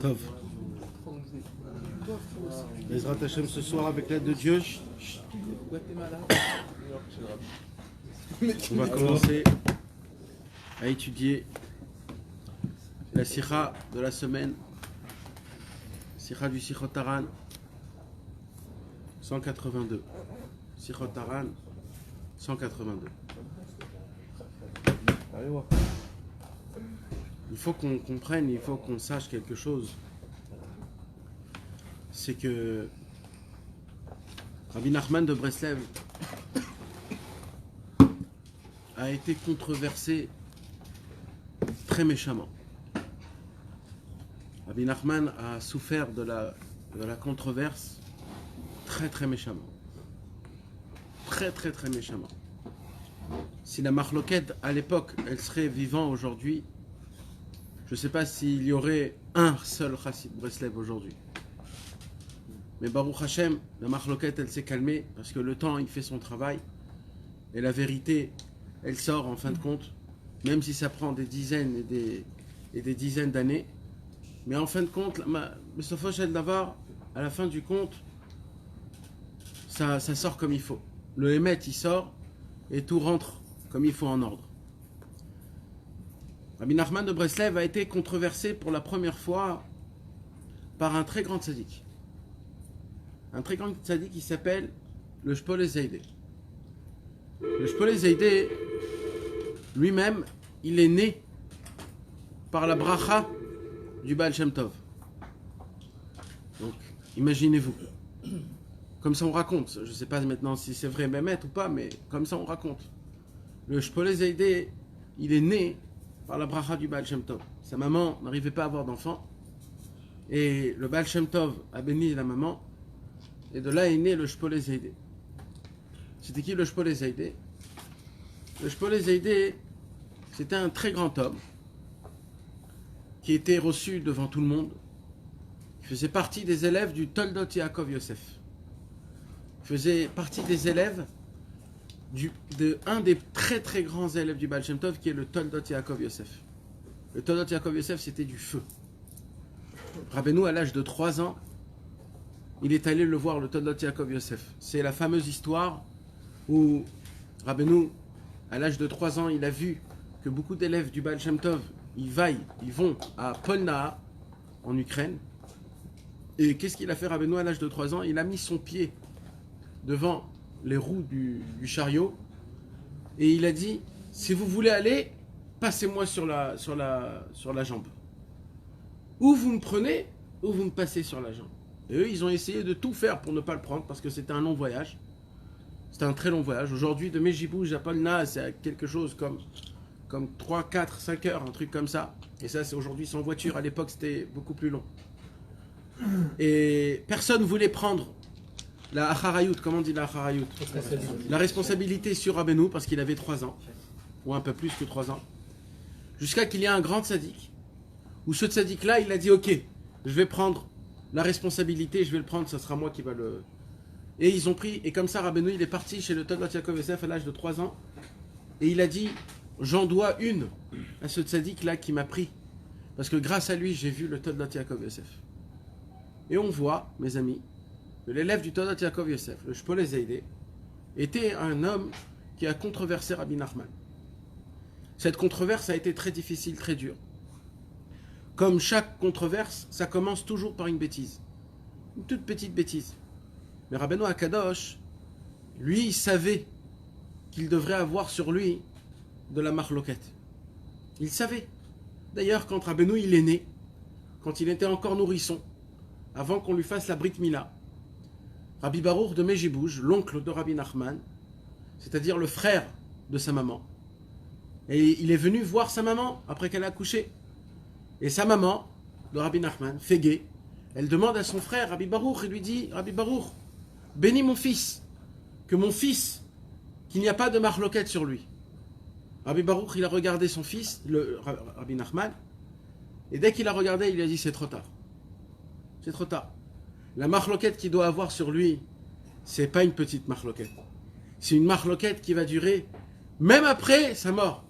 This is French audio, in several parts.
Tov. Bezrat Hashem ce soir avec l'aide de Dieu. On va commencer à étudier la sikha de la semaine, sikha du Sichot Haran 182. Sichot Haran 182. Il faut qu'on comprenne, il faut qu'on sache quelque chose. C'est que Rabbi Nachman de Breslev a été controversé très méchamment. Rabbi Nachman a souffert de la controverse très méchamment. Très méchamment. Si la Mahloket à l'époque, elle serait vivante aujourd'hui, je ne sais pas s'il y aurait un seul Chassid Breslev aujourd'hui. Mais Baruch Hashem, la Mahloket, elle s'est calmée parce que le temps, il fait son travail et la vérité, elle sort en fin de compte, même si ça prend des dizaines et des dizaines d'années. Mais en fin de compte, à la fin du compte, ça sort comme il faut. Le Hémet, il sort et tout rentre comme il faut en ordre. Rabbi Nachman de Breslev a été controversé pour la première fois par un très grand tzaddik. Un très grand tzaddik qui s'appelle le Shpoleh Zeideh. Le Shpoleh Zeideh, lui-même, il est né par la bracha du Baal Shem Tov. Donc, imaginez-vous. Comme ça on raconte. Je ne sais pas maintenant si c'est vrai Mehmet ou pas, mais comme ça on raconte. Le Shpoleh Zeideh, il est né par la bracha du Baal Shem Tov. Sa maman n'arrivait pas à avoir d'enfant. Et le Baal Shem Tov a béni la maman. Et de là est né le Shpoleh Zeideh. C'était qui le Shpoleh Zeideh? Le Shpoleh Zeideh, c'était un très grand homme qui était reçu devant tout le monde. Il faisait partie des élèves du Toldot Yaakov Yosef. Il faisait partie des élèves un des très grands élèves du Baal Shem Tov qui est le Toldot Yaakov Yosef. Le Toldot Yaakov Yosef, c'était du feu. Rabbeinu, à l'âge de 3 ans, il est allé le voir, le Toldot Yaakov Yosef. C'est la fameuse histoire où Rabbeinu, à l'âge de 3 ans, il a vu que beaucoup d'élèves du Baal Shem Tov, ils vont à Polna, en Ukraine. Et qu'est-ce qu'il a fait Rabbeinu à l'âge de 3 ans? Il a mis son pied devant les roues du chariot et il a dit: si vous voulez aller, passez-moi sur la jambe. Ou vous me prenez, ou vous me passez sur la jambe. Et eux, ils ont essayé de tout faire pour ne pas le prendre parce que c'était un long voyage. C'était un très long voyage. Aujourd'hui, de Mejibouj à Polna, c'est quelque chose comme 3, 4, 5 heures, un truc comme ça. Et ça, c'est aujourd'hui sans voiture. À l'époque, c'était beaucoup plus long. Et personne ne voulait prendre la acharayut, comment on dit la acharayut? La responsabilité sur Rabbeinu parce qu'il avait 3 ans, ou un peu plus que 3 ans. Jusqu'à qu'il y ait un grand tzaddik, où ce tzaddik-là, il a dit: ok, je vais prendre la responsabilité, je vais le prendre, ça sera moi qui va le... Et ils ont pris, et comme ça Rabbeinu, il est parti chez le Toldot Yaakov Yosef à l'âge de 3 ans, et il a dit: j'en dois une à ce tzaddik-là qui m'a pris, parce que grâce à lui, j'ai vu le Toldot Yaakov Yosef. Et on voit, mes amis, que l'élève du Toldot Yaakov Yosef, le Shpoleh Zeideh, était un homme qui a controversé Rabbi Nachman. Cette controverse a été très difficile, très dure. Comme chaque controverse, ça commence toujours par une bêtise. Une toute petite bêtise. Mais Rabbeinu Akadosh, lui, il savait qu'il devrait avoir sur lui de la Mahloket. Il savait. D'ailleurs, quand Rabbeinu, il est né, quand il était encore nourrisson, avant qu'on lui fasse la Brit Mila, Rabbi Baruch de Mejibouj, l'oncle de Rabbi Nachman, c'est-à-dire le frère de sa maman, et il est venu voir sa maman après qu'elle a accouché. Et sa maman, de Rabbi Nachman, Fégé, elle demande à son frère, Rabbi Baruch, et lui dit: Rabbi Baruch, bénis mon fils, que mon fils, qu'il n'y a pas de marloquette sur lui. Rabbi Baruch, il a regardé son fils, le Rabbi Nachman, et dès qu'il a regardé, il lui a dit: c'est trop tard. C'est trop tard. La marloquette qu'il doit avoir sur lui, c'est pas une petite marloquette. C'est une marloquette qui va durer même après sa mort.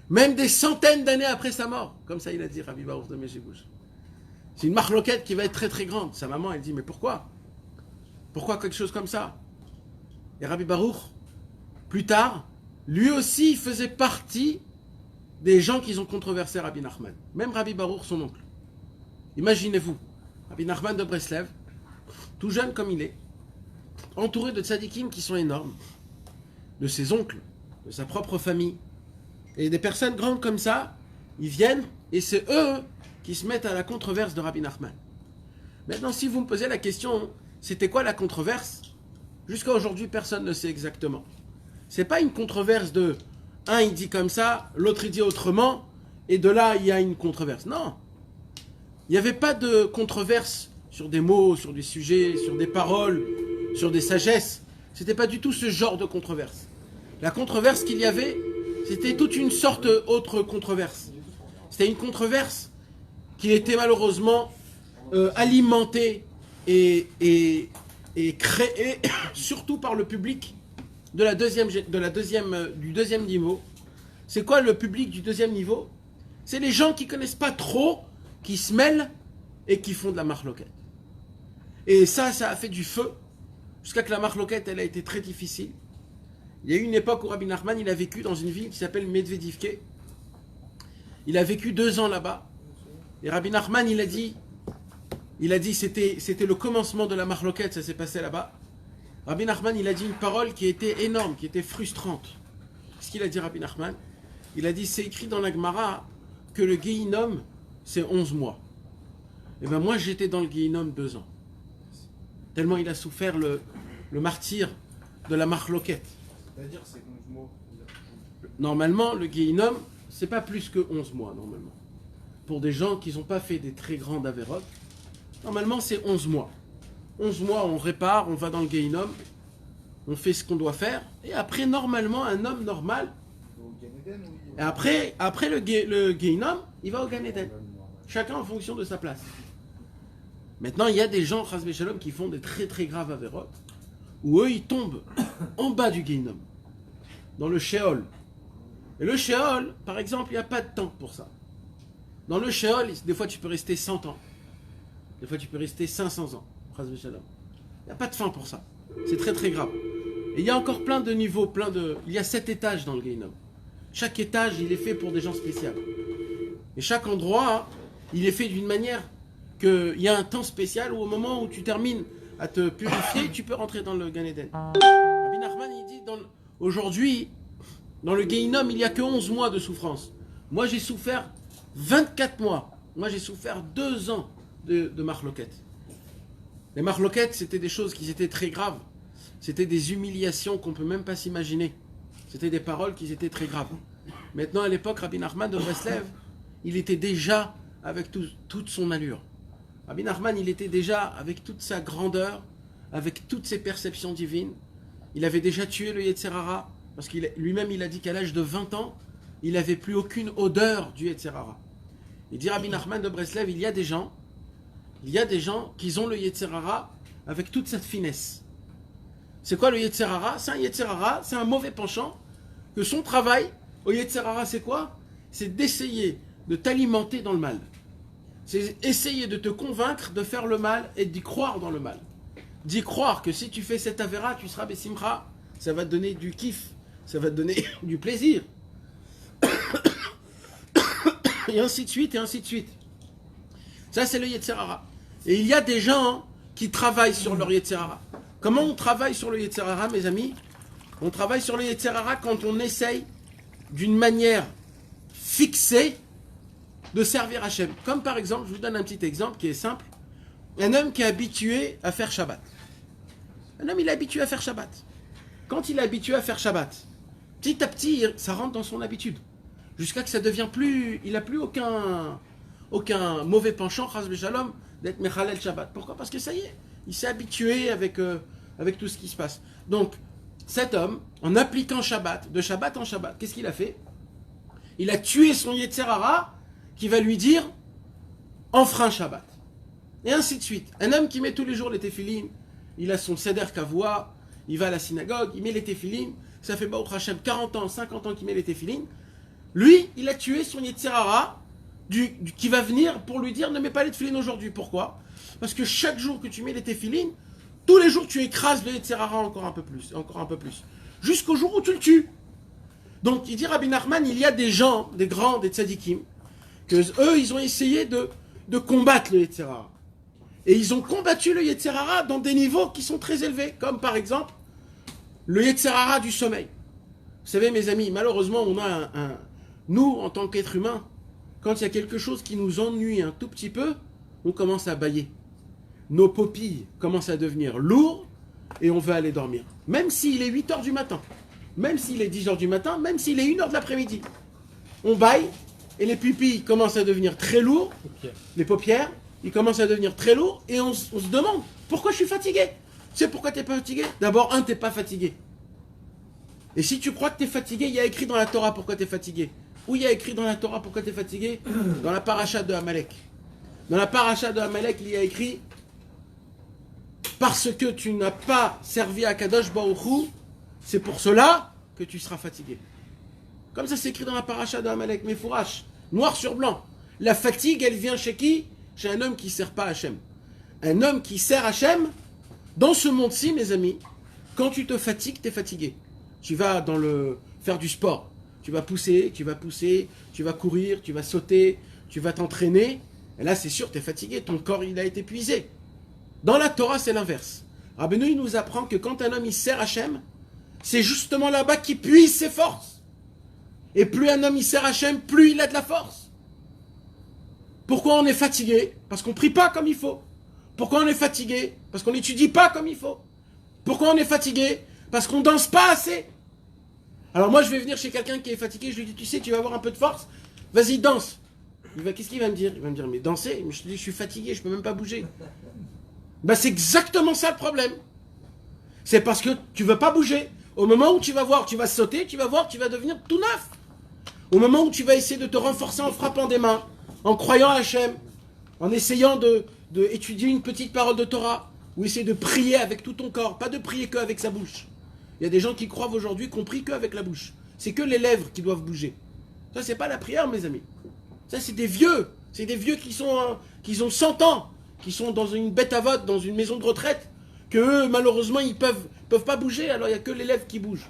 Même des centaines d'années après sa mort. Comme ça, il a dit Rabbi Baruch de Mejibouj. C'est une marloquette qui va être très très grande. Sa maman, elle dit, mais pourquoi? Pourquoi quelque chose comme ça? Et Rabbi Baruch, plus tard, lui aussi faisait partie des gens qui ont controversé Rabbi Nachman. Même Rabbi Baruch, son oncle. Imaginez-vous, Rabbi Nachman de Breslev, tout jeune comme il est, entouré de tzadikim qui sont énormes, de ses oncles, de sa propre famille, et des personnes grandes comme ça, ils viennent, et c'est eux qui se mettent à la controverse de Rabbi Nachman. Maintenant, si vous me posez la question, c'était quoi la controverse? Jusqu'à aujourd'hui, personne ne sait exactement. C'est pas une controverse de un il dit comme ça, l'autre il dit autrement, et de là il y a une controverse. Non, il n'y avait pas de controverse sur des mots, sur des sujets, sur des paroles, sur des sagesses. C'était pas du tout ce genre de controverse. La controverse qu'il y avait, c'était toute une sorte autre controverse. C'était une controverse qui était malheureusement alimentée et créée surtout par le public du deuxième niveau. C'est quoi le public du deuxième niveau? C'est les gens qui connaissent pas trop, qui se mêlent et qui font de la marloquette. Et ça a fait du feu, jusqu'à que la marloquette, elle a été très difficile. Il y a eu une époque où Rabbi Nachman, il a vécu dans une ville qui s'appelle Medvedivke. Il a vécu 2 ans là-bas. Et Rabbi Nachman, il a dit c'était le commencement de la marloquette, ça s'est passé là-bas. Rabbi Nachman, il a dit une parole qui était énorme, qui était frustrante. Qu'est-ce qu'il a dit, Rabbi Nachman? Il a dit, c'est écrit dans la Gemara que le Guéhinom, c'est 11 mois. Et bien moi, j'étais dans le Guéhinom 2 ans. Tellement il a souffert le martyre de la marloquette. C'est-à-dire c'est 11 mois. Normalement, le Guéhinom, c'est pas plus que 11 mois, normalement. Pour des gens qui n'ont pas fait des très grandes avérotes, normalement, c'est 11 mois. 11 mois, on répare, on va dans le Guéhinom, on fait ce qu'on doit faire, et après, normalement, un homme normal, et après le Guéhinom, il va au Gan Eden. Chacun en fonction de sa place. Maintenant, il y a des gens, Chas v'Shalom, qui font des très très graves avérotes, où eux, ils tombent en bas du Guéhinom, dans le Sheol. Et le Sheol, par exemple, il n'y a pas de temps pour ça. Dans le Sheol, des fois, tu peux rester 100 ans. Des fois, tu peux rester 500 ans. Chas v'Shalom. Il n'y a pas de fin pour ça. C'est très très grave. Et il y a encore plein de niveaux, il y a 7 étages dans le Guéhinom. Chaque étage, il est fait pour des gens spéciaux. Et chaque endroit, il est fait d'une manière qu'il y a un temps spécial où au moment où tu termines à te purifier, tu peux rentrer dans le Gan Eden. Rabbi Nachman, il dit, aujourd'hui, dans le Guéhinom, il n'y a que 11 mois de souffrance. Moi, j'ai souffert 24 mois. Moi, j'ai souffert 2 ans de marloquette. Les marloquettes, c'était des choses qui étaient très graves. C'était des humiliations qu'on ne peut même pas s'imaginer. C'était des paroles qui étaient très graves. Maintenant, à l'époque, Rabbi Nachman de Breslev, il était déjà avec toute son allure. Rabbi Nachman, il était déjà avec toute sa grandeur, avec toutes ses perceptions divines. Il avait déjà tué le Yetzer Hara, parce qu'il lui-même, il a dit qu'à l'âge de 20 ans, il n'avait plus aucune odeur du Yetzer Hara. Il dit Rabbi Nachman de Breslev, il y a des gens qui ont le Yetzer Hara avec toute cette finesse. C'est quoi le Yetzer Hara? C'est un Yetzer Hara, c'est un mauvais penchant, que son travail au Yetzer Hara, c'est quoi? C'est d'essayer de t'alimenter dans le mal. C'est essayer de te convaincre de faire le mal et d'y croire dans le mal. D'y croire que si tu fais cette avéra, tu seras Bessimcha, ça va te donner du kiff, ça va te donner du plaisir. Et ainsi de suite, et ainsi de suite. Ça, c'est le Yetzer Hara. Et il y a des gens qui travaillent sur leur Yetzer Hara. Comment on travaille sur le Yetzer Hara, mes amis? On travaille sur le Yetzer Hara quand on essaye d'une manière fixée de servir Hachem. Comme par exemple, je vous donne un petit exemple qui est simple. Un homme qui est habitué à faire Shabbat. Un homme, il est habitué à faire Shabbat. Quand il est habitué à faire Shabbat, petit à petit, ça rentre dans son habitude. Jusqu'à que ça devient plus... Il n'a plus aucun mauvais penchant, Chas v'Shalom, d'être Mechalel Shabbat. Pourquoi? Parce que ça y est, il s'est habitué avec tout ce qui se passe. Donc, cet homme, en appliquant Shabbat, de Shabbat en Shabbat, qu'est-ce qu'il a fait? Il a tué son Yetzer Hara qui va lui dire enfreins Shabbat. Et ainsi de suite. Un homme qui met tous les jours les téphilines, il a son Seder Kavua, il va à la synagogue, il met les téphilines, ça fait Baruch Hashem 40 ans, 50 ans qu'il met les téphilines. Lui, il a tué son Yetzer Hara qui va venir pour lui dire ne mets pas les tefilines aujourd'hui. Pourquoi? Parce que chaque jour que tu mets les tefilines, tous les jours tu écrases le Yetzer Hara encore un peu plus, jusqu'au jour où tu le tues. Donc il dit Rabbi Nachman, il y a des gens, des grands, des tzadikim, que eux ils ont essayé de combattre le Yetzer Hara. Et ils ont combattu le Yetzer Hara dans des niveaux qui sont très élevés, comme par exemple le Yetzer Hara du sommeil. Vous savez mes amis, malheureusement on a nous en tant qu'êtres humains, quand il y a quelque chose qui nous ennuie un tout petit peu, on commence à bâiller. Nos paupières commencent à devenir lourdes et on veut aller dormir. Même s'il est 8h du matin, même s'il est 10h du matin, même s'il est 1h de l'après-midi. On bâille et les pupilles commencent à devenir très lourdes, les paupières, ils commencent à devenir très lourds et on se demande pourquoi je suis fatigué. Tu sais pourquoi tu n'es pas fatigué? D'abord, tu n'es pas fatigué. Et si tu crois que tu es fatigué, il y a écrit dans la Torah pourquoi tu es fatigué. Où il y a écrit dans la Torah pourquoi tu es fatigué? Dans la paracha de Amalek. Dans la paracha de Amalek, il y a écrit parce que tu n'as pas servi à Kadosh Baruch Hu, c'est pour cela que tu seras fatigué. Comme ça c'est écrit dans la paracha de Amalek, mais fourrache, noir sur blanc. La fatigue, elle vient chez qui? Chez un homme qui ne sert pas Hachem. Un homme qui sert Hachem, dans ce monde-ci, mes amis, quand tu te fatigues, tu es fatigué. Tu vas faire du sport. Tu vas pousser, tu vas courir, tu vas sauter, tu vas t'entraîner. Et là, c'est sûr, tu es fatigué, ton corps, il a été épuisé. Dans la Torah, c'est l'inverse. Rabbeinu, il nous apprend que quand un homme, il sert Hachem, c'est justement là-bas qu'il puise ses forces. Et plus un homme, il sert Hachem, plus il a de la force. Pourquoi on est fatigué? Parce qu'on ne prie pas comme il faut. Pourquoi on est fatigué? Parce qu'on n'étudie pas comme il faut. Pourquoi on est fatigué? Parce qu'on ne danse pas assez. Alors moi, je vais venir chez quelqu'un qui est fatigué, je lui dis, tu sais, tu vas avoir un peu de force, vas-y, danse. Qu'est-ce qu'il va me dire? Il va me dire, mais danser? Mais je te dis, je suis fatigué, je ne peux même pas bouger. Ben, c'est exactement ça le problème. C'est parce que tu ne veux pas bouger. Au moment où tu vas voir, tu vas sauter, tu vas voir, tu vas devenir tout neuf. Au moment où tu vas essayer de te renforcer en frappant des mains, en croyant à Hachem, en essayant de étudier une petite parole de Torah, ou essayer de prier avec tout ton corps, pas de prier qu'avec sa bouche. Il y a des gens qui croient aujourd'hui qu'on prie qu'avec la bouche. C'est que les lèvres qui doivent bouger. Ça, c'est pas la prière, mes amis. Ça, c'est des vieux. C'est des vieux qui ont 100 ans, qui sont dans une bête à vote, dans une maison de retraite, que eux, malheureusement, ils peuvent pas bouger, alors il n'y a que les lèvres qui bougent.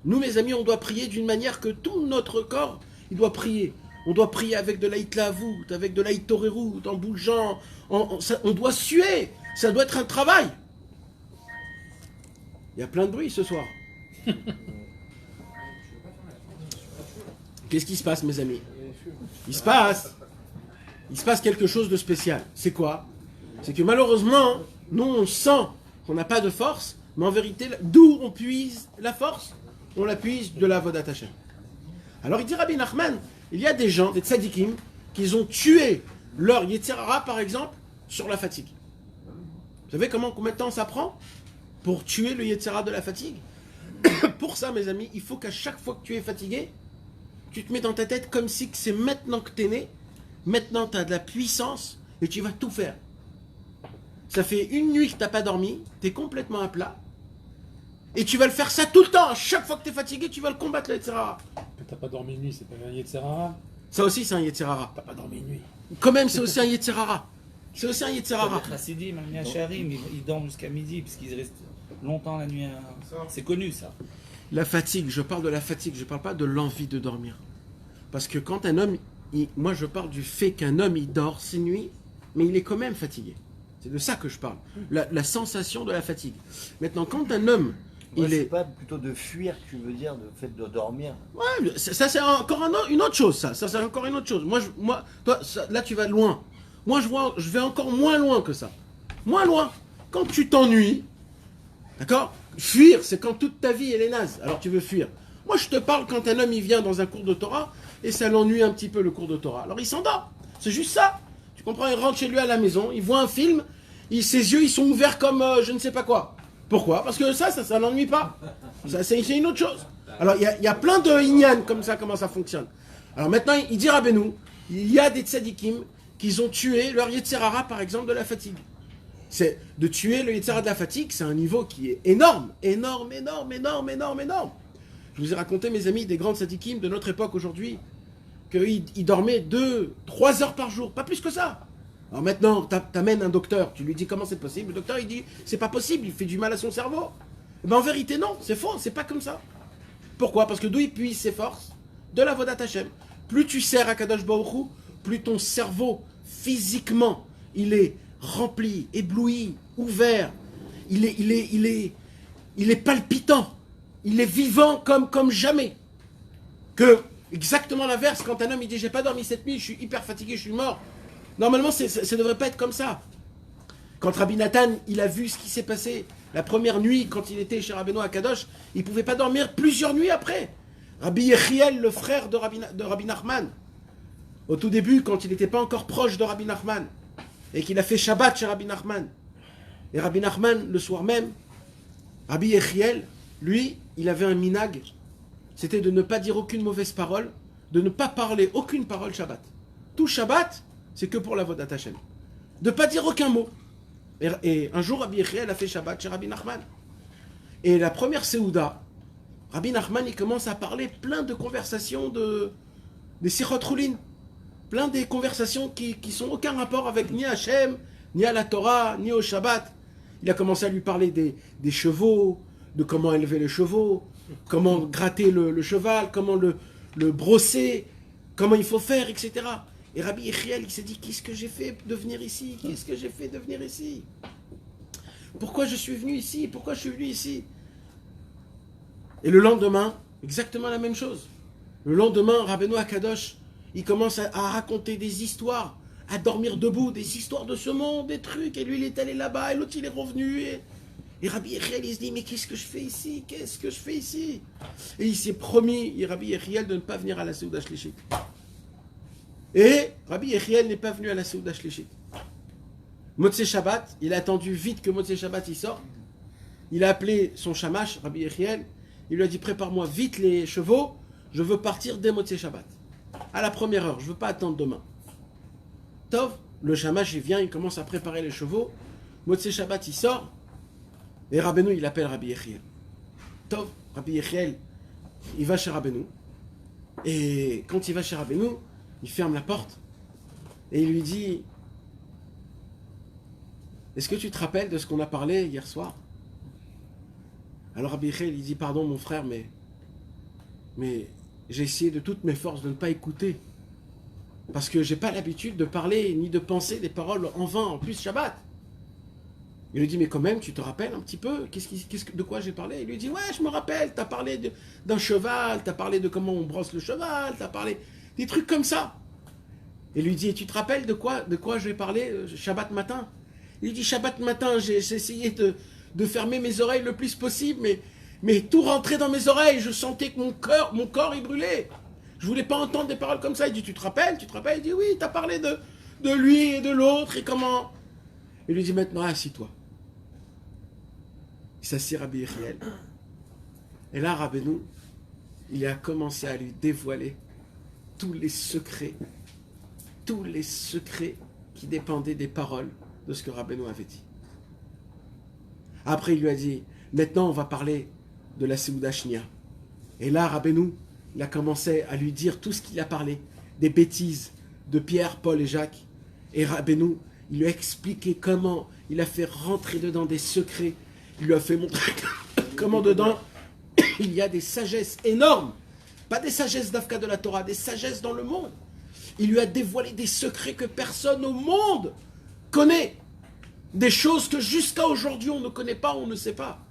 Nous, mes amis, on doit prier d'une manière que tout notre corps, il doit prier. On doit prier avec de l'Aïtlavut, avec de l'Aïtorerut, en bougeant. On doit suer. Ça doit être un travail. Il y a plein de bruit ce soir. Qu'est-ce qui se passe, mes amis? Il se passe quelque chose de spécial. C'est quoi? C'est que malheureusement, nous, on sent qu'on n'a pas de force, mais en vérité, d'où on puise la force? On la puise de la Vodat Hashem. Alors il dit Rabbi Nachman, il y a des gens, des tzadikim, qui ont tué leur Yetzer Hara, par exemple, sur la fatigue. Vous savez combien de temps ça prend pour tuer le Yetzer Hara de la fatigue? Pour ça, mes amis, il faut qu'à chaque fois que tu es fatigué, tu te mets dans ta tête comme si c'est maintenant que tu es né, maintenant tu as de la puissance et tu vas tout faire. Ça fait une nuit que tu n'as pas dormi, tu es complètement à plat, et tu vas le faire ça tout le temps. À chaque fois que tu es fatigué, tu vas le combattre, le Yetzer Hara. Mais t'as pas dormi une nuit, c'est pas un Yetzer Hara? Ça aussi, c'est un Yetzer Hara. T'as pas dormi une nuit. Quand même, c'est aussi un Yetzer Hara. C'est aussi un Yetzer Hara. Les chassidim, même les Hacharim, ils dorment jusqu'à midi parce qu'ils restent longtemps la nuit. C'est connu ça. La fatigue, je parle de la fatigue, je ne parle pas de l'envie de dormir. Parce que quand un homme, moi je parle du fait qu'un homme il dort ces nuits, mais il est quand même fatigué. C'est de ça que je parle. La sensation de la fatigue. Maintenant, quand un homme, Ouais, c'est pas plutôt de fuir que tu veux dire, le fait de dormir. Ouais, ça c'est encore une autre chose, ça c'est encore une autre chose. Toi, là tu vas loin. Moi je vais encore moins loin que ça. Moins loin. Quand tu t'ennuies, d'accord? Fuir, c'est quand toute ta vie elle est naze, alors tu veux fuir. Moi je te parle quand un homme il vient dans un cours de Torah et ça l'ennuie un petit peu le cours de Torah. Alors il s'endort, c'est juste ça. Tu comprends? Il rentre chez lui à la maison, il voit un film, ses yeux ils sont ouverts comme je ne sais pas quoi. Pourquoi? Parce que ça n'ennuie pas. Ça, c'est une autre chose. Alors, il y a plein de inyan comme ça, comment ça fonctionne. Alors maintenant, il dit Rabbeinu, il y a des tzadikim qui ont tué leur Yetzer Hara, par exemple, de la fatigue. C'est de tuer le Yetzer Hara de la fatigue, c'est un niveau qui est énorme. Énorme, énorme, énorme, énorme, énorme. Je vous ai raconté, mes amis, des grands tzadikim de notre époque aujourd'hui. qu'il dormait 2-3 heures par jour, pas plus que ça. Alors maintenant, t'amènes un docteur, tu lui dis comment c'est possible, le docteur il dit c'est pas possible, il fait du mal à son cerveau. Eh ben en vérité non, c'est faux, c'est pas comme ça. Pourquoi? Parce que d'où il puise ses forces? De la Vodat Hashem. Plus tu sers à Kadosh Baruch Hu, plus ton cerveau, physiquement, il est rempli, ébloui, ouvert, il est palpitant, il est vivant comme jamais. Que, exactement l'inverse, quand un homme il dit j'ai pas dormi cette nuit, je suis hyper fatigué, je suis mort. Normalement, ça ne devrait pas être comme ça. Quand Rabbi Nathan, il a vu ce qui s'est passé la première nuit, quand il était chez Rabbeinu à Kadosh, il ne pouvait pas dormir plusieurs nuits après. Rabbi Yechiel, le frère de Rabbi Nachman, au tout début, quand il n'était pas encore proche de Rabbi Nachman, et qu'il a fait Shabbat chez Rabbi Nachman, et Rabbi Nachman, le soir même, Rabbi Yechiel, lui, il avait un minag, c'était de ne pas dire aucune mauvaise parole, de ne pas parler aucune parole Shabbat. Tout Shabbat, c'est que pour la Vodat Hashem. De ne pas dire aucun mot. Et un jour, Rabbi Yechiel a fait Shabbat chez Rabbi Nachman. Et la première Seouda, Rabbi Nachman, il commence à parler plein de conversations des Sichot Choulin. Plein des conversations qui n'ont aucun rapport avec ni Hachem, ni à la Torah, ni au Shabbat. Il a commencé à lui parler des chevaux, de comment élever les chevaux, comment gratter le cheval, comment le brosser, comment il faut faire, etc. Et Rabbi Yechiel, il s'est dit, qu'est-ce que j'ai fait de venir ici? Qu'est-ce que j'ai fait de venir ici? Pourquoi je suis venu ici? Pourquoi je suis venu ici? Et le lendemain, exactement la même chose. Le lendemain, Rabbeinu Akadosh, il commence à raconter des histoires, à dormir debout, des histoires de ce monde, des trucs, et lui il est allé là-bas, et l'autre il est revenu, et Rabbi Yechiel il se dit, mais qu'est-ce que je fais ici? Qu'est-ce que je fais ici? Et il s'est promis, Rabbi Yechiel, de ne pas venir à la Seouda Shlichit. Et Rabbi Yechiel n'est pas venu à la Seouda Shlichit. Motzei Shabbat, il a attendu vite que Motzei Shabbat il sorte. Il a appelé son shamash, Rabbi Yechiel, il lui a dit, prépare-moi vite les chevaux, je veux partir dès Motzei Shabbat. À la première heure, je ne veux pas attendre demain. Tov, le shamash il vient, il commence à préparer les chevaux. Motzei Shabbat il sort, et Rabbeinu il appelle Rabbi Yechiel. Tov, Rabbi Yechiel, il va chez Rabbeinu, et quand il va chez Rabbeinu, il ferme la porte, et il lui dit, est-ce que tu te rappelles de ce qu'on a parlé hier soir? Alors Rabbi Yechiel il dit, pardon mon frère, mais j'ai essayé de toutes mes forces de ne pas écouter, parce que j'ai pas l'habitude de parler ni de penser des paroles en vain, en plus Shabbat. Il lui dit, mais quand même, tu te rappelles un petit peu de quoi j'ai parlé? Il lui dit, ouais, je me rappelle, tu as parlé d'un cheval, tu as parlé de comment on brosse le cheval, tu as parlé des trucs comme ça. Il lui dit, et tu te rappelles de quoi j'ai parlé Shabbat matin? Il lui dit, Shabbat matin, j'ai essayé de fermer mes oreilles le plus possible, mais tout rentrait dans mes oreilles, je sentais que mon corps il brûlait. Je voulais pas entendre des paroles comme ça. Il dit, tu te rappelles? Il dit, oui, tu as parlé de lui et de l'autre, et comment? Il lui dit, maintenant, assis-toi. Il s'assit Rabbi Yechiel. Et là, Rabbeinu, il a commencé à lui dévoiler tous les secrets qui dépendaient des paroles de ce que Rabbeinu avait dit. Après, il lui a dit, maintenant, on va parler de la Seouda Shnia. Et là, Rabbeinu, il a commencé à lui dire tout ce qu'il a parlé, des bêtises de Pierre, Paul et Jacques. Et Rabbeinu, il lui a expliqué comment il a fait rentrer dedans des secrets. Il lui a fait montrer comment dedans, il y a des sagesses énormes. Pas des sagesses d'Afka de la Torah, des sagesses dans le monde. Il lui a dévoilé des secrets que personne au monde connaît. Des choses que jusqu'à aujourd'hui on ne connaît pas, on ne sait pas.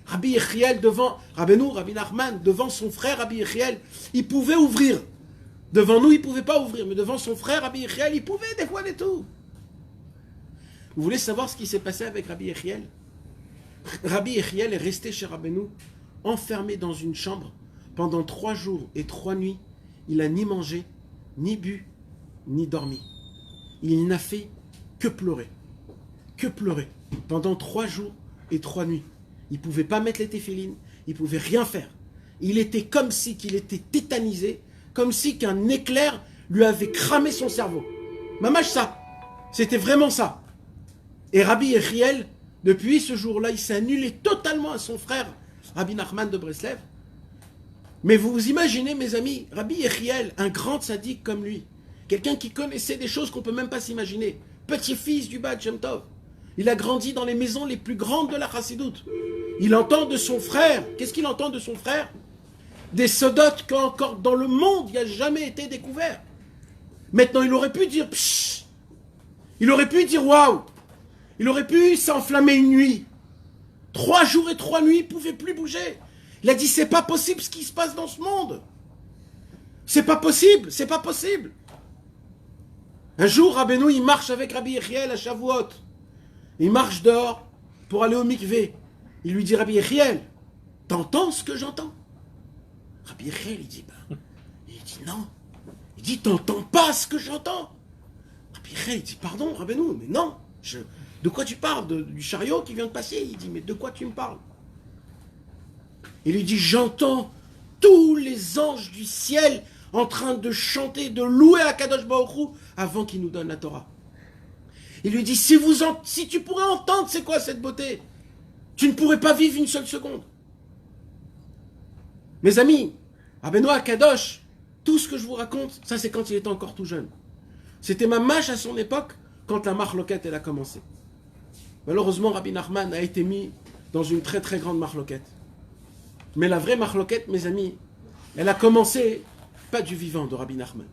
Rabbi Yechiel devant Rabbeinu, Rabbi Nachman, devant son frère Rabbi Yechiel, il pouvait ouvrir. Devant nous, il ne pouvait pas ouvrir, mais devant son frère Rabbi Yechiel, il pouvait dévoiler tout. Vous voulez savoir ce qui s'est passé avec Rabbi Yechiel? Rabbi Yechiel est resté chez Rabbeinu, enfermé dans une chambre pendant 3 jours et 3 nuits. Il n'a ni mangé, ni bu, ni dormi. Il n'a fait que pleurer. Que pleurer. Pendant 3 jours et 3 nuits. Il ne pouvait pas mettre les téphilines, il ne pouvait rien faire. Il était comme si qu'il était tétanisé, comme si qu'un éclair lui avait cramé son cerveau. Mamash ça. C'était vraiment ça. Et Rabbi Yechiel, depuis ce jour-là, il s'est annulé totalement à son frère, Rabbi Nachman de Breslev. Mais vous vous imaginez, mes amis, Rabbi Yechiel, un grand tzaddik comme lui, quelqu'un qui connaissait des choses qu'on ne peut même pas s'imaginer, petit-fils du Baal Shem Tov, il a grandi dans les maisons les plus grandes de la Chassidoute. Il entend de son frère, qu'est-ce qu'il entend de son frère? Des sodotes qu'encore dans le monde, il n'y a jamais été découvert. Maintenant, il aurait pu dire pshh, il aurait pu dire waouh, il aurait pu s'enflammer une nuit. 3 jours et 3 nuits, il ne pouvait plus bouger. Il a dit c'est pas possible ce qui se passe dans ce monde. C'est pas possible, c'est pas possible. Un jour, Rabbeinu, il marche avec Rabbi Yechiel à Shavuot. Il marche dehors pour aller au mikvé. Il lui dit, Rabbi Yechiel, t'entends ce que j'entends? Rabbi Yechiel, il dit, non. Il dit, t'entends pas ce que j'entends? Rabbi Yechiel, il dit, pardon, Rabbeinu, mais non. De quoi tu parles? Du chariot qui vient de passer? Il dit, mais de quoi tu me parles? Il lui dit, j'entends tous les anges du ciel en train de chanter, de louer Akadosh Baruch Hu avant qu'il nous donne la Torah. Il lui dit, si tu pourrais entendre c'est quoi cette beauté, tu ne pourrais pas vivre une seule seconde. Mes amis, Rabbeinu Akadosh, tout ce que je vous raconte, ça c'est quand il était encore tout jeune. C'était ma mâche à son époque, quand la marloquette elle a commencé. Malheureusement, Rabbi Nachman a été mis dans une très très grande marloquette. Mais la vraie marloquette, mes amis, elle a commencé, pas du vivant de Rabbi Nachman.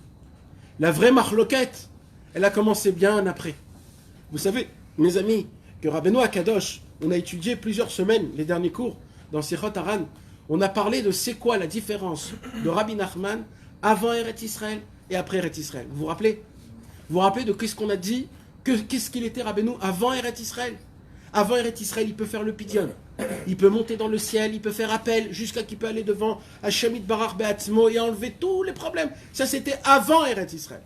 La vraie marloquette, elle a commencé bien après. Vous savez, mes amis, que Rabbeinu Akadosh, on a étudié plusieurs semaines, les derniers cours, dans Sichot Haran, on a parlé de c'est quoi la différence de Rabbi Nachman avant Eretz Israël et après Eretz Israël. Vous vous rappelez? Vous vous rappelez de qu'est-ce qu'on a dit? Qu'est-ce qu'il était Rabbeinu avant Eretz Israël? Avant Eretz Israël, il peut faire le pidyon. Il peut monter dans le ciel, il peut faire appel jusqu'à qu'il peut aller devant Hashem Yitbarach Be'atzmo et enlever tous les problèmes. Ça, c'était avant Eretz Israël.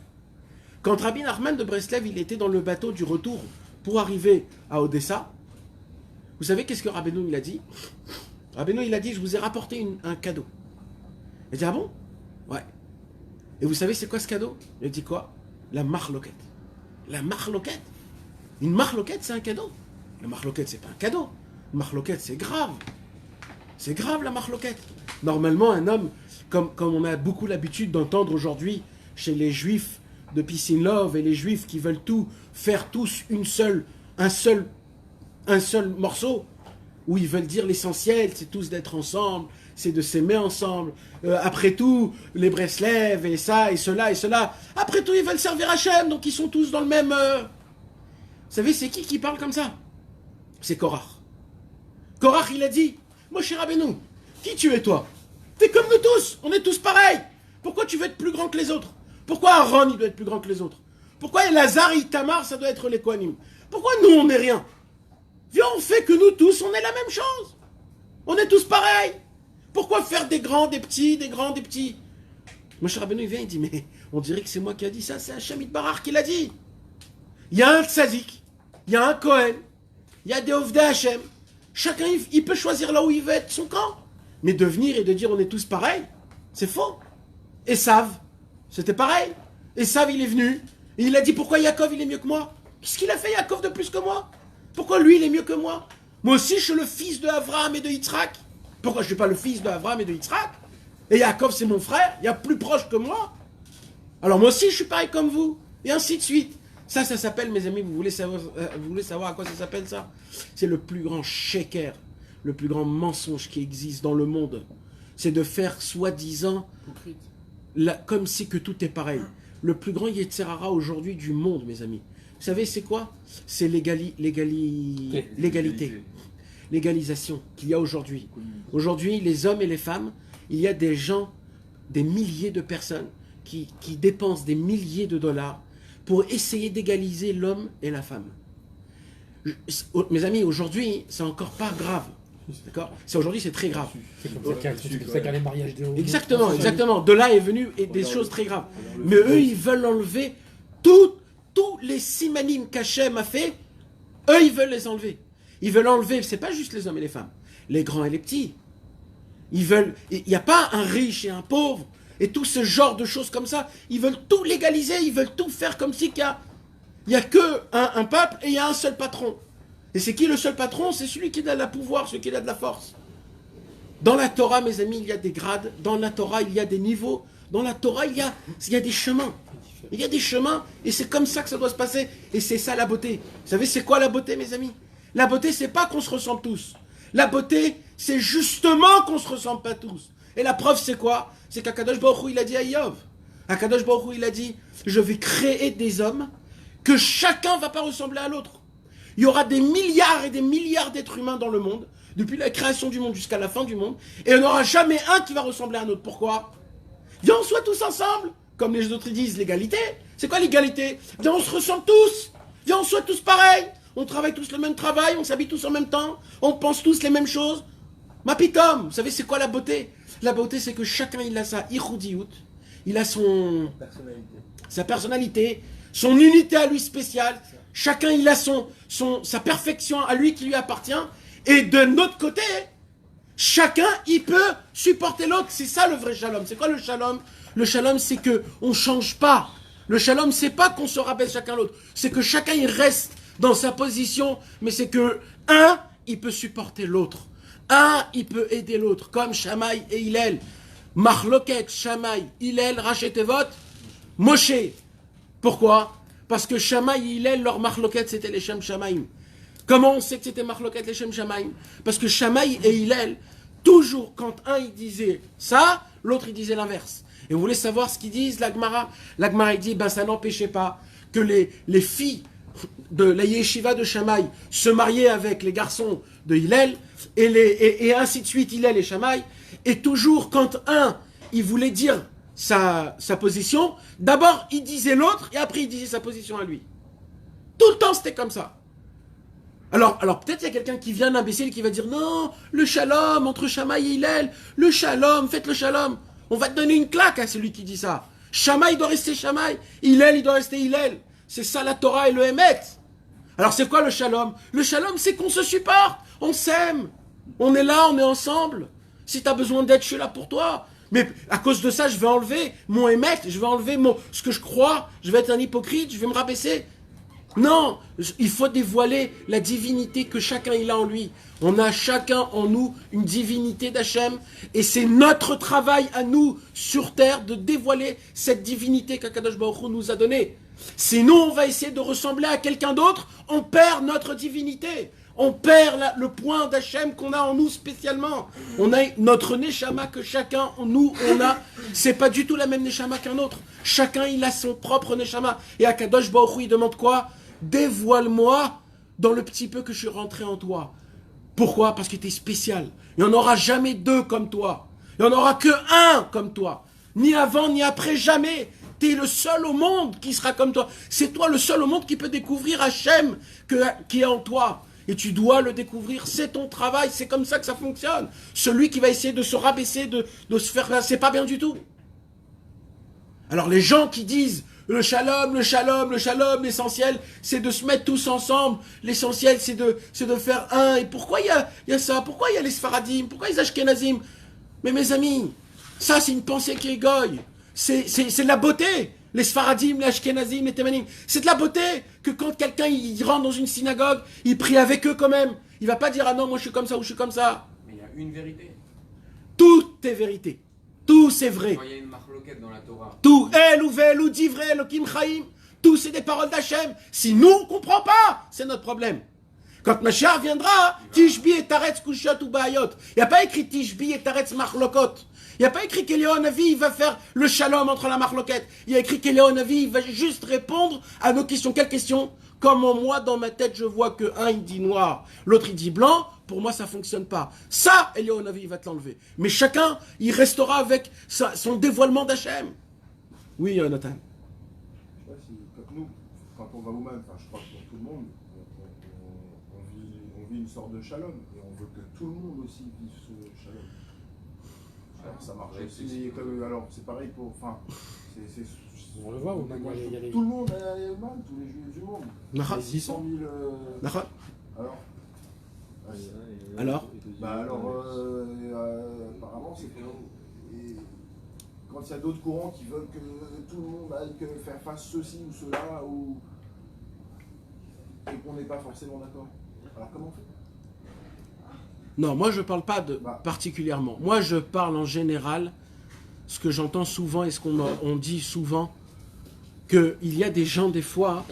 Quand Rabbi Nachman de Breslev, il était dans le bateau du retour pour arriver à Odessa, vous savez qu'est-ce que Rabbeinu il a dit? Rabbeinu il a dit, je vous ai rapporté un cadeau. Il a dit, ah bon? Ouais. Et vous savez c'est quoi ce cadeau? Il a dit quoi? La marloquette. La marloquette? Une marloquette c'est un cadeau? La marloquette c'est pas un cadeau. La marloquette c'est grave. C'est grave la marloquette. Normalement un homme, comme on a beaucoup l'habitude d'entendre aujourd'hui chez les juifs de Peace in Love et les juifs qui veulent tout faire tous un seul morceau, où ils veulent dire l'essentiel, c'est tous d'être ensemble, c'est de s'aimer ensemble. Après tout, les Breslev et ça et cela et cela. Après tout, ils veulent servir Hachem, donc ils sont tous dans le même. Vous savez, c'est qui parle comme ça? C'est Korach. Korach, il a dit, Moshe Rabbeinu, qui tu es toi? T'es comme nous tous, on est tous pareils. Pourquoi tu veux être plus grand que les autres? Pourquoi Aaron, il doit être plus grand que les autres? Pourquoi Elazar et Itamar, ça doit être les Kohanim? Pourquoi nous, on n'est rien? Viens, on fait que nous tous, on est la même chose. On est tous pareils. Pourquoi faire des grands, des petits, des grands, des petits? Moshe Rabbeinu, il vient, il dit, mais on dirait que c'est moi qui a dit ça, c'est Hashem Yitbarach qui l'a dit. Il y a un tzaddik, il y a un Kohen, il y a des Ovdei Hashem. Chacun, il peut choisir là où il veut être son camp. Mais de venir et de dire on est tous pareils, c'est faux. Esav, c'était pareil. Esav, il est venu, et il a dit pourquoi Yaakov, il est mieux que moi? Qu'est-ce qu'il a fait Yaakov de plus que moi? Pourquoi lui, il est mieux que moi? Moi aussi, je suis le fils de Abraham et de Yitzhak. Pourquoi je ne suis pas le fils de Abraham et de Yitzhak? Et Yaakov, c'est mon frère, il y a plus proche que moi. Alors moi aussi, je suis pareil comme vous. Et ainsi de suite. Ça s'appelle, mes amis, vous voulez savoir à quoi ça s'appelle ça? C'est le plus grand sheker, le plus grand mensonge qui existe dans le monde. C'est de faire soi-disant, comme si que tout est pareil. Le plus grand Yetzer Hara aujourd'hui du monde, mes amis. Vous savez, c'est quoi? C'est l'égalité. L'égalisation qu'il y a aujourd'hui. Aujourd'hui, les hommes et les femmes, il y a des gens, des milliers de personnes qui dépensent des milliers de dollars pour essayer d'égaliser l'homme et la femme. Mes amis, aujourd'hui, c'est encore pas grave. D'accord? Aujourd'hui, c'est très grave. C'est comme ça qu'il y a les mariages de haut. Exactement, exactement. De là est venu des choses très graves. Mais eux, ils veulent enlever tous les simanim qu'Hachem a fait. Eux, ils veulent les enlever. Ils veulent enlever, c'est pas juste les hommes et les femmes, les grands et les petits. Il n'y a pas un riche et un pauvre, et tout ce genre de choses comme ça. Ils veulent tout légaliser, ils veulent tout faire comme si il n'y a que un peuple et il y a un seul patron. Et c'est qui le seul patron? C'est celui qui a le pouvoir, celui qui a de la force. Dans la Torah, mes amis, il y a des grades. Dans la Torah, il y a des niveaux. Dans la Torah, il y a des chemins. Il y a des chemins et c'est comme ça que ça doit se passer. Et c'est ça la beauté. Vous savez, c'est quoi la beauté, mes amis? La beauté, c'est pas qu'on se ressemble tous. La beauté, c'est justement qu'on se ressemble pas tous. Et la preuve, c'est quoi? C'est qu'Akadosh Baruch Hu, il a dit à Iyov. Akadosh Baruch Hu, il a dit, je vais créer des hommes que chacun va pas ressembler à l'autre. Il y aura des milliards et des milliards d'êtres humains dans le monde, depuis la création du monde jusqu'à la fin du monde, et il n'y en aura jamais un qui va ressembler à un autre. Pourquoi? Viens, on soit tous ensemble. Comme les autres disent, l'égalité. C'est quoi l'égalité? Viens, on se ressemble tous. Viens, on soit tous pareils. On travaille tous le même travail, on s'habille tous en même temps, on pense tous les mêmes choses. Ma pitom, vous savez c'est quoi la beauté? La beauté, c'est que chacun il a sa ichoudiout, il a sa personnalité, son unité à lui spéciale. Chacun il a sa perfection à lui qui lui appartient. Et de notre côté, chacun il peut supporter l'autre. C'est ça le vrai shalom. C'est quoi le shalom? Le shalom, c'est que on change pas. Le shalom, c'est pas qu'on se rabaisse chacun l'autre. C'est que chacun il reste dans sa position, mais c'est que un, il peut supporter l'autre. Un, il peut aider l'autre, comme Shammai et Hillel. Marloket, Shammai, Hillel, Rachetevot, Moshe. Pourquoi? Parce que Shammai et Hillel, leur Marloket, c'était les Shem Shamaim. Comment on sait que c'était Marloket, les Shem Shamaim? Parce que Shammai et Hillel, toujours quand un il disait ça, l'autre il disait l'inverse. Et vous voulez savoir ce qu'ils disent, l'Agmara? L'Agmara il dit, ben ça n'empêchait pas que les filles de la yeshiva de Shammai se mariaient avec les garçons de Hillel, et ainsi de suite, Hillel et Shammai. Et toujours quand un, il voulait dire sa position, d'abord il disait l'autre, et après il disait sa position à lui. Tout le temps c'était comme ça. Alors peut-être il y a quelqu'un qui vient d'imbécile qui va dire, non, le shalom entre Shammai et Hillel, le shalom, faites le shalom. On va te donner une claque à celui qui dit ça. Shammai, il doit rester Shammai. Hillel, il doit rester Hillel. C'est ça la Torah et le Hémet. Alors c'est quoi le shalom? Le shalom, c'est qu'on se supporte. On s'aime. On est là, on est ensemble. Si tu as besoin d'aide, je suis là pour toi. Mais à cause de ça, je vais enlever mon Hémet. Je vais enlever ce que je crois. Je vais être un hypocrite. Je vais me rabaisser. Non, il faut dévoiler la divinité que chacun il a en lui. On a chacun en nous une divinité d'Hachem et c'est notre travail à nous sur terre de dévoiler cette divinité qu'Akadosh Baruch Hu nous a donnée. Sinon on va essayer de ressembler à quelqu'un d'autre, on perd notre divinité. On perd le point d'Hachem qu'on a en nous spécialement. On a notre Neshama que chacun en nous on a. C'est pas du tout la même Neshama qu'un autre. Chacun il a son propre Neshama. Et Akadosh Baruch Hu il demande quoi? Dévoile-moi dans le petit peu que je suis rentré en toi. Pourquoi? Parce que tu es spécial. Il n'y en aura jamais deux comme toi. Il n'y en aura que un comme toi. Ni avant, ni après, jamais. Tu es le seul au monde qui sera comme toi. C'est toi le seul au monde qui peut découvrir Hachem qui est en toi. Et tu dois le découvrir. C'est ton travail. C'est comme ça que ça fonctionne. Celui qui va essayer de se rabaisser, de se faire... C'est pas bien du tout. Alors les gens qui disent... Le shalom, l'essentiel, c'est de se mettre tous ensemble. L'essentiel, c'est de faire un. Et pourquoi il y a ça? Pourquoi il y a les Sfaradim? Pourquoi les Ashkenazim? Mais mes amis, ça, c'est une pensée qui est goy. C'est de la beauté. Les Sfaradim, les Ashkenazim, les Témanim. C'est de la beauté que quand quelqu'un il rentre dans une synagogue, il prie avec eux quand même. Il va pas dire, ah non, moi je suis comme ça ou je suis comme ça. Mais il y a une vérité. Tout est vérité. Tout c'est vrai. Quand il y a une marloquette dans la Torah. Tout, El, Divrei, Elokim Chaim, tout c'est des paroles d'Hachem. Si nous on comprend pas, c'est notre problème. Quand Mashiach viendra, Tishbi et Taretz Kushot ou Bayot. Il n'y a pas écrit Tishbi et Taretz Marlokot. Il n'y a pas écrit qu'Eliyahu Navi va faire le shalom entre la marloquette. Il y a écrit qu'Eliyahu Navi va juste répondre à nos questions. Quelles questions? Comment moi, dans ma tête, je vois que un il dit noir, l'autre il dit blanc, pour moi ça fonctionne pas. Ça, Eliyahu Navi va te l'enlever. Mais chacun, il restera avec son dévoilement d'Hachem. Oui, Nathan. Je sais pas si, comme nous, quand on va au Man, enfin je crois que pour tout le monde, on vit une sorte de shalom. Et on veut que tout le monde aussi vive ce shalom. Alors ça marche aussi. Alors c'est pareil pour. Enfin, on le voit au Man. Tout le monde est au Man, tous les juifs du monde. Les 600 000. Alors apparemment, c'est que quand il y a d'autres courants qui veulent que tout le monde aille faire face ceci ou cela, et qu'on n'est pas forcément d'accord. Alors comment on fait? Non, moi je parle pas de Bah. particulièrement. Moi je parle en général, ce que j'entends souvent et ce qu'on dit souvent, qu'il y a des gens des fois,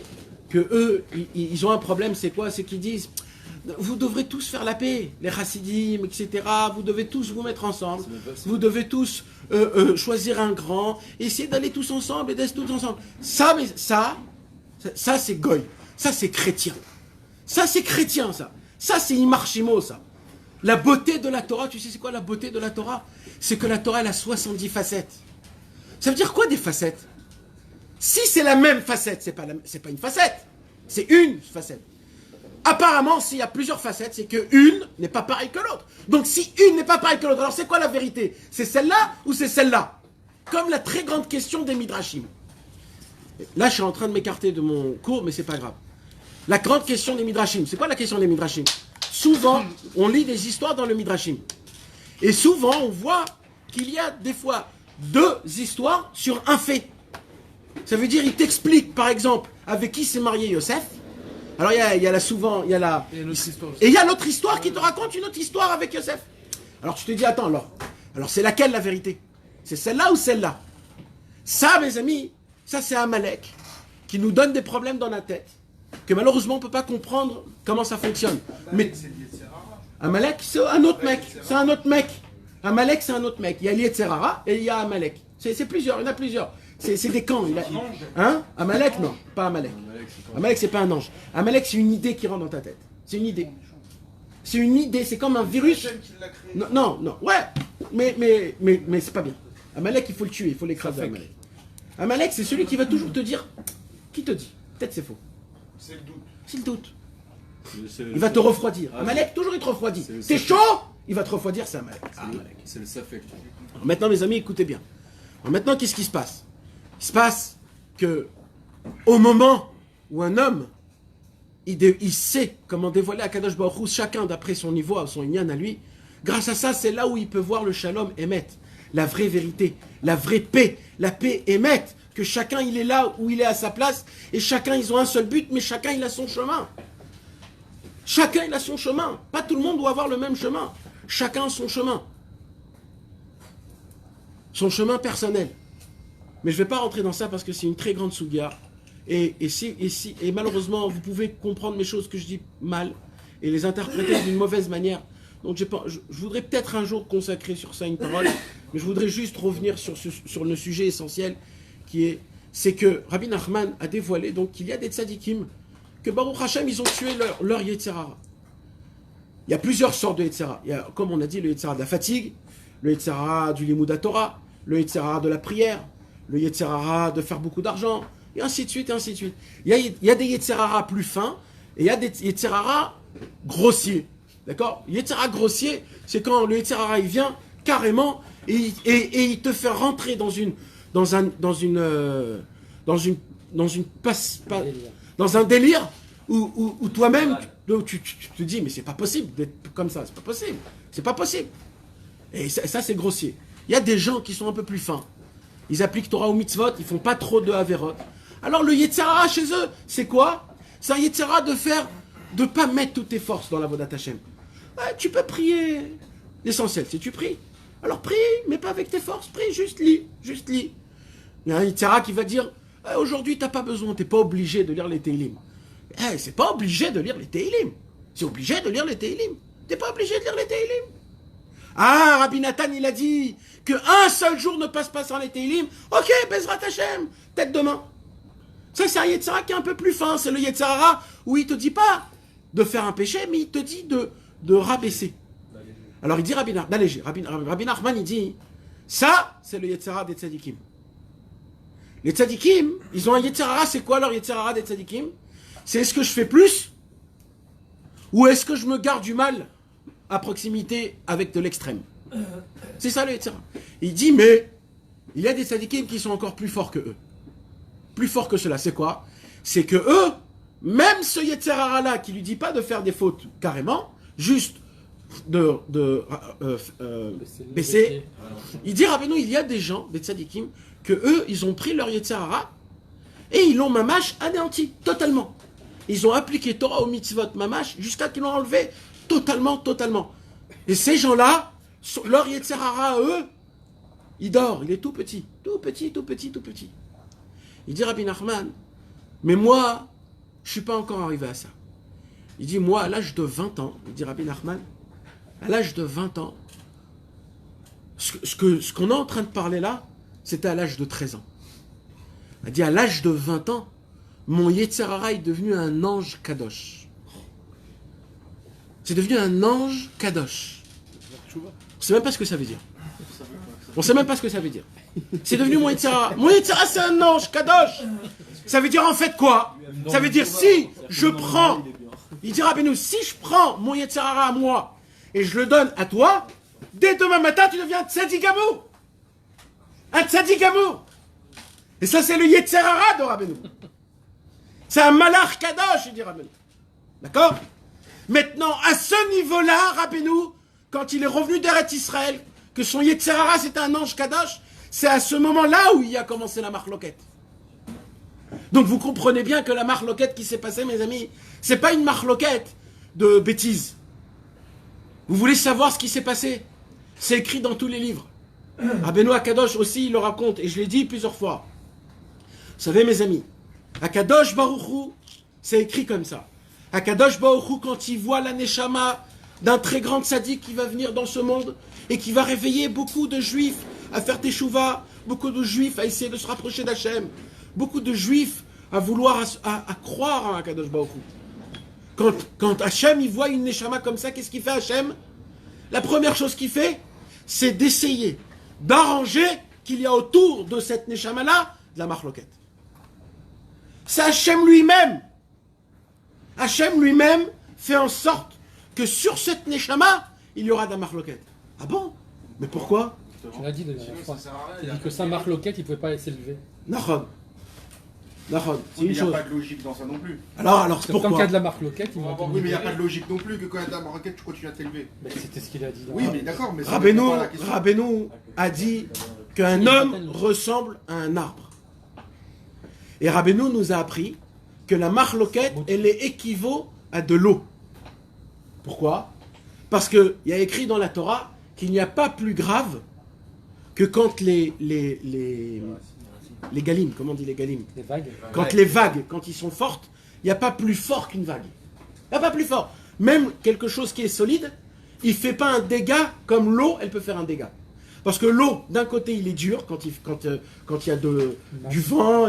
que eux, ils ont un problème, c'est quoi? C'est qu'ils disent, vous devrez tous faire la paix, les chassidim, etc. Vous devez tous vous mettre ensemble. Vous devez tous choisir un grand, essayer d'aller tous ensemble et d'être tous ensemble. Ça, mais ça c'est goy. Ça, c'est chrétien. Ça, c'est chrétien, ça. Ça, c'est Imarchimo, ça. La beauté de la Torah, tu sais c'est quoi la beauté de la Torah? C'est que la Torah, elle a 70 facettes. Ça veut dire quoi des facettes? Si c'est la même facette, c'est pas une facette. C'est une facette. Apparemment, s'il y a plusieurs facettes, c'est que une n'est pas pareille que l'autre. Donc si une n'est pas pareille que l'autre, alors c'est quoi la vérité? C'est celle-là ou c'est celle-là? Comme la très grande question des Midrashim. Là, je suis en train de m'écarter de mon cours, mais c'est pas grave. La grande question des Midrashim. C'est quoi la question des Midrashim? Souvent, on lit des histoires dans le Midrashim. Et souvent, on voit qu'il y a des fois deux histoires sur un fait. Ça veut dire, il t'explique, par exemple, avec qui s'est marié Yosef. Alors, il y a là souvent, il y a la... Et l'autre histoire aussi. Et il y a l'autre histoire qui te raconte une autre histoire avec Yosef. Alors, tu te dis, attends, alors c'est laquelle la vérité? C'est celle-là ou celle-là? Ça, mes amis, ça c'est Amalek qui nous donne des problèmes dans la tête, que malheureusement on ne peut pas comprendre comment ça fonctionne. Mais Amalek, c'est un autre mec. C'est un autre mec. Amalek, c'est un autre mec. Il y a Yetzerara et il y a Amalek. C'est plusieurs, il y en a plusieurs. C'est des camps. Hein? Amalek, non, pas Amalek. Amalek, c'est pas un ange. Amalek, c'est une idée qui rentre dans ta tête. C'est une idée. C'est une idée, c'est comme un virus. Non, ouais, mais c'est pas bien. Amalek, il faut le tuer, il faut l'écraser. Amalek. Amalek, c'est celui qui va toujours te dire. Qui te dit? Peut-être c'est faux. C'est le doute. C'est le doute. Il va te refroidir. Amalek, toujours il te refroidit. T'es chaud, il va te refroidir, c'est Amalek. C'est le safek. Alors maintenant, mes amis, écoutez bien. Alors maintenant, qu'est-ce qui se passe? Il se passe que, au moment où un homme, il sait comment dévoiler à Kadosh Baruch Hu, chacun d'après son niveau, à son inyan à lui, grâce à ça, c'est là où il peut voir le shalom émet, la vraie vérité, la vraie paix, la paix émet, que chacun il est là où il est à sa place, et chacun ils ont un seul but, mais chacun il a son chemin. Chacun il a son chemin. Pas tout le monde doit avoir le même chemin. Chacun son chemin. Son chemin personnel. Mais je ne vais pas rentrer dans ça parce que c'est une très grande souga. Et malheureusement, vous pouvez comprendre mes choses que je dis mal et les interpréter d'une mauvaise manière. Donc je voudrais peut-être un jour consacrer sur ça une parole, mais je voudrais juste revenir sur le sujet essentiel c'est que Rabbi Nachman a dévoilé donc qu'il y a des tzadikim que Baruch Hashem, ils ont tué leur Yetzerara. Il y a plusieurs sortes de Yetzerara. Il y a, comme on a dit, le Yetzerara de la fatigue, le Yetzerara du Limud Torah, le Yetzerara de la prière, le Yetzerara de faire beaucoup d'argent, et ainsi de suite, et ainsi de suite. Il y a des Yetzerara plus fins, et il y a des Yetzerara grossiers. D'accord? Yetzerara grossier, c'est quand le Yetzerara il vient carrément, et il te fait rentrer dans un délire où toi-même tu te dis mais c'est pas possible d'être comme ça, c'est pas possible. Et ça c'est grossier. Il y a des gens qui sont un peu plus fins. Ils appliquent Torah ou mitzvot, ils font pas trop de averot. Alors le Yetzerara chez eux, c'est quoi? C'est un Yetzerara de pas mettre toutes tes forces dans la Vodat Hashem. Ouais, tu peux prier. L'essentiel c'est tu pries. Alors prie, mais pas avec tes forces, prie, juste lis. Il y a un Yetzerara qui va dire aujourd'hui t'as pas besoin, t'es pas obligé de lire les Teilim. C'est pas obligé de lire les Teilim. C'est obligé de lire les Teilim. T'es pas obligé de lire les Teilim. Ah, Rabbi Nathan, il a dit qu'un seul jour ne passe pas sans les Teilim. Ok, Bezrat Hashem, peut-être demain. Ça, c'est un Yetzerara qui est un peu plus fin. C'est le Yetzerara où il te dit pas de faire un péché, mais il te dit de rabaisser. Alors il dit d'alléger. Rabbi Nachman, il dit, ça, c'est le Yetzerara des Tzadikim. Les Tzadikim, ils ont un Yetzerara, c'est quoi leur Yetzerara des Tzadikim? C'est est-ce que je fais plus? Ou est-ce que je me garde du mal à proximité avec de l'extrême? C'est ça le Yetzerara. Il dit, mais il y a des Tzadikim qui sont encore plus forts que eux. Plus forts que cela, c'est quoi? C'est que eux, même ce Yetzerara-là qui lui dit pas de faire des fautes carrément, juste de baisser, il dit, Rabbeinu, il y a des gens, des Tzadikim, que eux, ils ont pris leur Yetzerara et ils l'ont mamash anéanti, totalement. Ils ont appliqué Torah au mitzvot mamash jusqu'à qu'ils l'ont enlevé totalement. Et ces gens-là, leur Yetzerara, eux, il dort, il est tout petit, tout petit, tout petit, tout petit. Il dit Rabbi Nachman, mais moi, je ne suis pas encore arrivé à ça. Il dit, moi, à l'âge de 20 ans, il dit Rabbi Nachman, à l'âge de 20 ans, ce qu'on est en train de parler là, c'était à l'âge de 13 ans. Il dit, à l'âge de 20 ans, mon Yetzerara est devenu un ange kadosh. C'est devenu un ange kadosh. On ne sait même pas ce que ça veut dire. On ne sait même pas ce que ça veut dire. C'est devenu mon Yetzerara. Mon Yetzerara, c'est un ange kadosh. Ça veut dire en fait quoi? Ça veut dire si je prends, il dira Rabbeinu, si je prends mon Yetzerara à moi et je le donne à toi, dès demain matin, tu deviens un tzadik amour. Un tzadik amour. Et ça, c'est le Yetzerara de Rabbeinu. C'est un malach kadosh, il dit Rabbeinu. D'accord? Maintenant, à ce niveau-là, Rabbeinu, quand il est revenu d'Eretz Israël, que son Yetzerara, c'était un ange kadosh, c'est à ce moment-là où il a commencé la marloquette. Donc vous comprenez bien que la marloquette qui s'est passée, mes amis, c'est pas une marloquette de bêtises. Vous voulez savoir ce qui s'est passé? C'est écrit dans tous les livres. Rabbeinu Akadosh aussi, il le raconte, et je l'ai dit plusieurs fois. Vous savez, mes amis, Akadosh Baruch Hu, c'est écrit comme ça. Akadosh Baruch Hu, quand il voit la neshama d'un très grand tzaddik qui va venir dans ce monde et qui va réveiller beaucoup de juifs à faire teshuva, beaucoup de juifs à essayer de se rapprocher d'Hachem, beaucoup de juifs à vouloir à croire en Akadosh Baruch Hu. Quand Hachem il voit une neshama comme ça, qu'est-ce qu'il fait Hachem? La première chose qu'il fait, c'est d'essayer d'arranger qu'il y a autour de cette neshama-là de la marloquette. C'est Hachem lui-même. Hachem lui-même fait en sorte que sur cette neshama, il y aura de la marloquette. Ah bon? Mais pourquoi? Tu l'as dit déjà, je crois. Tu as dit que sans marloquette, il ne pouvait pas s'élever. Nahon. Nahon. Il n'y a pas de logique dans ça non plus. Alors c'est pourquoi? Tant qu'il y a de la marloquette, ils vont. Oui, mais il n'y a pas de logique non plus que quand il y a de la marloquette, tu continues à t'élever. Mais c'était ce qu'il a dit. Oui, mais d'accord, mais Rabbeinu a dit qu'un homme ressemble à un arbre. Et Rabbeinu nous a appris que la marloquette, elle est équivaut à de l'eau. Pourquoi? Parce qu'il y a écrit dans la Torah qu'il n'y a pas plus grave que quand les galim, comment on dit les galim? Les vagues. Quand les vagues, quand ils sont fortes, il n'y a pas plus fort qu'une vague. Il n'y a pas plus fort. Même quelque chose qui est solide, il ne fait pas un dégât comme l'eau, elle peut faire un dégât. Parce que l'eau, d'un côté, il est dur quand il y a du vent,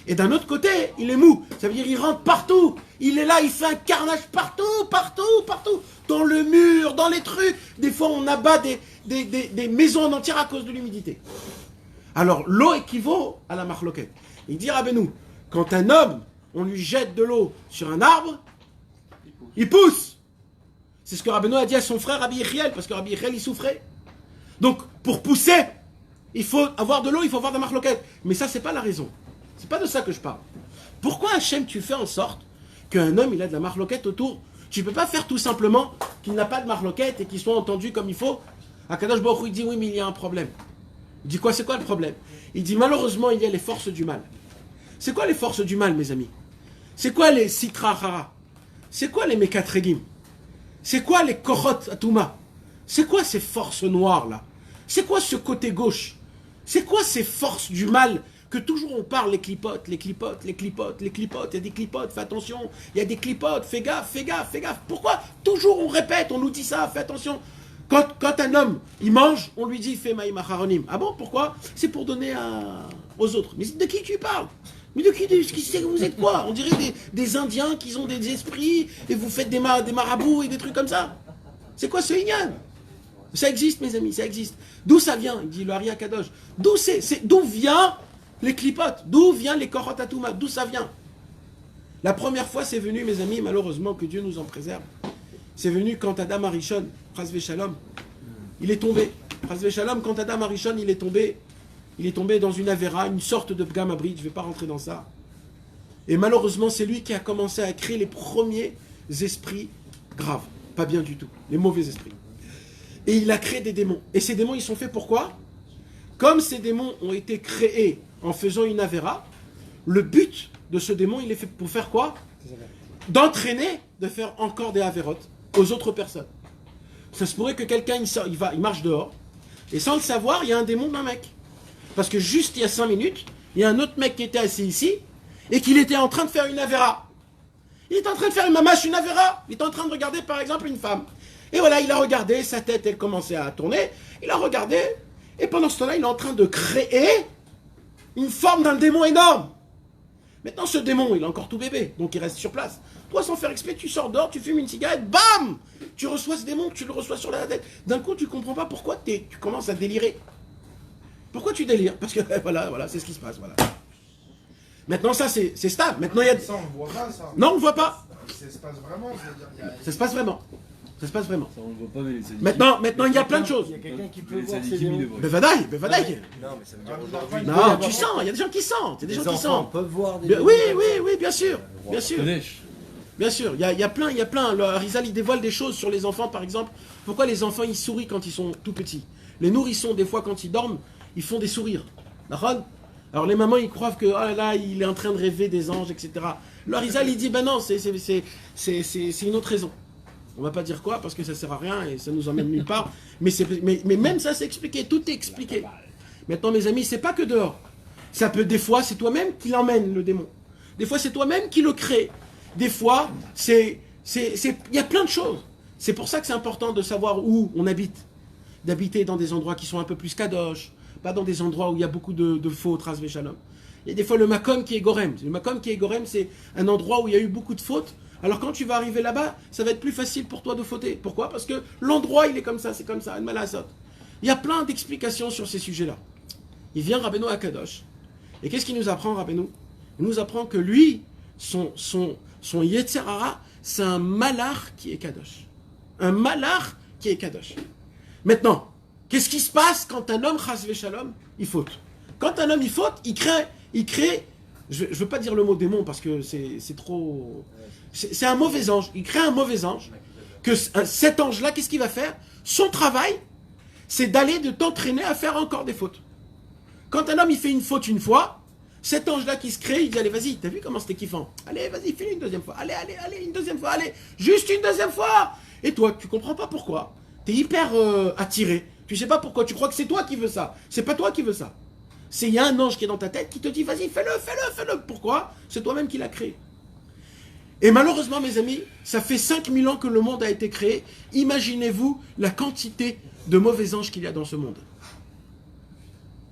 et d'un autre côté, il est mou. Ça veut dire qu'il rentre partout. Il est là, il fait un carnage partout. Dans le mur, dans les trucs. Des fois, on abat des maisons en entière à cause de l'humidité. Alors, l'eau équivaut à la marloquette. Il dit Rabbeinu, quand un homme, on lui jette de l'eau sur un arbre, il pousse. C'est ce que Rabbeinu a dit à son frère Rabbi Yechiel, parce que Rabbi Yechiel, il souffrait. Donc, pour pousser, il faut avoir de l'eau, il faut avoir de la marloquette. Mais ça, c'est pas la raison. C'est pas de ça que je parle. Pourquoi, Hachem, tu fais en sorte qu'un homme, il a de la marloquette autour? Tu peux pas faire tout simplement qu'il n'a pas de marloquette et qu'il soit entendu comme il faut. Akadosh Baruch Hu, il dit oui, mais il y a un problème. Il dit quoi? C'est quoi le problème? Il dit malheureusement, il y a les forces du mal. C'est quoi les forces du mal, mes amis? C'est quoi les Sitra Hara? C'est quoi les Mekatregim? C'est quoi les Korot Atuma? C'est quoi ces forces noires là? C'est quoi ce côté gauche? C'est quoi ces forces du mal que toujours on parle, les clipotes, il y a des clipotes, fais attention, il y a des clipotes, fais gaffe. Pourquoi toujours on répète, on nous dit ça, fais attention. Quand un homme, il mange, on lui dit fais maïm acharonim. Ah bon, pourquoi? C'est pour donner aux autres. Mais de qui tu parles? Mais de qui c'est que vous êtes quoi? On dirait des Indiens qui ont des esprits et vous faites des marabouts et des trucs comme ça. C'est quoi ce ignan? Ça existe, mes amis, ça existe. D'où ça vient? Il dit le Ari Akadosh. D'où vient les clipotes? D'où vient les korot atouma? D'où ça vient? La première fois, c'est venu, mes amis, malheureusement, que Dieu nous en préserve. C'est venu quand Adam Arishon, Chas Veshalom, il est tombé. Chas Veshalom, quand Adam Arishon, il est tombé dans une avéra, une sorte de pgam abrit, je ne vais pas rentrer dans ça. Et malheureusement, c'est lui qui a commencé à créer les premiers esprits graves. Pas bien du tout, les mauvais esprits. Et il a créé des démons. Et ces démons, ils sont faits pourquoi? Comme ces démons ont été créés en faisant une avéra, le but de ce démon, il est fait pour faire quoi? D'entraîner, de faire encore des avérotes aux autres personnes. Ça se pourrait que quelqu'un il marche dehors, et sans le savoir, il y a un démon d'un mec. Parce que juste il y a 5 minutes, il y a un autre mec qui était assis ici, et qu'il était en train de faire une avéra. Il était en train de faire une mamache, une avéra. Il était en train de regarder par exemple une femme. Et voilà, il a regardé, sa tête elle commençait à tourner, il a regardé, et pendant ce temps-là, il est en train de créer une forme d'un démon énorme. Maintenant, ce démon, il est encore tout bébé, donc il reste sur place. Toi, sans faire exprès, tu sors dehors, tu fumes une cigarette, bam! Tu reçois ce démon, tu le reçois sur la tête. D'un coup, tu comprends pas pourquoi tu commences à délirer. Pourquoi tu délires? Parce que voilà, c'est ce qui se passe, voilà. Maintenant, ça, c'est stable. Maintenant, il y a... Ça, on le voit pas, ça. Non, on le voit pas. Ça se passe vraiment, c'est-à-dire... Ça se passe vraiment. Ça se passe vraiment. Ça, on le voit pas, mais c'est Maintenant, il y a plein de choses. Il y a quelqu'un qui peut voir ces démons. Bevadaï. Non, mais ça veut dire aujourd'hui. Non, tu sens, il y a des gens qui sentent. Il y a des gens qui enfants sentent. peuvent voir des Oui, démons. oui, bien sûr. Bien sûr. Bien sûr, il y a plein. Le Harizal, il dévoile des choses sur les enfants, par exemple. Pourquoi les enfants, ils sourient quand ils sont tout petits? Les nourrissons, des fois, quand ils dorment, ils font des sourires. D'accord? Alors les mamans, ils croient que, oh là là, il est en train de rêver des anges, etc. Le Harizal, il dit, ben non, c'est une autre raison. On va pas dire quoi, parce que ça sert à rien, et ça nous emmène nulle part. Mais même ça, c'est expliqué, tout est expliqué. Maintenant, mes amis, c'est pas que dehors. Ça peut, des fois, c'est toi-même qui l'emmène, le démon. Des fois, c'est toi-même qui le crée. Des fois, il y a plein de choses. C'est pour ça que c'est important de savoir où on habite. D'habiter dans des endroits qui sont un peu plus kadosh, pas dans des endroits où il y a beaucoup de fautes, ras v'shalom. Il y a des fois le makom qui est gorem. Le makom qui est gorem, c'est un endroit où il y a eu beaucoup de fautes. Alors quand tu vas arriver là-bas, ça va être plus facile pour toi de fauter. Pourquoi? Parce que l'endroit, il est comme ça, c'est comme ça, il y a plein d'explications sur ces sujets-là. Il vient Rabbeinu Akadosh. Et qu'est-ce qu'il nous apprend, Rabbeinu? Il nous apprend que lui, son Yetzer Hara, c'est un malach qui est kadosh. Un malach qui est kadosh. Maintenant, qu'est-ce qui se passe quand un homme, chas v'shalom, il faute? Quand un homme, il faute, il crée, je ne veux pas dire le mot démon parce que c'est trop... C'est un mauvais ange. Il crée un mauvais ange. Que cet ange-là, qu'est-ce qu'il va faire? Son travail, c'est de t'entraîner à faire encore des fautes. Quand un homme, il fait une faute une fois, cet ange-là qui se crée, il dit, allez, vas-y, t'as vu comment c'était kiffant? Allez, vas-y, fais-le une deuxième fois. Allez, une deuxième fois, allez, juste une deuxième fois. Et toi, tu comprends pas pourquoi. T'es hyper attiré. Tu sais pas pourquoi. Tu crois que c'est toi qui veux ça. C'est pas toi qui veux ça. Il y a un ange qui est dans ta tête qui te dit, vas-y, fais-le. Pourquoi? C'est toi-même qui l'as créé. Et malheureusement, mes amis, ça fait 5000 ans que le monde a été créé. Imaginez-vous la quantité de mauvais anges qu'il y a dans ce monde.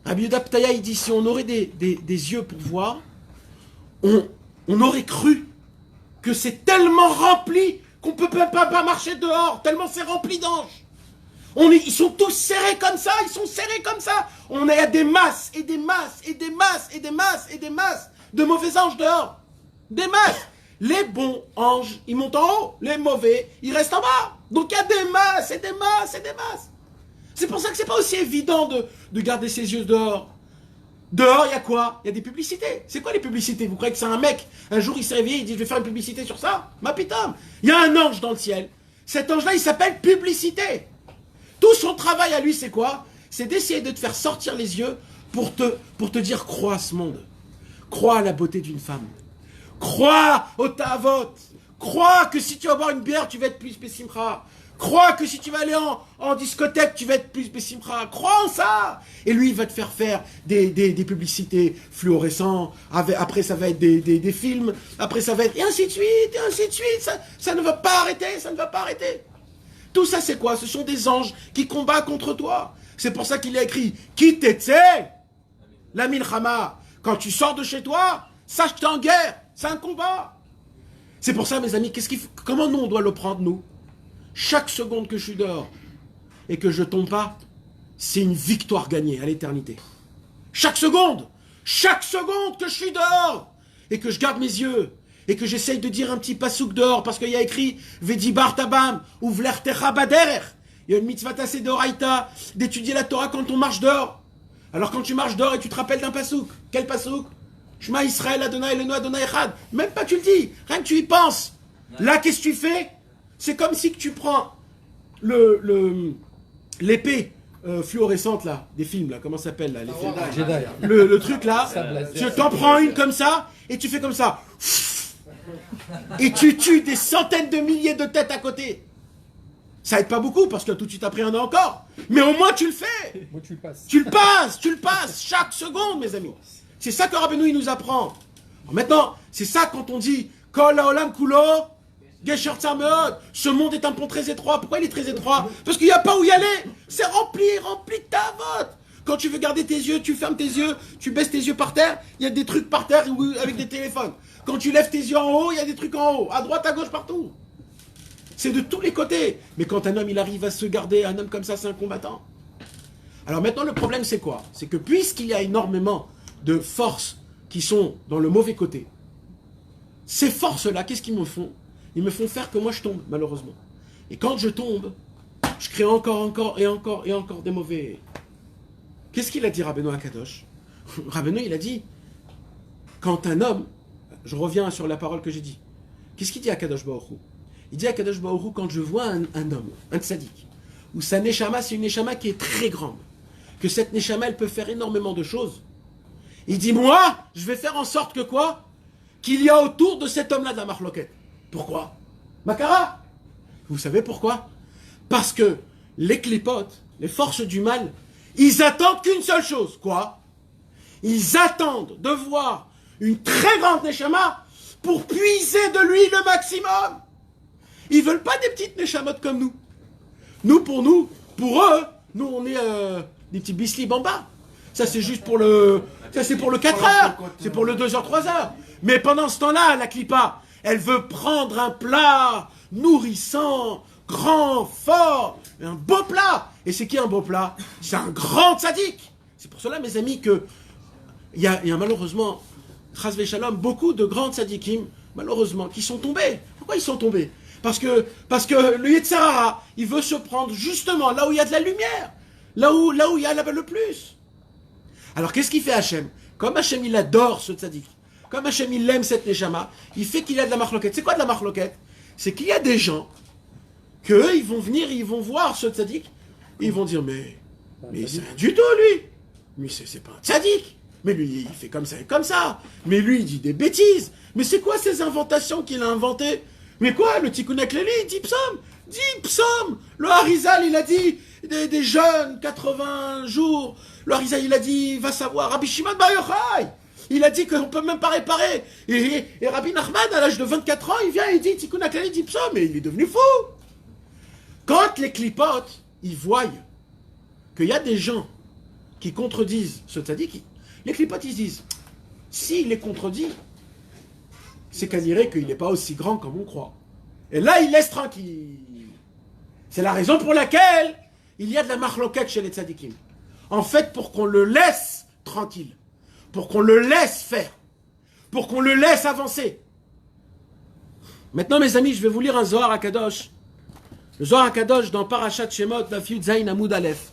Rabbi Yehuda Ptaya, il dit, si on aurait des yeux pour voir, on aurait cru que c'est tellement rempli qu'on ne peut pas marcher dehors, tellement c'est rempli d'anges. Ils sont tous serrés comme ça, On a des masses, et des masses, et des masses, et des masses, et des masses de mauvais anges dehors. Des masses. Les bons anges, ils montent en haut. Les mauvais, ils restent en bas. Donc il y a des masses, et des masses, et des masses. C'est pour ça que c'est pas aussi évident de garder ses yeux dehors. Dehors, il y a quoi? Il y a des publicités. C'est quoi les publicités? Vous croyez que c'est un mec, un jour il s'est réveillé, il dit je vais faire une publicité sur ça? Ma pitam. Il y a un ange dans le ciel. Cet ange-là, il s'appelle publicité. Tout son travail à lui, c'est quoi? C'est d'essayer de te faire sortir les yeux pour te dire crois à ce monde. Crois à la beauté d'une femme. Crois au ta'avot. Crois que si tu vas boire une bière, tu vas être plus bessimcha. Crois que si tu vas aller en discothèque, tu vas être plus bessimcha. Crois en ça. Et lui, il va te faire des publicités fluorescentes. Après, ça va être des films. Après, ça va être... Et ainsi de suite. Ça ne va pas arrêter. Tout ça, c'est quoi? Ce sont des anges qui combattent contre toi. C'est pour ça qu'il a écrit « Ki tetse la milchama ». Quand tu sors de chez toi, sache que tu es en guerre. C'est un combat. C'est pour ça, mes amis, comment nous, on doit le prendre, nous? Chaque seconde que je suis dehors et que je tombe pas, c'est une victoire gagnée à l'éternité. Chaque seconde que je suis dehors et que je garde mes yeux et que j'essaye de dire un petit pasouk dehors parce qu'il y a écrit « Vedibar tabam » ou « Vlertecha bader ». Il y a une mitzvah tassée d'Oraïta d'étudier la Torah quand on marche dehors. Alors quand tu marches dehors et tu te rappelles d'un pasouk, quel pasouk? Shema Israël Adonai Elenu Adonai Echad. Même pas tu le dis, rien que tu y penses. Là, qu'est-ce que tu fais? C'est comme si que tu prends l'épée fluorescente là, des films là, comment ça s'appelle là, le truc là, tu t'en prends une comme ça et tu fais comme ça. Et tu tues des centaines de milliers de têtes à côté. Ça aide pas beaucoup parce que tout de suite après, il y en a encore. Mais au moins, tu le fais. Moi, tu le passes. Tu le passes chaque seconde, mes amis. C'est ça que Rabbeinu, il nous apprend. Alors maintenant, c'est ça quand on dit Kol haolam kulo, gesher tzar meod. Ce monde est un pont très étroit. Pourquoi il est très étroit? Parce qu'il n'y a pas où y aller. C'est rempli de ta vote. Quand tu veux garder tes yeux, tu fermes tes yeux, tu baisses tes yeux par terre, il y a des trucs par terre avec des téléphones. Quand tu lèves tes yeux en haut, il y a des trucs en haut, à droite, à gauche, partout. C'est de tous les côtés. Mais quand un homme, il arrive à se garder, un homme comme ça, c'est un combattant. Alors maintenant, le problème, c'est quoi? C'est que puisqu'il y a énormément de forces qui sont dans le mauvais côté, ces forces-là, qu'est-ce qu'ils me font? Ils me font faire que moi, je tombe, malheureusement. Et quand je tombe, je crée encore des mauvais... Qu'est-ce qu'il a dit Rabbeinu Akadosh? Rabbeinu, il a dit, quand un homme, je reviens sur la parole que j'ai dit, qu'est-ce qu'il dit à Kadosh Baruch Hu? Il dit à Kadosh Baruch Hu, quand je vois un homme, un tzaddik, où sa neshama, c'est une neshama qui est très grande, que cette neshama, elle peut faire énormément de choses, il dit, moi, je vais faire en sorte que quoi? Qu'il y a autour de cet homme-là de la marloquette. Pourquoi? Makara? Vous savez pourquoi? Parce que les clipotes, les forces du mal, ils attendent qu'une seule chose. Quoi? Ils attendent de voir une très grande neshama pour puiser de lui le maximum. Ils veulent pas des petites neshamotes comme nous. Pour eux, nous on est des petits bisli bamba. Ça c'est juste pour le... Ça c'est pour le 4 heures. C'est pour le 2h, 3h. Mais pendant ce temps-là, la clipa, elle veut prendre un plat nourrissant, grand, fort, un beau plat. Et c'est qui un beau plat? C'est un grand tzaddik. C'est pour cela, mes amis, que il y a malheureusement, chas v'shalom, beaucoup de grands tzaddikim, malheureusement, qui sont tombés. Pourquoi ils sont tombés? Parce que le Yetzer Hara, il veut se prendre justement là où il y a de la lumière, là où il y a le plus. Alors qu'est-ce qu'il fait Hachem? Comme Hachem il adore ce tzaddik, comme Hachem il aime cette neshama, il fait qu'il y a de la marloquette. C'est quoi de la marloquette? C'est qu'il y a des gens qu'eux, ils vont venir, ils vont voir ce tzaddik, et ils vont dire, mais c'est un du tout, lui. Mais c'est pas un tzaddik. Mais lui, il fait comme ça et comme ça. Mais lui, il dit des bêtises. Mais c'est quoi ces inventations qu'il a inventées? Mais quoi, le Tikkun HaKlali, 10 psaumes. 10 psaumes. Le Harizal, il a dit, des jeunes, 80 jours. Le Harizal, il a dit, va savoir, Rabbi Shimon Bar Yochai. Il a dit qu'on ne peut même pas réparer. Et Rabbi Nachman, à l'âge de 24 ans, il vient et il dit, Tikkun HaKlali, 10 psaumes. Et il est devenu fou. Quand les clipotes, ils voient qu'il y a des gens qui contredisent ce tzaddik, les clipotes, ils disent, s'il est contredit, c'est qu'à dire qu'il n'est pas aussi grand comme on croit. Et là, il laisse tranquille. C'est la raison pour laquelle il y a de la marloquette chez les tzaddikim. En fait, pour qu'on le laisse tranquille, pour qu'on le laisse faire, pour qu'on le laisse avancer. Maintenant, mes amis, je vais vous lire un Zohar HaKadosh. Le Zohar HaKadosh dans Parashat Shemot, Daf Yud Zayin Amud Aleph.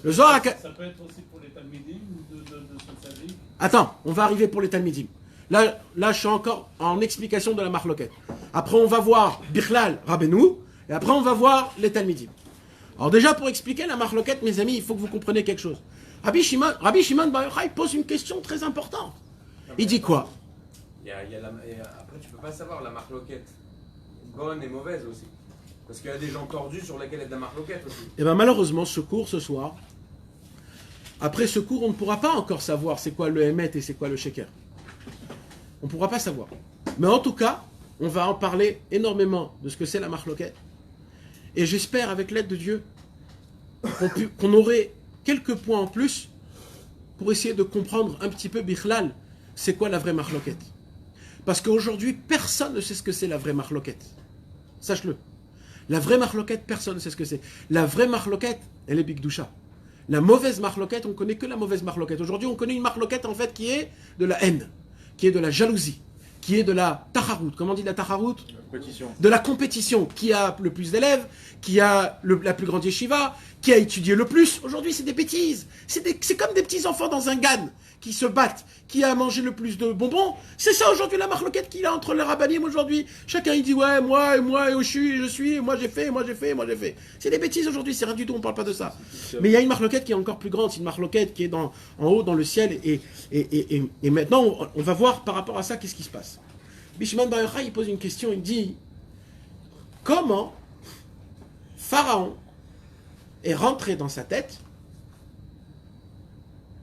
Le Zohar HaKadosh... Ça peut être aussi pour les Talmidim de ce tzaddik? Attends, on va arriver pour les Talmidim. Là, je suis encore en explication de la marloquette. Après, on va voir Bichlal Rabbeinu, et après, on va voir les Talmidim. Alors déjà, pour expliquer la marloquette, mes amis, il faut que vous compreniez quelque chose. Rabbi Shimon Bar Yochai pose une question très importante. Il dit quoi? Après, tu peux pas savoir la marloquette bonne et mauvaise aussi. Parce qu'il y a des gens tordus sur lesquels il y a de la marloquette aussi. Et bien malheureusement, ce cours ce soir, après ce cours, on ne pourra pas encore savoir c'est quoi le Hémet et c'est quoi le Sheker. On ne pourra pas savoir. Mais en tout cas, on va en parler énormément de ce que c'est la marloquette. Et j'espère, avec l'aide de Dieu, qu'on aurait quelques points en plus pour essayer de comprendre un petit peu Bichlal, c'est quoi la vraie marloquette. Parce qu'aujourd'hui, personne ne sait ce que c'est la vraie marloquette. Sache-le. La vraie marloquette, personne ne sait ce que c'est. La vraie marloquette, elle est Bigdoucha. La mauvaise marloquette, on ne connaît que la mauvaise marloquette. Aujourd'hui, on connaît une marloquette en fait qui est de la haine, qui est de la jalousie, qui est de la tacharout. Comment on dit la tacharout? De la compétition. Qui a le plus d'élèves, qui a la plus grande yeshiva, qui a étudié le plus. Aujourd'hui, c'est des bêtises. C'est comme des petits enfants dans un gan qui se battent, qui a mangé le plus de bonbons. C'est ça aujourd'hui la marloquette qu'il y a entre les rabbinim aujourd'hui. Chacun il dit ouais, moi, je suis, moi j'ai fait. C'est des bêtises aujourd'hui, c'est rien du tout, on ne parle pas de ça. Mais il y a une marloquette qui est encore plus grande, c'est une marloquette qui est en haut dans le ciel. Et maintenant, on va voir par rapport à ça, qu'est-ce qui se passe. Bishman Bar Yochai, il pose une question, il dit comment Pharaon est rentré dans sa tête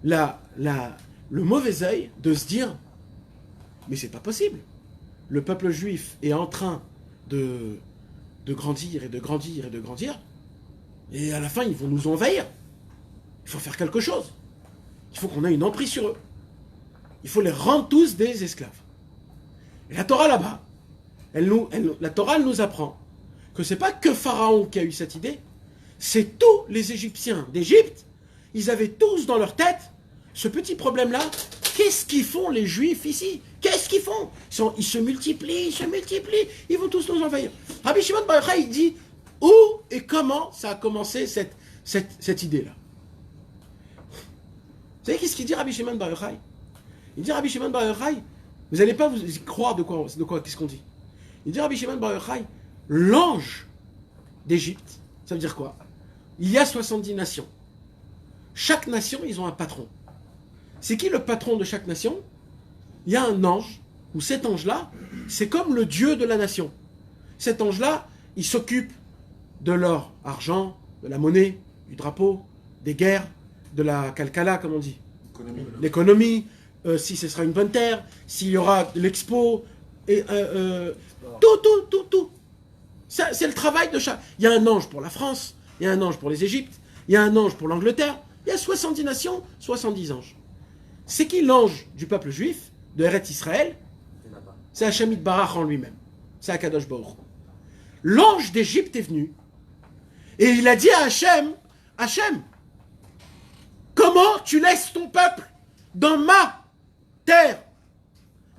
le mauvais œil de se dire mais c'est pas possible. Le peuple juif est en train de grandir et de grandir et de grandir, et à la fin ils vont nous envahir. Il faut faire quelque chose. Il faut qu'on ait une emprise sur eux. Il faut les rendre tous des esclaves. Et la Torah là-bas, la Torah elle nous apprend que c'est pas que Pharaon qui a eu cette idée, c'est tous les Égyptiens d'Égypte, ils avaient tous dans leur tête ce petit problème-là. Qu'est-ce qu'ils font les Juifs ici? Qu'est-ce qu'ils font? Ils se multiplient, ils vont tous nous envahir. Rabbi Shimon Bar Yochai, il dit où et comment ça a commencé cette idée-là. Vous savez qu'est-ce qu'il dit Rabbi Shimon Bar Yochai? Il dit Rabbi Shimon Bar Yochai, vous n'allez pas vous croire de quoi qu'est-ce qu'on dit. Il dit Rabbi Shimon Bar Yochai, l'ange d'Égypte, ça veut dire quoi? Il y a 70 nations. Chaque nation, ils ont un patron. C'est qui le patron de chaque nation? Il y a un ange, ou cet ange-là, c'est comme le dieu de la nation. Cet ange-là, il s'occupe de leur argent, de la monnaie, du drapeau, des guerres, de la kalkala, comme on dit. L'économie, si ce sera une bonne terre, s'il y aura de l'expo, et tout. C'est le travail de chaque. Il y a un ange pour la France, il y a un ange pour les Égyptes, il y a un ange pour l'Angleterre, il y a 70 nations, 70 anges. C'est qui l'ange du peuple juif, de Eretz Israël? C'est Hachem Yitbarach en lui-même. C'est Akadosh Baruch Hu. L'ange d'Égypte est venu et il a dit à Hachem, Hachem, comment tu laisses ton peuple dans ma terre,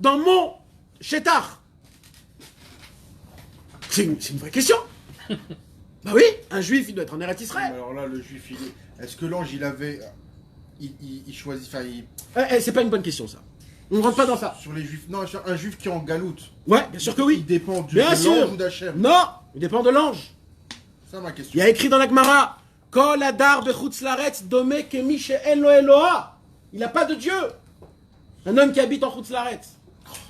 dans mon Shetar? C'est une vraie question. Bah oui, un juif, il doit être en Eretz Israël. Alors là, le juif, est-ce que l'ange, il avait... Il choisit... Enfin, c'est pas une bonne question, ça. On ne rentre pas dans ça. Sur les juifs... Non, un juif qui est en galoute. Ouais, bien sûr que oui. Il dépend de l'ange ou d'Hachem? Non, il dépend de l'ange. C'est ma question. Il y a écrit dans la Gemara, Kol adar bechutz laaretz dome kemi she'en lo Eloah. Il n'a pas de Dieu. Un homme qui habite en chutz laaretz.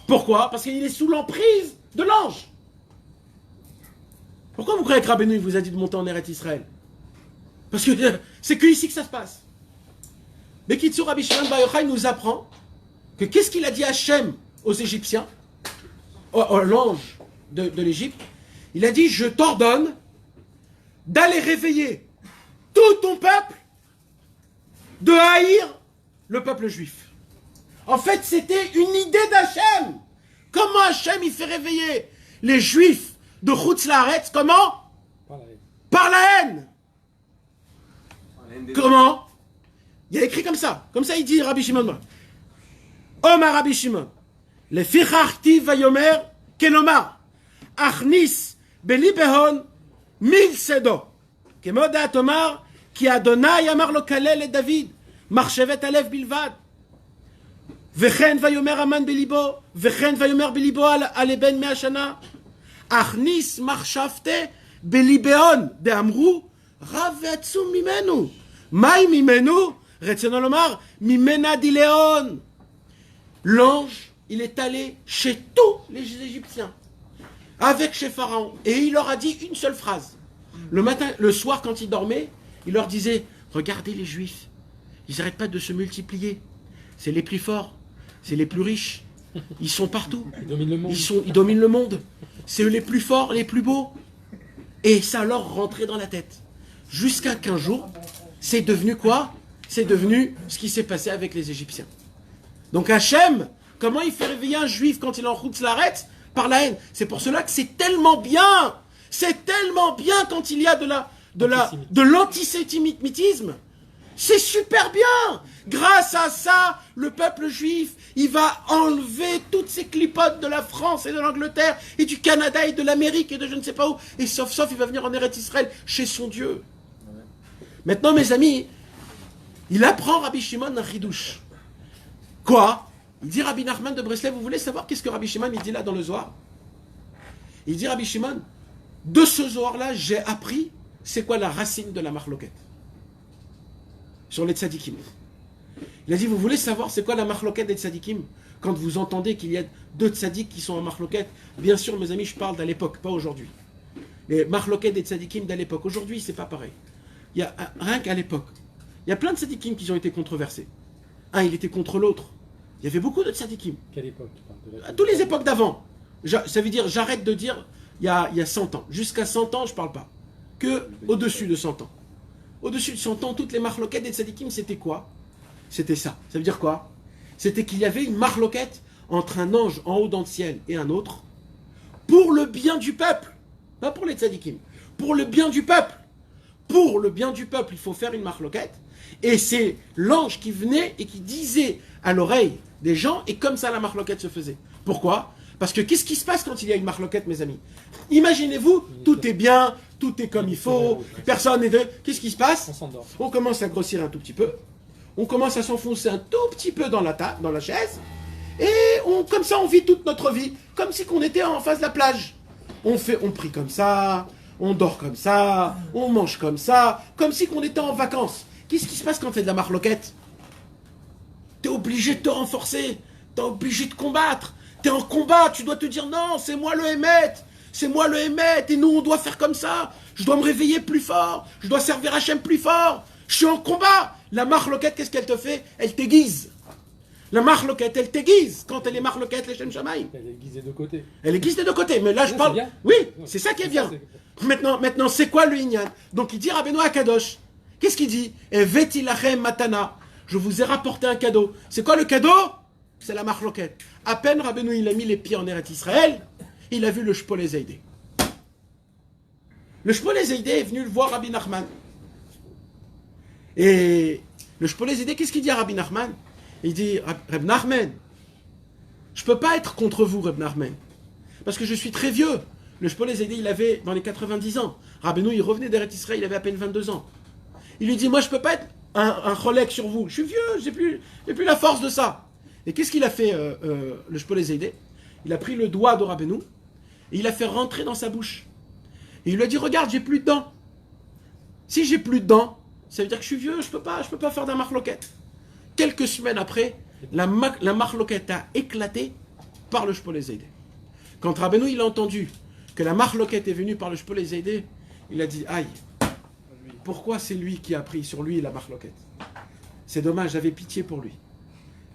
Pourquoi? Parce qu'il est sous l'emprise de l'ange. Pourquoi vous croyez que Rabbeinu vous a dit de monter en Eretz Israël? Parce que c'est que ici que ça se passe. Mais Kitsu Rabbi Shimon Bar Yochai nous apprend que qu'est-ce qu'il a dit Hachem aux Égyptiens, l'ange de l'Égypte? Il a dit, je t'ordonne d'aller réveiller tout ton peuple, de haïr le peuple juif. En fait, c'était une idée d'Hachem. Comment Hachem il fait réveiller les juifs de Chutz Laaretz? Comment? Par la haine. Comment? Il y a écrit comme ça. Comme ça, il dit Rabbi Shimon. Omar Rabbi Shimon. Le ficharti vayomer kenomar. Achnis belibehon mil sedo. Kemoda tomar ki Adonai amar lo kalel et David. Marchevet alev bilvad. Vechen vayomer aman belibo. Vechen vayomer belibo al eben me'ashana. Achnis marchavte belibeon de amru. Rav ve'atzum mimenu. Mai mimenu. Retzion lomar mimena dileon. L'ange, il est allé chez tous les Égyptiens, avec chez Pharaon, et il leur a dit une seule phrase. Le matin, le soir, quand ils dormaient, il leur disait, regardez les Juifs, ils n'arrêtent pas de se multiplier. C'est les plus forts, c'est les plus riches, ils sont partout. Ils dominent le monde. Ils dominent le monde. C'est eux les plus forts, les plus beaux. Et ça leur rentrait dans la tête. Jusqu'à qu'un jour, c'est devenu quoi? C'est devenu ce qui s'est passé avec les Égyptiens. Donc Hachem, comment il fait réveiller un juif quand il est en Chutz Laaretz? Par la haine. C'est pour cela que c'est tellement bien. C'est tellement bien quand il y a de l'antisémitisme. C'est super bien. Grâce à ça, le peuple juif, il va enlever toutes ces clipotes de la France et de l'Angleterre et du Canada et de l'Amérique et de je ne sais pas où. Et sauf, il va venir en Eretz Israël chez son Dieu. Maintenant, mes amis, il apprend Rabbi Shimon un chidouche. Quoi? Il dit Rabbi Nachman de Breslev, vous voulez savoir qu'est-ce que Rabbi Shimon il dit là dans le Zohar? Il dit Rabbi Shimon, de ce Zohar-là, j'ai appris c'est quoi la racine de la marloquette sur les tzadikim. Il a dit, vous voulez savoir c'est quoi la marloquette des tzadikim? Quand vous entendez qu'il y a deux tzadiks qui sont en marloquette, bien sûr mes amis, je parle d'à l'époque, pas aujourd'hui. les marloquettes des tzadikim de l'époque. Aujourd'hui, c'est pas pareil. Il y a, rien qu'à l'époque, il y a plein de tzadikim qui ont été controversés. Un, il était contre l'autre. Il y avait beaucoup de tzadikim. Quelle époque? À toutes les époques d'avant. Ça veut dire, j'arrête de dire il y a 100 ans. Jusqu'à 100 ans, je parle pas. Que au-dessus de 100 ans. Au-dessus de 100 ans, toutes les marloquettes des tzadikim, c'était quoi? C'était ça. Ça veut dire quoi? C'était qu'il y avait une marloquette entre un ange en haut dans le ciel et un autre pour le bien du peuple. Pas pour les tzadikim. Pour le bien du peuple. Pour le bien du peuple, il faut faire une marloquette. Et c'est l'ange qui venait et qui disait à l'oreille des gens, et comme ça la marloquette se faisait. Pourquoi? Parce que qu'est-ce qui se passe quand il y a une marloquette, mes amis? Imaginez-vous, tout est bien, tout est comme il faut, personne n'est... Qu'est-ce qui se passe? On s'endort. On commence à grossir un tout petit peu, on commence à s'enfoncer un tout petit peu dans la chaise, et comme ça on vit toute notre vie, comme si on était en face de la plage. On prie comme ça, on dort comme ça, on mange comme ça, comme si on était en vacances. Qu'est-ce qui se passe quand tu fais de la marloquette? T'es obligé de te renforcer, t'es obligé de combattre, t'es en combat, tu dois te dire non, c'est moi le Hémet, c'est moi le Hémet, et nous on doit faire comme ça, je dois me réveiller plus fort, je dois servir Hachem plus fort, je suis en combat. La marloquette, qu'est-ce qu'elle te fait? Elle t'aiguise. La marloquette, elle t'aiguise. Quand elle est marloquette, les Shem Shamaïm. Elle est aiguisée de côté. Elle aiguise des deux côtés, mais là je Ouais, parle... c'est bien. Oui, c'est ça qui est bien. Maintenant, c'est quoi le Inyan? Donc il dit Rabbeinu Akadosh. Qu'est-ce qu'il dit? Eveti lachem matana. Je vous ai rapporté un cadeau. C'est quoi le cadeau? C'est la marloquette. À peine Rabbeinu il a mis les pieds en Eretz Israël, il a vu le Shpoleh Zeidé. Le Shpoleh Zeidé est venu le voir Rabbi Nachman. Et le Shpoleh Zeidé, qu'est-ce qu'il dit à Rabbi Nachman? Il dit, Reb Nachman, je ne peux pas être contre vous, Reb Nachman, parce que je suis très vieux. Le Shpoleh Zeidé, il avait dans les 90 ans. Rabbeinu, il revenait d'Eretz Israël, il avait à peine 22 ans. Il lui dit, moi je ne peux pas être un cholek sur vous. Je suis vieux, j'ai plus la force de ça. Et qu'est-ce qu'il a fait, le Shpoleh Zeidé? Il a pris le doigt de Rabbeinu et il l'a fait rentrer dans sa bouche. Et il lui a dit, regarde, j'ai plus de dents. Si j'ai plus de dents, ça veut dire que je suis vieux, je peux pas faire d'un marloquette. Quelques semaines après, la marloquette a éclaté par le Shpoleh Zeidé. Quand Rabbeinu il a entendu que la marloquette est venue par le Shpoleh Zeidé, il a dit, aïe, pourquoi c'est lui qui a pris sur lui la marloquette? C'est dommage, j'avais pitié pour lui.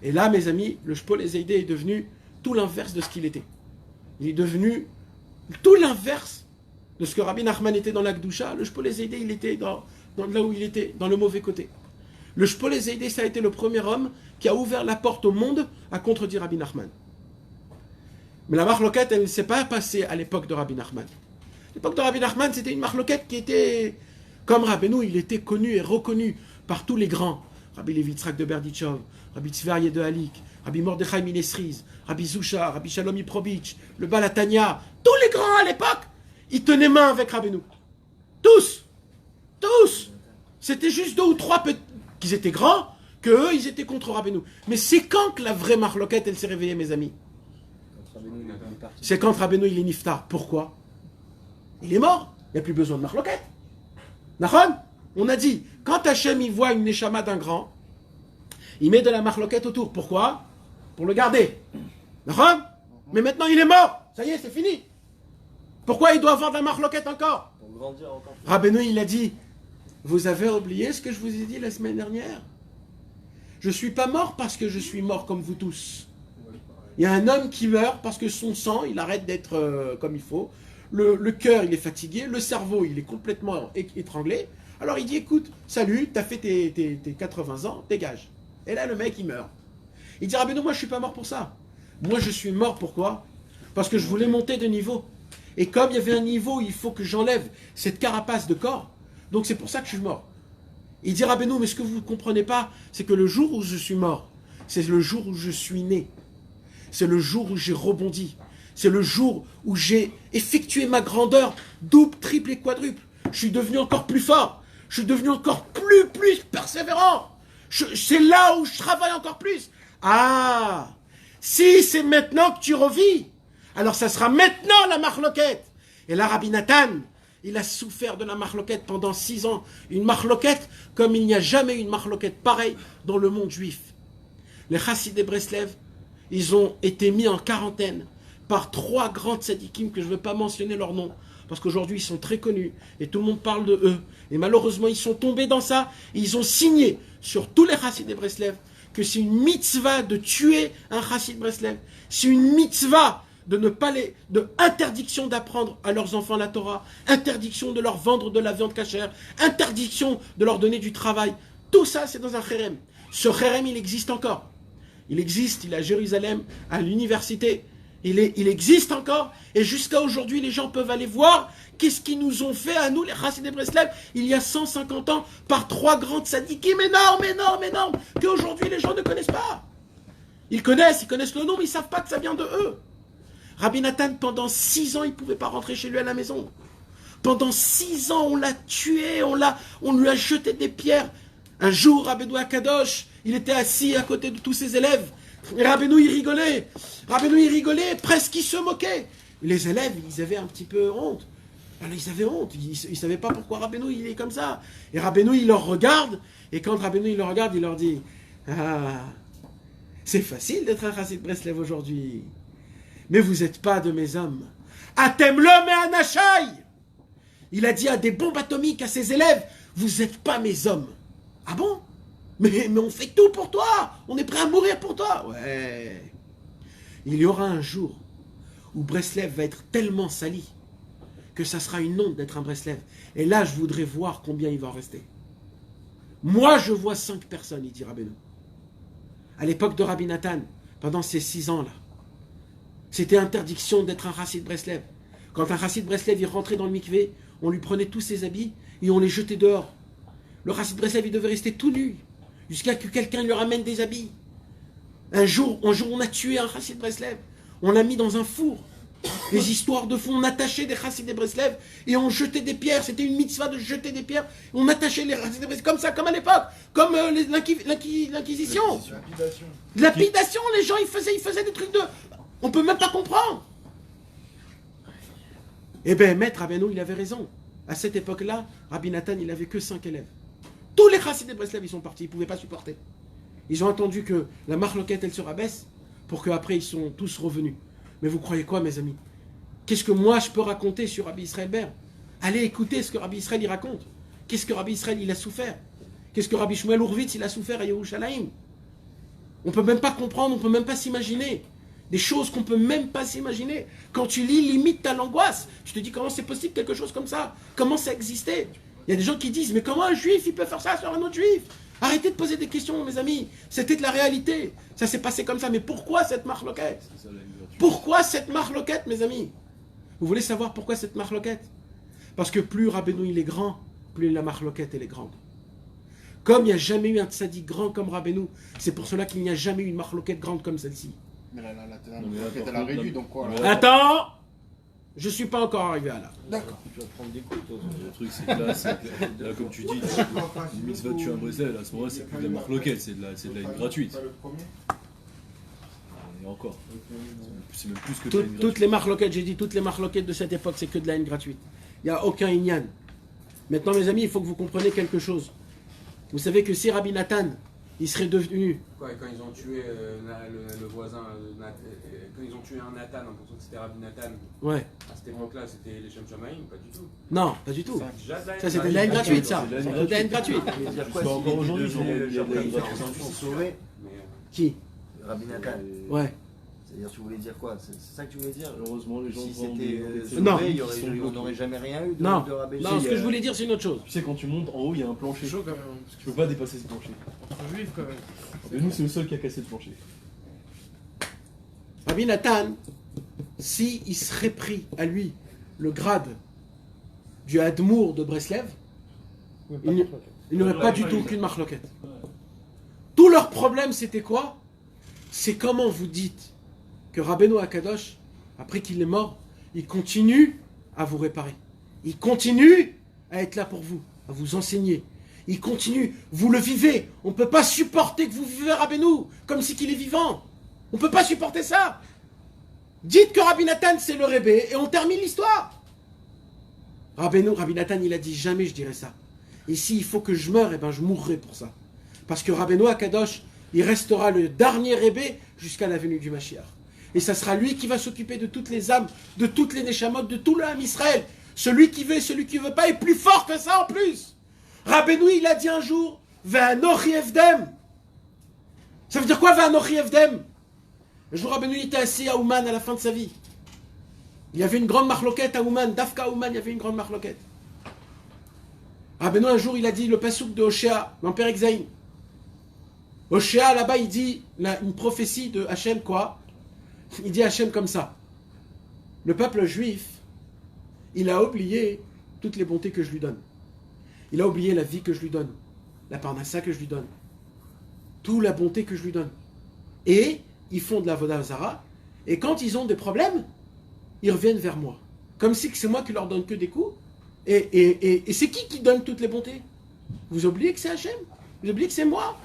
Et là, mes amis, le Shpoleh Zeidé est devenu tout l'inverse de ce qu'il était. Il est devenu tout l'inverse de ce que Rabbi Nachman était dans la Kedusha. Le Shpoleh Zeidé, il était dans là où il était, dans le mauvais côté. Le Shpoleh Zeidé, ça a été le premier homme qui a ouvert la porte au monde à contredire Rabbi Nachman. Mais la marloquette, elle ne s'est pas passée à l'époque de Rabbi Nachman. L'époque de Rabbi Nachman, c'était une marloquette qui était, comme Rabbeinu, il était connu et reconnu par tous les grands. Rabbi Levi Yitzhak de Berditchov, Rabbi Tzverie de Halik, Rabbi Mordechai Minesriz, Rabbi Zusha, Rabbi Shalom Iprobitch, le Balatania, tous les grands à l'époque, ils tenaient main avec Rabbeinu. Tous. C'était juste 2 ou 3 qu'ils étaient grands, qu'eux, ils étaient contre Rabbeinu. Mais c'est quand que la vraie marloquette, elle s'est réveillée, mes amis? C'est quand Rabbeinu, il est niftar. Pourquoi? Il est mort. Il n'y a plus besoin de marloquette. Nachon? On a dit, quand Hachem, il voit une neshama d'un grand, il met de la marloquette autour. Pourquoi? Pour le garder. Nachon? Mais maintenant, il est mort. Ça y est, c'est fini. Pourquoi il doit avoir de la marloquette encore? Pour grandir encore plus. Rabbeinu, il a dit, vous avez oublié ce que je vous ai dit la semaine dernière? Je ne suis pas mort parce que je suis mort comme vous tous. Il y a un homme qui meurt parce que son sang, il arrête d'être comme il faut. Le cœur, il est fatigué. Le cerveau, il est complètement étranglé. Alors il dit, écoute, salut, t'as fait tes 80 ans, dégage. Et là, le mec, il meurt. Il dit, Rabbeinu, moi, je ne suis pas mort pour ça. Moi, je suis mort pourquoi? Parce que je voulais monter de niveau. Et comme il y avait un niveau, il faut que j'enlève cette carapace de corps. Donc c'est pour ça que je suis mort. Il dit, Rabbeinu, mais ce que vous ne comprenez pas, c'est que le jour où je suis mort, c'est le jour où je suis né. C'est le jour où j'ai rebondi. C'est le jour où j'ai effectué ma grandeur, double, triple et quadruple. Je suis devenu encore plus fort. Je suis devenu encore plus persévérant. C'est là où je travaille encore plus. Ah, si c'est maintenant que tu revis, alors ça sera maintenant la marloquette. Et là, Rabbi Nathan, il a souffert de la marloquette pendant 6 ans. Une marloquette comme il n'y a jamais eu une marloquette pareille dans le monde juif. Les chassidés Breslev, ils ont été mis en quarantaine par 3 grands tzadikim que je ne veux pas mentionner leur nom, parce qu'aujourd'hui ils sont très connus et tout le monde parle de eux. Et malheureusement ils sont tombés dans ça et ils ont signé sur tous les chassid de Breslev que c'est une mitzvah de tuer un chassid Breslev. C'est une mitzvah de ne pas de interdiction d'apprendre à leurs enfants la Torah, interdiction de leur vendre de la viande cachère, interdiction de leur donner du travail. Tout ça c'est dans un chérem. Ce chérem il existe encore. Il existe, il est à Jérusalem, à l'université. Il existe encore, et jusqu'à aujourd'hui, les gens peuvent aller voir qu'est-ce qu'ils nous ont fait à nous, les Chassidei Breslev, il y a 150 ans, par 3 grands tzadikim énormes, qu'aujourd'hui les gens ne connaissent pas. Ils connaissent le nom, mais ils ne savent pas que ça vient de eux. Rabbi Nathan, pendant 6 ans, il ne pouvait pas rentrer chez lui à la maison. Pendant 6 ans, on l'a tué, on lui a jeté des pierres. Un jour, Rabbeinu Akadosh, il était assis à côté de tous ses élèves. Et Rabbeinu, il rigolait, presque il se moquait. Et les élèves, ils avaient un petit peu honte. Alors, ils avaient honte, ils ne savaient pas pourquoi Rabbeinu, il est comme ça. Et Rabbeinu, il leur regarde, et quand Rabbeinu, il leur regarde, il leur dit « Ah, c'est facile d'être un chassid Breslev aujourd'hui, mais vous n'êtes pas de mes hommes. Atem l'homme et anachai !» Il a dit à des bombes atomiques à ses élèves « Vous n'êtes pas mes hommes. » Ah bon ? Mais on fait tout pour toi. On est prêt à mourir pour toi. Ouais. Il y aura un jour où Breslev va être tellement sali que ça sera une honte d'être un Breslev. Et là, je voudrais voir combien il va en rester. Moi, je vois 5 personnes, il dit Rabbeinu. À l'époque de Rabbi Nathan, pendant ces 6 ans-là, c'était interdiction d'être un chassid Breslev. Quand un chassid Breslev il rentrait dans le mikvé, on lui prenait tous ses habits et on les jetait dehors. Le chassid Breslev, il devait rester tout nu jusqu'à que quelqu'un lui ramène des habits. Un jour, on a tué un chassid Breslev. On l'a mis dans un four. Les histoires de fond, on attachait des chassidei Breslev et on jetait des pierres. C'était une mitzvah de jeter des pierres. On attachait les chassidei Breslev comme ça, comme à l'époque, comme l'inquisition. Lapidation, les gens, ils faisaient des trucs de... On peut même pas comprendre. Eh bien, Maître Rabbeinu, il avait raison. À cette époque-là, Rabbi Nathan, il n'avait que 5 élèves. Tous les chassidei Breslev, ils sont partis, ils ne pouvaient pas supporter. Ils ont attendu que la marloquette, elle se rabaisse, pour qu'après, ils sont tous revenus. Mais vous croyez quoi, mes amis? Qu'est-ce que moi, je peux raconter sur Rabbi Israël Ber? Allez écouter ce que Rabbi Israël, il raconte. Qu'est-ce que Rabbi Israël, il a souffert? Qu'est-ce que Rabbi Shmuel Hurwitz, il a souffert à Yerushalayim? On ne peut même pas comprendre, on ne peut même pas s'imaginer. Des choses qu'on ne peut même pas s'imaginer. Quand tu lis, limite, t'as l'angoisse. Tu te dis, comment c'est possible quelque chose comme ça? Comment ça existait? Il y a des gens qui disent, mais comment un juif, il peut faire ça sur un autre juif? Arrêtez de poser des questions, mes amis. C'était de la réalité. Ça s'est passé comme ça. Mais pourquoi cette marloquette? Pourquoi cette marloquette, mes amis? Vous voulez savoir pourquoi cette marloquette? Parce que plus Rabbeinu il est grand, plus la marloquette elle est grande. Comme il n'y a jamais eu un tzaddik grand comme Rabbeinu, c'est pour cela qu'il n'y a jamais eu une marloquette grande comme celle-ci. Mais la marloquette elle a réduit, donc quoi? Attends! Je suis pas encore arrivé à là. D'accord. Tu vas prendre des coups, toi. Le truc, c'est que là, comme tu dis, une mitzvah de tuer un Breslev, à ce moment-là, c'est plus de la marloquette, c'est de la haine gratuite. Et encore. C'est même plus que de la haine gratuite. Toutes les marloquettes, j'ai dit, toutes les marloquettes de cette époque, c'est que de la haine gratuite. Il n'y a aucun inyan. Maintenant, mes amis, il faut que vous compreniez quelque chose. Vous savez que si Rabbi Nathan, il serait devenu... Quand ils ont tué le voisin, quand ils ont tué un Nathan en pensant que c'était Rabbi Nathan, Ouais. à cette époque-là, c'était les Shem Shamaïm? Pas du tout. Non, pas du tout. Déjà de la haine. Ça, c'était de la haine gratuite, ça. C'est de la haine C'est de la haine gratuite. Mais dire quoi Encore si les aujourd'hui, deux ont il y a de la haine gratuite. sauvé Mais, Qui? Rabbi Nathan. Ouais. C'est-à-dire, tu voulais dire quoi? C'est ça que tu voulais dire? Heureusement, les gens Si vont c'était Non. sauvé, on n'aurait jamais rien eu de Non, Rabbi non, ce que je voulais dire, c'est une autre chose. Tu sais, quand tu montes en haut, il y a un plancher. Chaud quand même. Tu peux pas dépasser ce plancher. Juif quand même. Et nous, c'est le seul qui a cassé le plancher. Rabbi Nathan, si il serait pris à lui le grade du Admour de Breslev, il n'aurait pas du tout aucune marloquette. Tout leur problème, c'était quoi? C'est comment vous dites que Rabbeinu Akadosh, après qu'il est mort, il continue à vous réparer. Il continue à être là pour vous, à vous enseigner. Il continue, vous le vivez. On ne peut pas supporter que vous vivez Rabbeinu comme si qu'il est vivant. On ne peut pas supporter ça. Dites que Rabbi Nathan c'est le Rébé et on termine l'histoire. Rabbi Nathan il a dit jamais je dirai ça. Et s'il faut que je meure, eh ben je mourrai pour ça. Parce que Rabbeinu Akadosh, il restera le dernier Rébé jusqu'à la venue du Mashiach. Et ça sera lui qui va s'occuper de toutes les âmes, de toutes les Neshamot, de tout le Ham Israël. Celui qui veut et celui qui veut pas est plus fort que ça en plus. Rabbeinu, il a dit un jour, Ve'anochi Evdem. Ça veut dire quoi, Ve'anochi Evdem? Le jour Rabbeinu était assis à Ouman à la fin de sa vie. Il y avait une grande marloquette à Ouman, Dafka Ouman, il y avait une grande marloquette. Rabbeinu, un jour, il a dit le pasouk de Hoshea, l'Empère Exaïm. Hoshea, là-bas, il dit une prophétie de Hachem, quoi? Il dit Hachem comme ça. Le peuple juif, il a oublié toutes les bontés que je lui donne. Il a oublié la vie que je lui donne, la parnassa que je lui donne, toute la bonté que je lui donne. Et ils font de la voda zara, et quand ils ont des problèmes, ils reviennent vers moi. Comme si c'est moi qui leur donne que des coups. Et c'est qui donne toutes les bontés? Vous oubliez que c'est Hachem? Vous oubliez que c'est moi?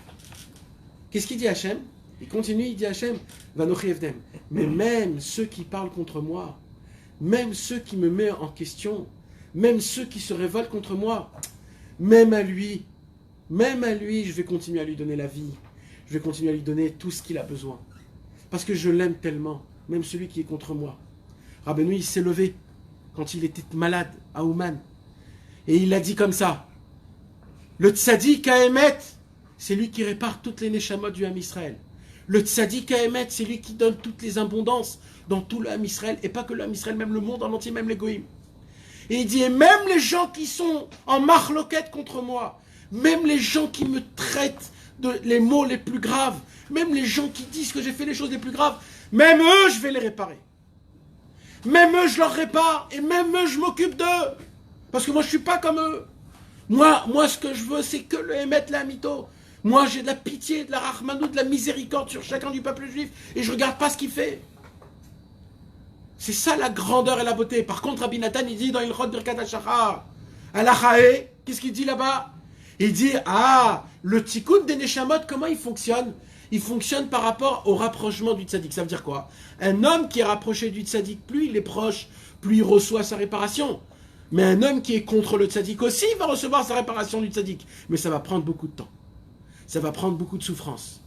Qu'est-ce qu'il dit Hachem? Il continue, il dit Hachem, Vanochi Evdem. Mais même ceux qui parlent contre moi, même ceux qui me mettent en question, même ceux qui se révoltent contre moi, même à lui, je vais continuer à lui donner la vie. Je vais continuer à lui donner tout ce qu'il a besoin. Parce que je l'aime tellement, même celui qui est contre moi. Rabbeinu, il s'est levé quand il était malade à Ouman. Et il a dit comme ça, le tzaddik à Emet, c'est lui qui répare toutes les neshamot du Ham Israël. Le tzaddik à Emet, c'est lui qui donne toutes les abondances dans tout le Ham Israël, et pas que le Ham Israël, même le monde en entier, même les goïms. Et il dit, et même les gens qui sont en marloquette contre moi, même les gens qui me traitent les mots les plus graves, même les gens qui disent que j'ai fait les choses les plus graves, même eux, je vais les réparer. Même eux, je leur répare, et même eux, je m'occupe d'eux. Parce que moi, je ne suis pas comme eux. Moi, ce que je veux, c'est que le Emet, la Mito. Moi, j'ai de la pitié, de la Rachmanou, de la miséricorde sur chacun du peuple juif, et je ne regarde pas ce qu'il fait. C'est ça la grandeur et la beauté. Par contre, Rabbi Nathan, il dit dans Ilchot Birkat HaShachar, Alachae, qu'est-ce qu'il dit là-bas? Il dit, le tikkun des Neshamot, comment il fonctionne? Il fonctionne par rapport au rapprochement du tzaddik. Ça veut dire quoi? Un homme qui est rapproché du tzaddik, plus il est proche, plus il reçoit sa réparation. Mais un homme qui est contre le tzaddik aussi, il va recevoir sa réparation du tzaddik. Mais ça va prendre beaucoup de temps. Ça va prendre beaucoup de souffrance.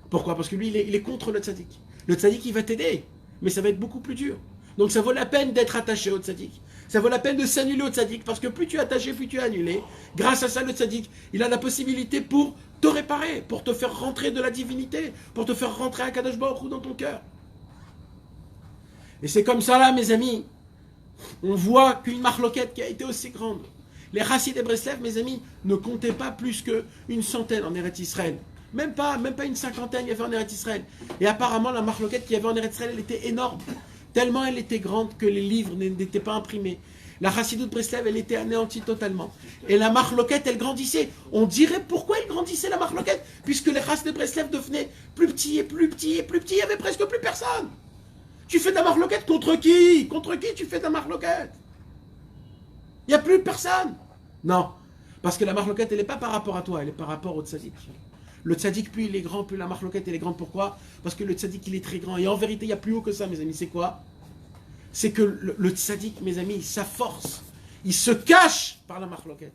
Pourquoi? Parce que lui, il est contre le tzaddik. Le tzaddik, il va t'aider, mais ça va être beaucoup plus dur. Donc ça vaut la peine d'être attaché au tzaddik. Ça vaut la peine de s'annuler au tzaddik, parce que plus tu es attaché, plus tu es annulé. Grâce à ça, le tzaddik, il a la possibilité pour te réparer, pour te faire rentrer de la divinité, pour te faire rentrer à Kadosh Baruch Hu dans ton cœur. Et c'est comme ça là, mes amis, on voit qu'une marloquette qui a été aussi grande. Les Chassid et Breslev, mes amis, ne comptaient pas plus qu'une centaine en Eretz Israël. Même pas une cinquantaine, il y avait en Eretz Israël. Et apparemment, la marloquette qu'il y avait en Eretz Israël, elle était énorme. Tellement elle était grande que les livres n'étaient pas imprimés. La Chassidut Breslev, elle était anéantie totalement. Et la marloquette, elle grandissait. On dirait pourquoi elle grandissait, la marloquette? Puisque les Chassid et Breslev devenaient plus petits et plus petits et plus petits, il n'y avait presque plus personne. Tu fais de la marloquette contre qui? Contre qui tu fais de la marloquette? Il n'y a plus personne. Non. Parce que la marloquette, elle n'est pas par rapport à toi, elle est par rapport au tzaddik. Le tzaddik, plus il est grand, plus la marloquette, elle est grande. Pourquoi? Parce que le tzaddik, il est très grand. Et en vérité, il y a plus haut que ça, mes amis. C'est quoi? C'est que le tzaddik, mes amis, sa force, il se cache par la marloquette.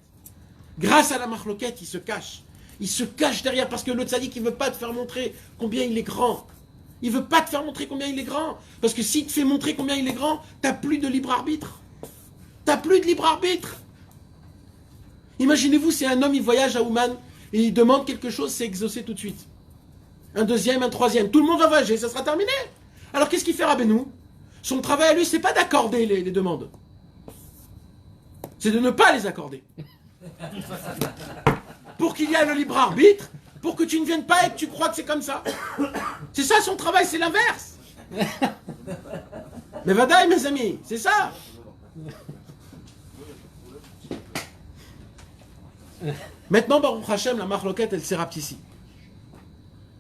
Grâce à la marloquette, il se cache. Il se cache derrière parce que le tzaddik, il ne veut pas te faire montrer combien il est grand. Il ne veut pas te faire montrer combien il est grand. Parce que s'il te fait montrer combien il est grand, tu n'as plus de libre arbitre. Tu n'as plus de libre arbitre. Imaginez-vous, si un homme, il voyage à Ouman et il demande quelque chose, c'est exaucé tout de suite. Un deuxième, un troisième. Tout le monde va voyager, ça sera terminé. Alors qu'est-ce qu'il fait Rabbeinu? Son travail à lui, c'est pas d'accorder les demandes. C'est de ne pas les accorder. Pour qu'il y ait le libre arbitre, pour que tu ne viennes pas et que tu crois que c'est comme ça. C'est ça son travail, c'est l'inverse. Mais vadaï, mes amis, c'est ça. Maintenant, Baruch Hashem, la marloquette, elle s'est rapetissée.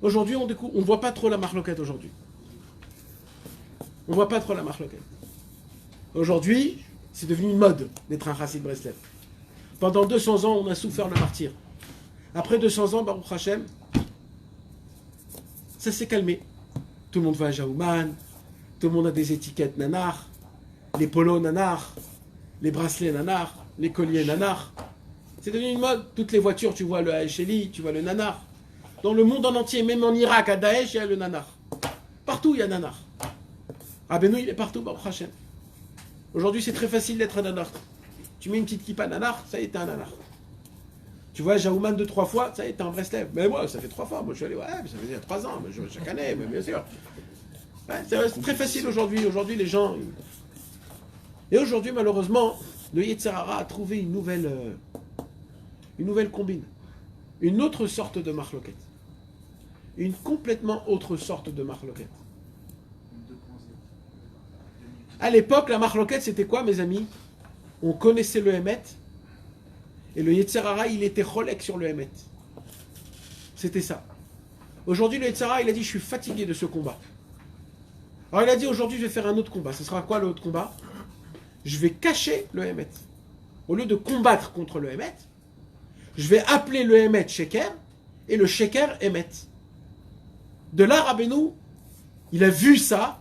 Aujourd'hui, on ne voit pas trop la marloquette aujourd'hui. On ne voit pas trop la marloquette. Aujourd'hui, c'est devenu une mode d'être un Chassid Breslev. Pendant 200 ans, on a souffert le martyr. Après 200 ans, Baruch Hashem, ça s'est calmé. Tout le monde va à Jaouman, tout le monde a des étiquettes nanar, les polos nanar, les bracelets nanar, les colliers nanar. C'est devenu une mode. Toutes les voitures, tu vois le HLI, tu vois le nanar. Dans le monde en entier, même en Irak, à Daesh, il y a le nanar. Partout, il y a nanar. Rabbeinu, il est partout, Baruch Hashem. Aujourd'hui, c'est très facile d'être un nanar. Tu mets une petite kippa nanar, ça y est, t'es un nanar. Tu vois, Jaouman 2-3 fois, ça y est, t'es un Breslev. Mais moi, ça fait 3 fois. Moi, je suis allé, ouais, mais ça fait déjà 3 ans. Chaque année, mais bien sûr. Ouais, c'est très facile aujourd'hui. Aujourd'hui, les gens. Et aujourd'hui, malheureusement, le Yetzer Hara a trouvé une nouvelle combine. Une autre sorte de marloquette. Une complètement autre sorte de marloquette. À l'époque, la marloquette, c'était quoi, mes amis? On connaissait le Hémet. Et le Yetzer Hara, il était cholek sur le Hémet. C'était ça. Aujourd'hui, le Yetzer Hara, il a dit, je suis fatigué de ce combat. Alors il a dit, aujourd'hui, je vais faire un autre combat. Ce sera quoi l'autre combat? Je vais cacher le Hémet. Au lieu de combattre contre le Hémet, je vais appeler le Hémet Sheker et le Sheker Hémet. De là, Rabbeinu, il a vu ça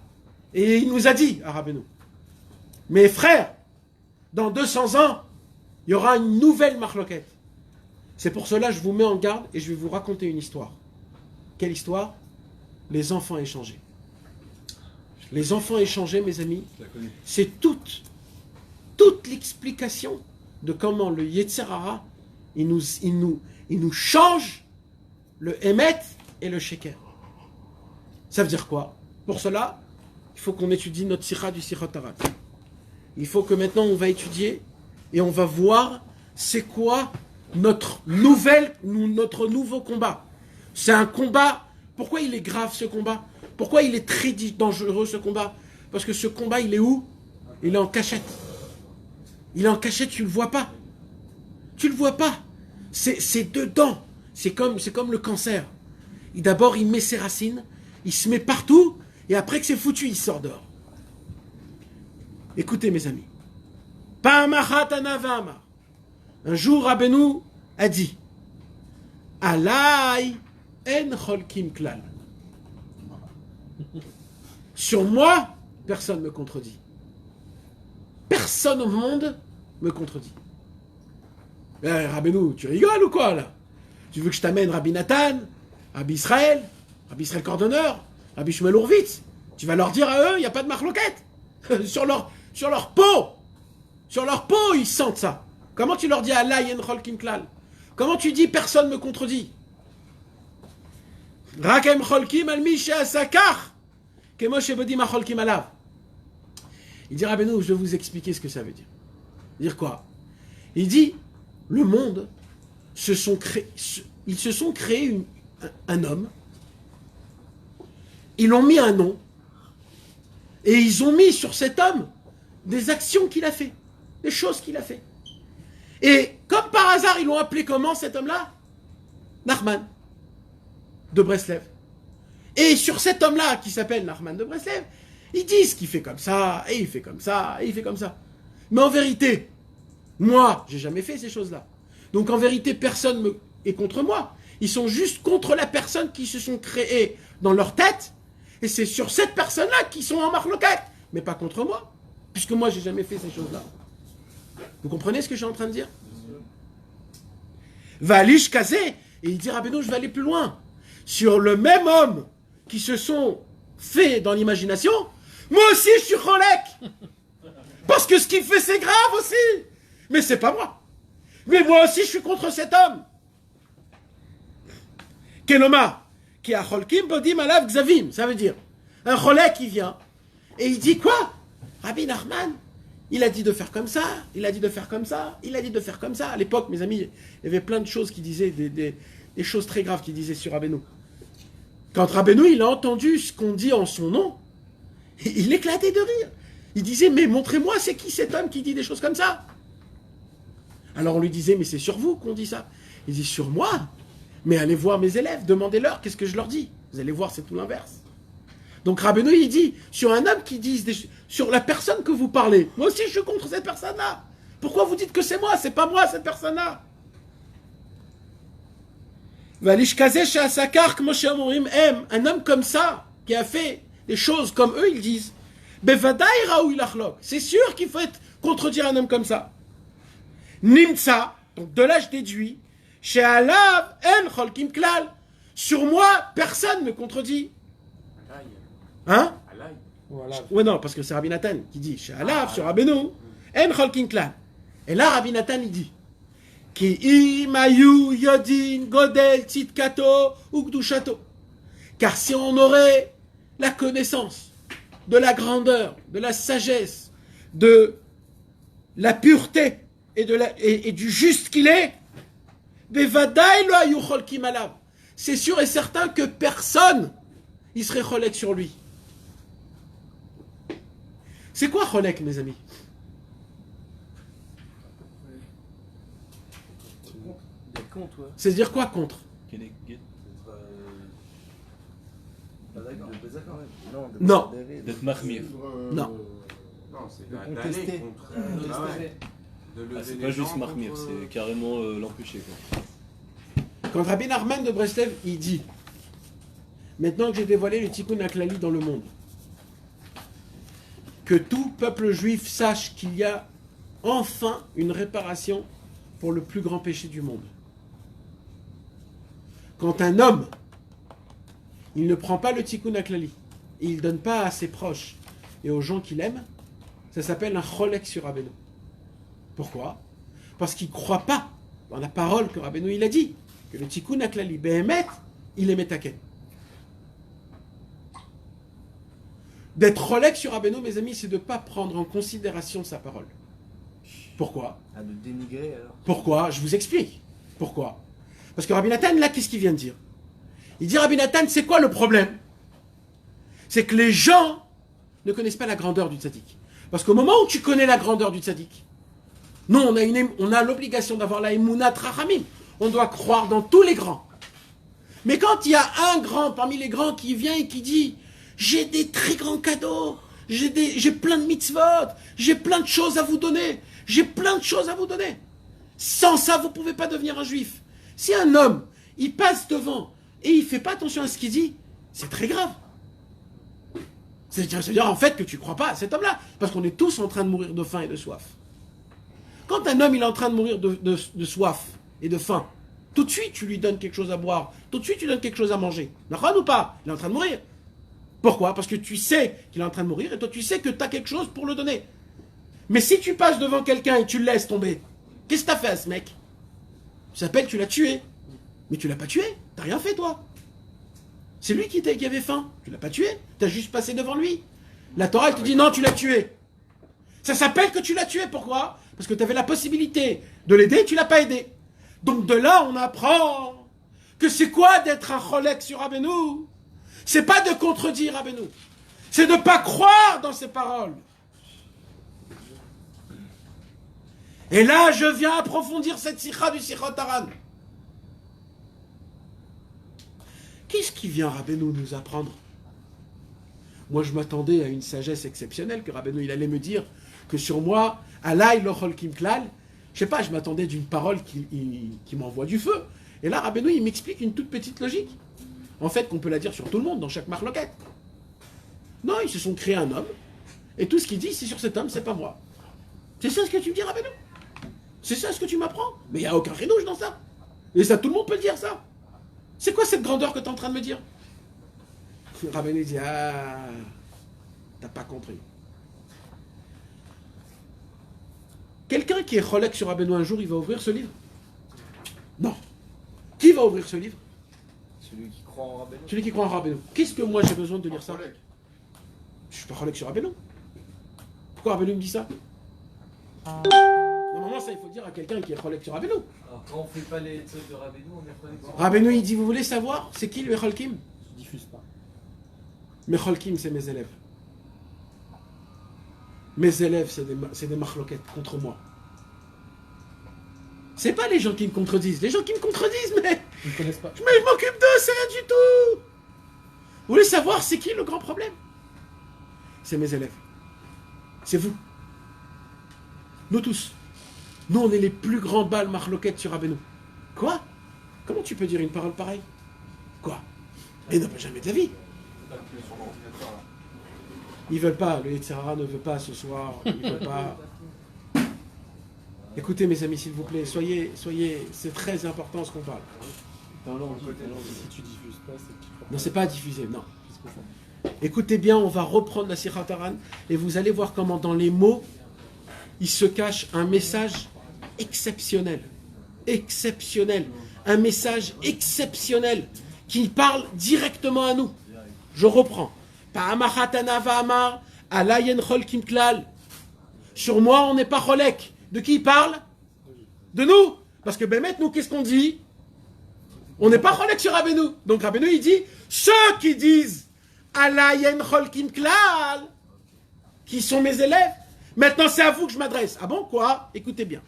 et il nous a dit à Rabbeinu, mes frères, dans 200 ans, il y aura une nouvelle marloquette. C'est pour cela que je vous mets en garde et je vais vous raconter une histoire. Quelle histoire? Les enfants échangés. Les enfants échangés, mes amis, c'est toute l'explication de comment le Yetzer Hara, il nous change le Hémet et le Sheker. Ça veut dire quoi? Pour cela, il faut qu'on étudie notre Sikha du Sichot Harat. Il faut que maintenant on va étudier et on va voir c'est quoi notre nouveau combat. C'est un combat. Pourquoi il est grave ce combat? Pourquoi il est très dangereux ce combat? Parce que ce combat, il est où? Il est en cachette. Il est en cachette, tu ne le vois pas. Tu ne le vois pas. C'est dedans. C'est comme le cancer. D'abord, il met ses racines, il se met partout, et après que c'est foutu, il sort dehors. Écoutez, mes amis. Un jour, Rabbeinu a dit, Alai en cholkim klal. Sur moi, personne ne me contredit. Personne au monde me contredit. Rabbeinu, tu rigoles ou quoi là? Tu veux que je t'amène Rabbi Nathan, Rabbi Israël Cordonneur, Rabbi Shmuel Hurwitz? Tu vas leur dire à eux, il n'y a pas de marloquette. sur leur peau. Sur leur peau, ils sentent ça. Comment tu leur dis Allah yen cholkim klal? Comment tu dis personne me contredit? Rakem cholkim al mi she'asakar kemo she'bodim cholkim alav. Il dit Rabbeinu, je vais vous expliquer ce que ça veut dire. Dire quoi? Il dit le monde ils se sont créés un homme. Ils ont mis un nom et ils ont mis sur cet homme des actions qu'il a fait, des choses qu'il a fait. Et comme par hasard, ils l'ont appelé comment cet homme-là? Nachman de Breslev. Et sur cet homme-là qui s'appelle Nachman de Breslev, ils disent qu'il fait comme ça, et il fait comme ça, et il fait comme ça. Mais en vérité, moi, j'ai jamais fait ces choses-là. Donc en vérité, personne est contre moi. Ils sont juste contre la personne qui se sont créés dans leur tête. Et c'est sur cette personne-là qu'ils sont en marloquette. Mais pas contre moi. Puisque moi, j'ai jamais fait ces choses-là. Vous comprenez ce que je suis en train de dire? Valish Kazé. Et il dit, Rabbeinu, je vais aller plus loin. Sur le même homme qui se sont faits dans l'imagination, moi aussi, je suis cholek. Parce que ce qu'il fait, c'est grave aussi. Mais c'est pas moi. Mais moi aussi, je suis contre cet homme. Keloma, qui a cholkim bodim alav gzavim. Ça veut dire, un cholek qui vient, et il dit quoi? Rabbi Nachman, il a dit de faire comme ça, il a dit de faire comme ça, il a dit de faire comme ça. À l'époque, mes amis, il y avait plein de choses qui disaient, des choses très graves qui disaient sur Rabbeinu. Quand Rabbeinu, il a entendu ce qu'on dit en son nom, il éclatait de rire. Il disait, mais montrez-moi, c'est qui cet homme qui dit des choses comme ça? Alors on lui disait, mais c'est sur vous qu'on dit ça. Il dit, sur moi? Mais allez voir mes élèves, demandez-leur, qu'est-ce que je leur dis? Vous allez voir, c'est tout l'inverse. Donc Rabbeinu, il dit, sur un homme qui dit, sur la personne que vous parlez, moi aussi je suis contre cette personne-là. Pourquoi vous dites que c'est moi? C'est pas moi, cette personne-là. Un homme comme ça, qui a fait des choses comme eux, ils disent, c'est sûr qu'il faut contredire un homme comme ça. Nimtsa, donc de là je déduis, chez Alav en cholkim klal, sur moi personne ne me contredit. Hein? Voilà. Ouais, non, parce que c'est Rabbi Nathan qui dit chez Alav, sur Rabbeinu, en cholkin klan. Et là, Rabbi Nathan, il dit Ki imayu yodin godel tzitkato ou gdushato. Car si on aurait la connaissance de la grandeur, de la sagesse, de la pureté et du juste qu'il est, bevadaï lo ayu cholkim alav. C'est sûr et certain que personne il serait cholek sur lui. C'est quoi cholek, mes amis? C'est dire quoi contre? Pas d'accord. Non. D'être mahmir. Non. Non, c'est De d'aller contester. contre. De lever C'est les pas juste gens mahmir, contre- c'est carrément l'empêcher. Quand Rabbi Nachman de Breslev, il dit maintenant que j'ai dévoilé le Tikkun HaKlali dans le monde, que tout peuple juif sache qu'il y a enfin une réparation pour le plus grand péché du monde. Quand un homme, il ne prend pas le Tikkun HaKlali, et il ne donne pas à ses proches et aux gens qu'il aime, ça s'appelle un cholek sur Rabbeinu. Pourquoi? Parce qu'il ne croit pas dans la parole que Rabbeinu il a dit, que le Tikkun HaKlali, Behemet, il est metaken. D'être cholek sur Rabbeinu, mes amis, c'est de ne pas prendre en considération sa parole. Pourquoi? À de dénigrer alors. Pourquoi? Je vous explique. Pourquoi? Parce que Rabbi Nathan, là, qu'est-ce qu'il vient de dire? Il dit, Rabbi Nathan, c'est quoi le problème? C'est que les gens ne connaissent pas la grandeur du tzaddik. Parce qu'au moment où tu connais la grandeur du tzaddik, nous, on a l'obligation d'avoir la emunat rachamim. On doit croire dans tous les grands. Mais quand il y a un grand parmi les grands qui vient et qui dit, j'ai des très grands cadeaux, j'ai plein de mitzvot, j'ai plein de choses à vous donner, j'ai plein de choses à vous donner. Sans ça, vous ne pouvez pas devenir un juif. Si un homme, il passe devant et il ne fait pas attention à ce qu'il dit, c'est très grave. C'est-à-dire en fait que tu ne crois pas à cet homme-là. Parce qu'on est tous en train de mourir de faim et de soif. Quand un homme il est en train de mourir de soif et de faim, tout de suite tu lui donnes quelque chose à boire, tout de suite tu lui donnes quelque chose à manger. D'accord ou pas? Il est en train de mourir. Pourquoi? Parce que tu sais qu'il est en train de mourir et toi tu sais que tu as quelque chose pour le donner. Mais si tu passes devant quelqu'un et tu le laisses tomber, qu'est-ce que tu as fait à ce mec? Ça s'appelle tu l'as tué. Mais tu l'as pas tué, tu n'as rien fait toi. C'est lui qui avait faim, tu l'as pas tué, tu as juste passé devant lui. La Torah elle te dit non, tu l'as tué. Ça s'appelle que tu l'as tué, pourquoi? Parce que tu avais la possibilité de l'aider et tu l'as pas aidé. Donc de là on apprend que c'est quoi d'être un cholek sur Rabbeinu? C'est pas de contredire Rabbeinu, c'est de ne pas croire dans ses paroles. Et là, je viens approfondir cette sikha du Sichot Haran. Qu'est-ce qui vient Rabbeinu nous apprendre? Moi, je m'attendais à une sagesse exceptionnelle, que Rabbeinu, il allait me dire que sur moi, Alay lo cholkim klal, je sais pas, je m'attendais d'une parole qui m'envoie du feu. Et là, Rabbeinu, il m'explique une toute petite logique. En fait, qu'on peut la dire sur tout le monde, dans chaque marloquette. Non, ils se sont créés un homme, et tout ce qu'il dit, c'est sur cet homme, c'est pas moi. C'est ça ce que tu me dis, Rabbeinu? C'est ça ce que tu m'apprends? Mais il n'y a aucun ridouche dans ça. Et ça, tout le monde peut le dire, ça. C'est quoi cette grandeur que tu es en train de me dire? Rabbeinu dit, ah, t'as pas compris. Quelqu'un qui est cholek sur Rabbeinu un jour, il va ouvrir ce livre? Non. Qui va ouvrir ce livre? Celui qui croit en Rabbeinu. Celui qui croit en Rabbeinu. Qu'est-ce que moi j'ai besoin de lire ça? Je suis pas cholek sur Rabbeinu. Pourquoi Rabbeinu me dit ça? Normalement, ça, il faut dire à quelqu'un qui est cholek sur Rabbeinu. Alors, quand on fait pas les trucs de Rabbeinu, on est cholek sur Rabbeinu, il dit, vous voulez savoir, c'est qui le Cholkim? Je diffuse pas. Mes Cholkim, c'est mes élèves. Mes élèves, c'est des marloquettes contre moi. C'est pas les gens qui me contredisent. Les gens qui me contredisent, mais Ils ne connaissent pas. je m'occupe d'eux, c'est rien du tout. Vous voulez savoir, c'est qui le grand problème? C'est mes élèves. C'est vous. Nous tous. Nous, on est les plus grands balles marloquettes sur Rabbeinu. Quoi? Comment tu peux dire une parole pareille? Quoi? Mais non, pas jamais de la vie. Ils veulent pas, le Yetzirah ne veut pas ce soir, ils veulent pas. Écoutez mes amis, s'il vous plaît, soyez, c'est très important ce qu'on parle. Dans l'ordre, si tu diffuses pas, c'est qu'il faut Non, c'est pas à diffuser, non. Qu'est-ce qu'on fait? Écoutez bien, on va reprendre la Sirhat Haran et vous allez voir comment dans les mots, il se cache un message exceptionnel. Exceptionnel. Un message exceptionnel qui parle directement à nous. Je reprends. Sur moi, on n'est pas cholek. De qui il parle? De nous. Parce que Bémet, nous, qu'est-ce qu'on dit? On n'est pas cholek sur Rabbeinu. Donc Rabbeinu, il dit, ceux qui disent Alayen cholkim klal, qui sont mes élèves, maintenant c'est à vous que je m'adresse. Ah bon, quoi? Écoutez bien.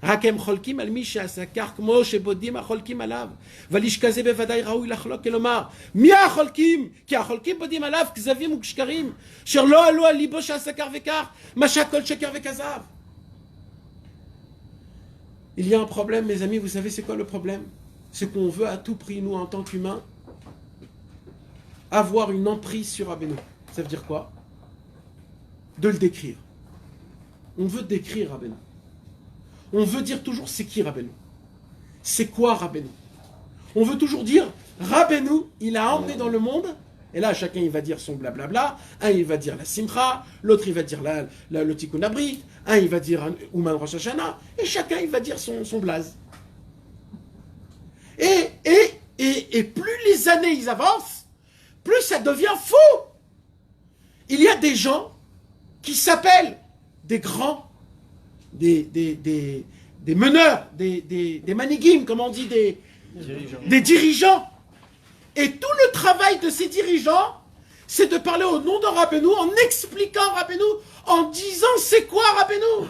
Rakem cholkim al mi she'asakar kmo shebodim acholkim alav valish kaze bevadai raoui lachlok elomar mi acholkim ki acholkim bodim alav kzavim ukshkarim sher lo alu al libo she'asakar vekar mashakol sheker vekazav. Il y a un problème, mes amis, vous savez c'est quoi le problème? C'est qu'on veut à tout prix, nous en tant qu'humains, avoir une emprise sur Rabbeinu. Ça veut dire quoi? De le décrire. On veut décrire Rabbeinu. On veut dire toujours c'est qui Rabbeinu? C'est quoi Rabbeinu? On veut toujours dire Rabbeinu, il a emmené dans le monde, et là chacun il va dire son blablabla, un il va dire la simcha, l'autre il va dire le tikkun abrit, un il va dire Ouman Rosh Hashanah, et chacun il va dire son blaze. Et plus les années ils avancent, plus ça devient fou. Il y a des gens qui s'appellent des grands, des meneurs, des manigim, comme on dit, des dirigeants. Et tout le travail de ces dirigeants, c'est de parler au nom de Rabbeinu, en expliquant Rabbeinu, en disant c'est quoi Rabbeinu.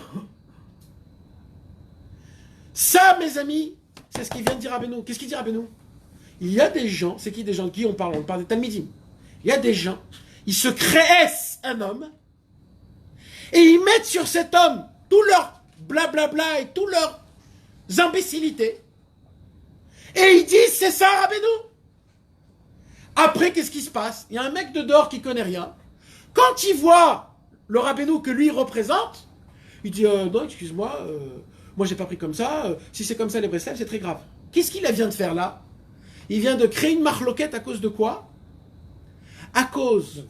Ça, mes amis, c'est ce qu'il vient de dire Rabbeinu. Qu'est-ce qu'il dit Rabbeinu? Il y a des gens, c'est qui des gens de qui on parle? On parle des Talmidim. Il y a des gens, ils se créent un homme, et ils mettent sur cet homme tout leur blablabla et tout leurs imbécilités, et ils disent c'est ça Rabbeinu. Après, qu'est-ce qui se passe? Il y a un mec de dehors qui connaît rien. Quand il voit le Rabbeinu que lui représente, il dit non, excuse-moi, moi j'ai pas pris comme ça, si c'est comme ça les Breslev, c'est très grave. Qu'est-ce qu'il vient de faire là? Il vient de créer une marloquette à cause de quoi? À cause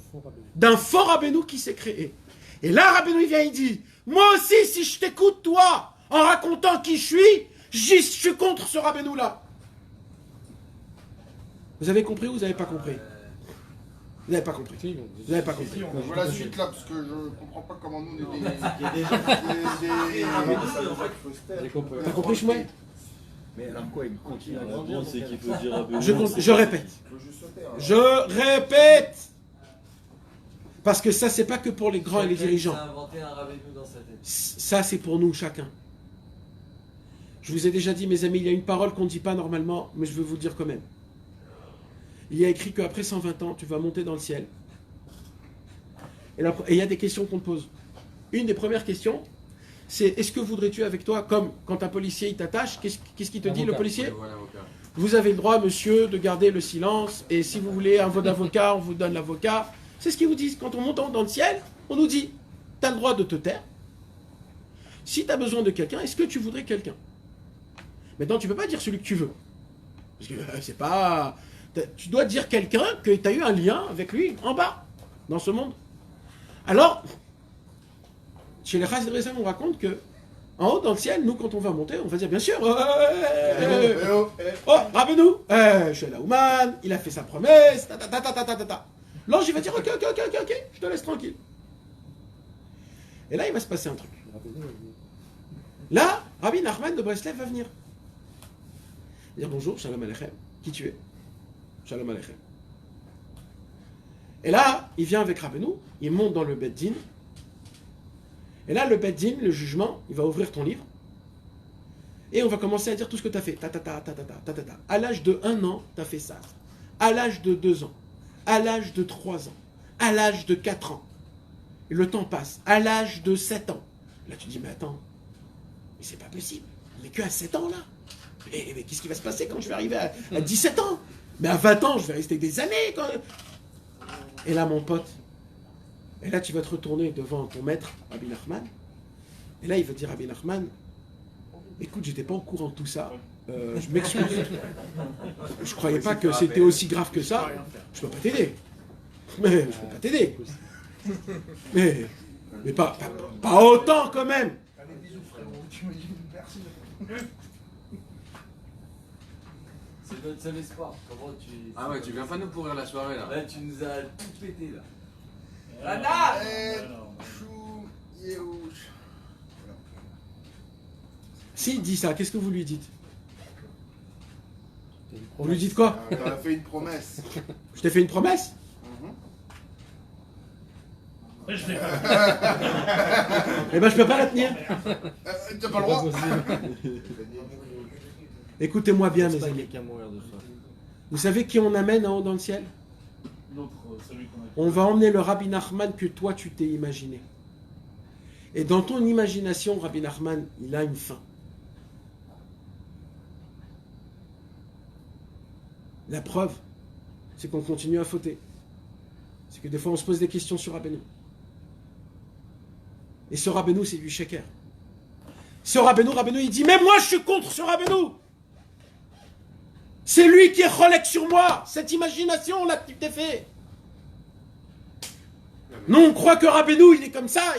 d'un faux Rabbeinu qui s'est créé. Et là, Rabbeinu il vient, il dit, moi aussi, si je t'écoute toi, en racontant qui je suis contre ce Rabbeinu là. Vous avez compris ou vous n'avez pas compris? Vous n'avez pas compris. Vous n'avez pas compris. On voit la suite là, parce que je comprends pas comment nous on est des... T'as compris, Shmuel? Mais alors quoi, il continue à grandir, c'est qu'il faut dire Rabbeinu. Je répète. Je répète. Parce que ça, c'est pas que pour les grands et les dirigeants. Ça, c'est pour nous, chacun. Je vous ai déjà dit, mes amis, il y a une parole qu'on ne dit pas normalement, mais je veux vous le dire quand même. Il y a écrit qu'après 120 ans, tu vas monter dans le ciel. Et il y a des questions qu'on te pose. Une des premières questions, c'est est-ce que voudrais-tu avec toi, comme quand un policier il t'attache, qu'est-ce qu'il te dit le policier? Vous avez le droit, monsieur, de garder le silence, et si vous voulez un avocat, on vous donne l'avocat. C'est ce qu'ils vous disent. Quand on monte dans le ciel, on nous dit, tu as le droit de te taire. Si tu as besoin de quelqu'un, est-ce que tu voudrais quelqu'un? Maintenant, tu ne peux pas dire celui que tu veux. Parce que c'est pas... Tu dois dire quelqu'un que tu as eu un lien avec lui en bas, dans ce monde. Alors, chez les Chassidei Breslev, on raconte que en haut, dans le ciel, nous, quand on va monter, on va dire bien sûr, oh, Rabbeinu, Shela Ouman, il a fait sa promesse, L'ange, il va dire ok, je te laisse tranquille. Et là, il va se passer un truc. Là, Rabbi Nachman de Breslev va venir. Il va dire bonjour, Shalom Aleichem, qui tu es? Shalom Aleichem. Et là, il vient avec Rabbeinu, il monte dans le Beit Din. Et là, le Beit Din, le jugement, il va ouvrir ton livre. Et on va commencer à dire tout ce que tu as fait. À l'âge de 1 an, tu as fait ça. À l'âge de 2 ans. À l'âge de 3 ans. À l'âge de 4 ans. Et le temps passe. À l'âge de 7 ans. Là, tu dis, mais attends, mais c'est pas possible. On n'est que à 7 ans, là. Mais qu'est-ce qui va se passer quand je vais arriver à 17 ans? Mais à 20 ans, je vais rester des années. Et là, mon pote, et là, tu vas te retourner devant ton maître, Rabbi Nachman. Et là, il va dire, Rabbi Nachman, écoute, j'étais pas au courant de tout ça. Je m'excuse. Je croyais pas que c'était aussi grave que ça. Je peux pas t'aider. Mais je peux pas t'aider. Mais pas autant quand même. Allez, bisous frérot, tu m'imagines, merci. C'est notre seul espoir. Comment tu. Ah ouais, tu viens pas nous pourrir la soirée là. Là, tu nous as tout pété là. Chou, Yeouch. S'il dit ça, qu'est-ce que vous lui dites? Vous lui dites quoi? T'as fait une promesse. Je t'ai fait une promesse? Je l'ai Eh ben je peux pas la tenir. T'as pas le droit. Écoutez-moi bien, Laisse mes pas amis. quelqu'un mourir de faim. Vous savez qui on amène en haut dans le ciel? L'autre, celui qu'on a. On va emmener le Rabbi Nachman que toi tu t'es imaginé. Et dans ton imagination, Rabbi Nachman, il a une fin. La preuve, c'est qu'on continue à fauter. C'est que des fois on se pose des questions sur Rabbeinu. Et ce Rabbeinu, c'est du shaker. Ce Rabbeinu, il dit, mais moi je suis contre ce Rabbeinu. C'est lui qui est relègue sur moi. Cette imagination, là, que tu t'es fait. Non, on croit que Rabbeinu, il est comme ça,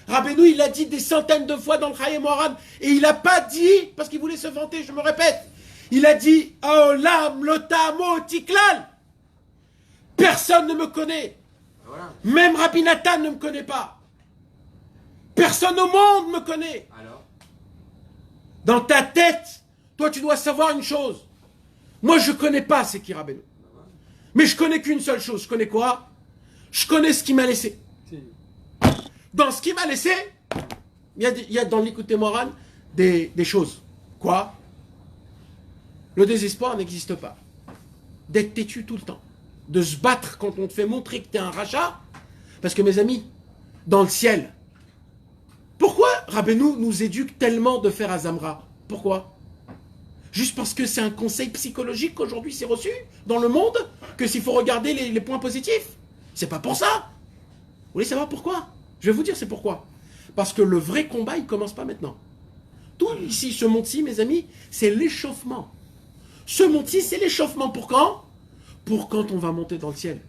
Rabbeinu, il a dit des centaines de fois dans le Chaye Moharan, et il n'a pas dit, parce qu'il voulait se vanter, je me répète, il a dit, Aolam, Lotamo, Tiklal. Personne ne me connaît. Voilà. Même Rabbi Nathan ne me connaît pas. Personne au monde me connaît. Alors? Dans ta tête, toi tu dois savoir une chose. Moi je connais pas c'est qui Rabbeinu. Mais je connais qu'une seule chose. Je connais quoi? Je connais ce qu'il m'a laissé. Dans ce qu'il m'a laissé, il y a dans l'écoute Moran des choses. Quoi? Le désespoir n'existe pas. D'être têtu tout le temps. De se battre quand on te fait montrer que tu es un rachat. Parce que mes amis, dans le ciel, pourquoi Rabbeinu nous éduque tellement de faire Azamra? Pourquoi? Juste parce que c'est un conseil psychologique qu'aujourd'hui c'est reçu dans le monde, que s'il faut regarder les points positifs. C'est pas pour ça. Vous voulez savoir pourquoi? Je vais vous dire c'est pourquoi. Parce que le vrai combat, il commence pas maintenant. Tout ici, ce monde-ci, mes amis, c'est l'échauffement. Ce monde-ci, c'est l'échauffement pour quand? Pour quand on va monter dans le ciel.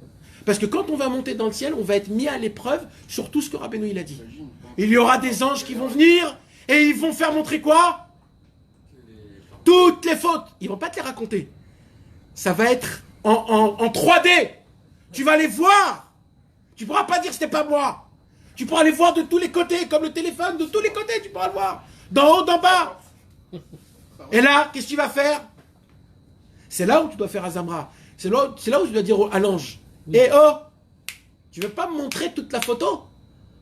Parce que quand on va monter dans le ciel, on va être mis à l'épreuve sur tout ce que Rabbeinu il a dit. Il y aura des anges qui vont venir et ils vont faire montrer quoi? Toutes les fautes. Ils vont pas te les raconter. Ça va être en 3D. Tu vas les voir. Tu pourras pas dire c'était pas moi. Tu pourras les voir de tous les côtés, comme le téléphone, de tous les côtés, tu pourras le voir. D'en haut, d'en bas. Et là, qu'est-ce que tu vas faire? C'est là où tu dois faire Azamra. C'est là où tu dois dire à l'ange, eh oh, tu veux pas me montrer toute la photo?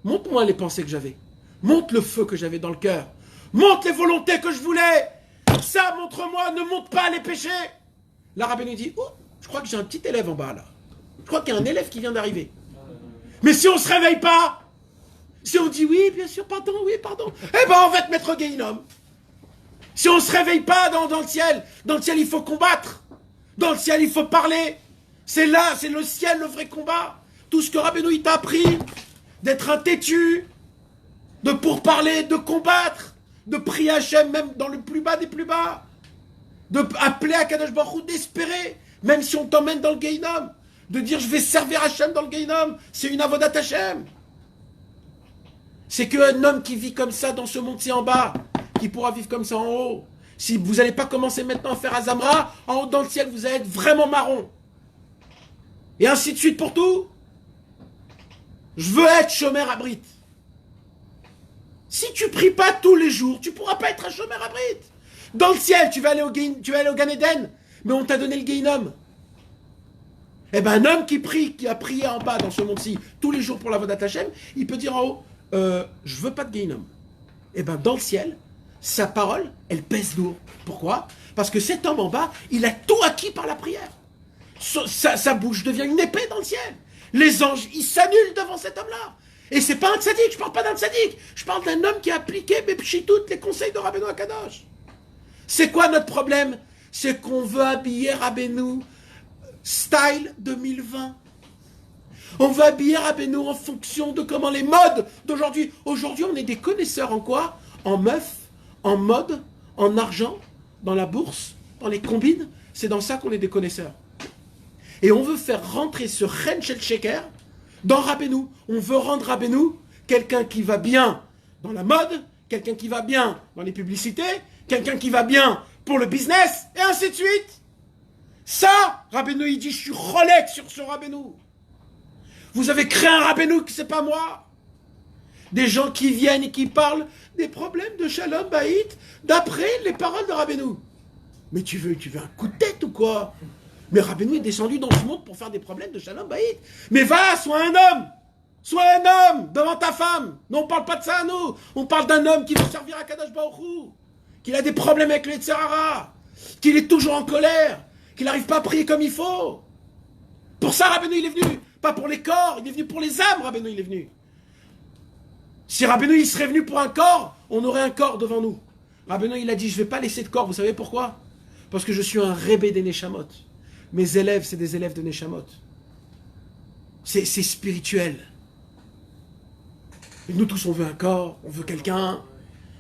Montre-moi les pensées que j'avais. Montre le feu que j'avais dans le cœur. Montre les volontés que je voulais. Ça, montre-moi, ne montre pas les péchés. Là, Rabbeinu dit, oh, je crois que j'ai un petit élève en bas, là. Je crois qu'il y a un élève qui vient d'arriver. Mais si on ne se réveille pas, si on dit oui, bien sûr, pardon, eh ben on va te mettre au Gehinnom. Si on ne se réveille pas dans le ciel il faut combattre. Dans le ciel, il faut parler. C'est là, c'est le ciel, le vrai combat. Tout ce que Rabbeinu il t'a appris, d'être un têtu, de pourparler, de combattre, de prier Hachem même dans le plus bas des plus bas, de appeler à Kadosh Baruch Hu, d'espérer, même si on t'emmène dans le Gehinnom, de dire je vais servir Hachem dans le Gehinnom, c'est une avodat Hachem. C'est qu'un homme qui vit comme ça dans ce monde-ci en bas, qui pourra vivre comme ça en haut. Si vous n'allez pas commencer maintenant à faire Azamra, en haut dans le ciel, vous allez être vraiment marron. Et ainsi de suite pour tout. Je veux être chômeur à Brit. Si tu pries pas tous les jours, tu pourras pas être un chômeur à Brit. Dans le ciel, tu vas aller au Gan Eden, mais on t'a donné le Gehinnom. Eh ben, un homme qui a prié en bas dans ce monde-ci tous les jours pour la Vodat Hashem, il peut dire en haut, je veux pas de Gehinnom. Eh ben, dans le ciel, sa parole, elle pèse lourd. Pourquoi? Parce que cet homme en bas, il a tout acquis par la prière. Sa bouche devient une épée dans le ciel. Les anges, ils s'annulent devant cet homme-là. Et c'est pas un tzaddik, je parle pas d'un tzaddik. Je parle d'un homme qui a appliqué toutes les conseils de Rabbeinu Akadosh. C'est quoi notre problème? C'est qu'on veut habiller Rabbeinu style 2020. On veut habiller Rabbeinu en fonction de comment les modes d'aujourd'hui. Aujourd'hui, on est des connaisseurs en quoi? En meufs, en mode, en argent, dans la bourse, dans les combines. C'est dans ça qu'on est des connaisseurs. Et on veut faire rentrer ce Chen Shel Sheker dans Rabbeinu. On veut rendre Rabbeinu quelqu'un qui va bien dans la mode, quelqu'un qui va bien dans les publicités, quelqu'un qui va bien pour le business, et ainsi de suite. Ça, Rabbeinu, il dit, je suis Rolex sur ce Rabbeinu. Vous avez créé un Rabbeinu qui c'est pas moi. Des gens qui viennent et qui parlent des problèmes de Shalom Bayit d'après les paroles de Rabbeinu. Mais tu veux un coup de tête ou quoi? Mais Rabbeinu est descendu dans ce monde pour faire des problèmes de Shalom Bayit. Mais va, sois un homme. Sois un homme devant ta femme. Non, on parle pas de ça à nous. On parle d'un homme qui veut servir à Kadosh Baruch Hu, qu'il a des problèmes avec le Yetzirah, qu'il est toujours en colère, qu'il n'arrive pas à prier comme il faut. Pour ça, Rabbeinu, il est venu. Pas pour les corps, il est venu pour les âmes, Rabbeinu, il est venu. Si Rabbeinu, il serait venu pour un corps, on aurait un corps devant nous. Rabbeinu, il a dit, je ne vais pas laisser de corps. Vous savez pourquoi? Parce que je suis un rébé des Neshamot. Mes élèves, c'est des élèves de Neshamot. C'est spirituel. Et nous tous, on veut un corps, on veut quelqu'un.